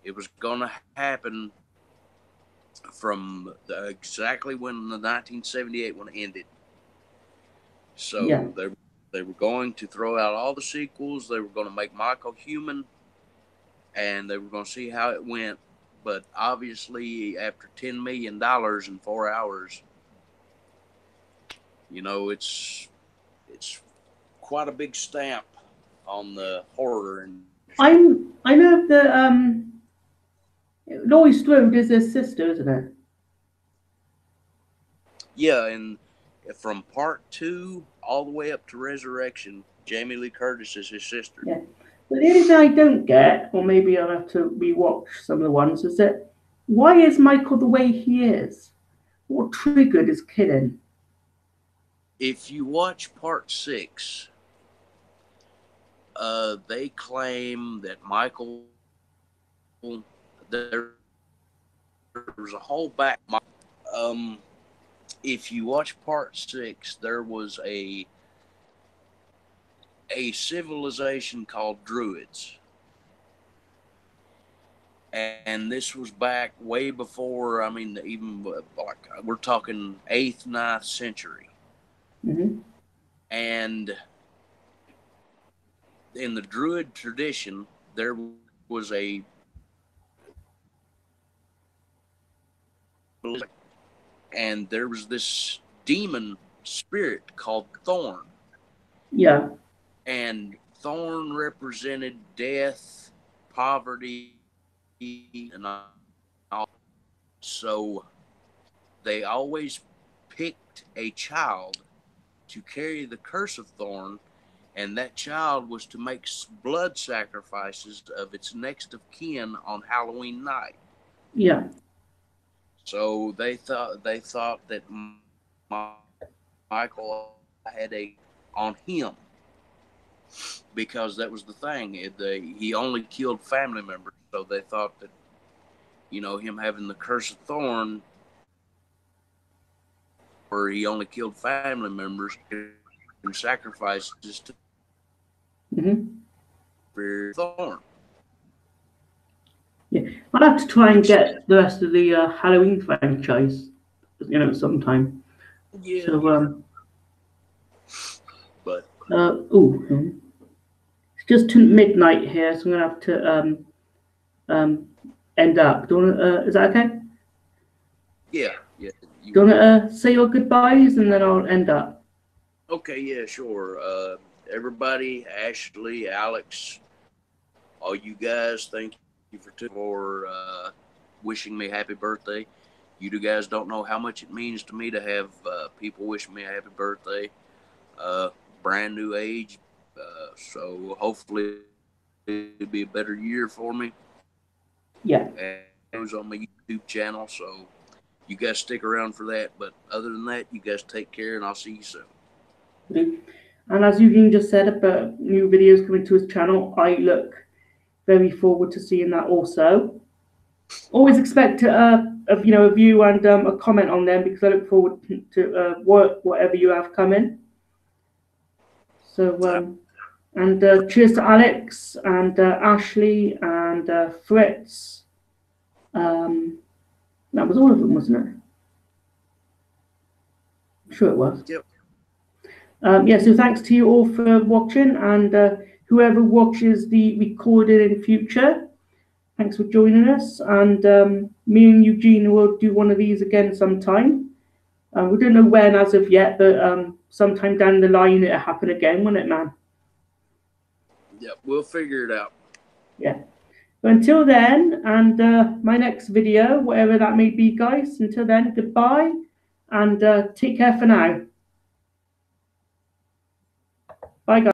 It was going to happen from exactly when the 1978 one ended. Yeah, So they were going to throw out all the sequels. They were going to make Michael human, and they were going to see how it went. But obviously, after $10 million in 4 hours, it's quite a big stamp on the horror industry. I know that Laurie Strode is his sister, isn't it? Yeah, and from part 2 all the way up to Resurrection, Jamie Lee Curtis is his sister. Yeah. But the only thing I don't get, or maybe I'll have to rewatch some of the ones, is that why is Michael the way he is? What triggered his killing? If you watch part 6, they claim that Michael, there was a whole back. Um, if you watch part 6, there was a civilization called Druids, and this was back way before. I mean, even like we're talking 8th, 9th century, Mm-hmm. and in the Druid tradition, there was and there was this demon spirit called Thorn, Yeah, and Thorn represented death, poverty, and all. So they always picked a child to carry the curse of Thorn, and that child was to make blood sacrifices of its next of kin on Halloween night. yeah, So they thought that Michael had a on him because that was the thing. He only killed family members, so they thought that him having the curse of Thorn, where he only killed family members and sacrifices to mm-hmm. Thorn. Yeah. I'll have to try and get the rest of the Halloween franchise, sometime. Yeah, So, but it's just to midnight here, so I'm gonna have to um, end up. Is that okay? yeah. Do you want to say your goodbyes and then I'll end up? Okay, yeah, sure. Everybody, Ashley, Alex, all you guys, thank you for wishing me happy birthday. You two guys don't know how much it means to me to have people wish me a happy birthday. Brand new age, so hopefully it'll be a better year for me. Yeah. And it was on my YouTube channel, so you guys stick around for that. But other than that, you guys take care, and I'll see you soon. And as Eugene just said about new videos coming to his channel, I look very forward to seeing that also. Always expect a view and a comment on them because I look forward to whatever you have coming. So, and cheers to Alex and Ashley and Fritz. That was all of them, wasn't it? I'm sure it was. Yep. Yeah, so thanks to you all for watching, and whoever watches the recording in future, thanks for joining us. And me and Eugene will do one of these again sometime. We don't know when as of yet, but sometime down the line it'll happen again, won't it, man? Yep, we'll figure it out. Yeah. But until then, and my next video, whatever that may be, guys, until then, goodbye, and take care for now. Bye, guys.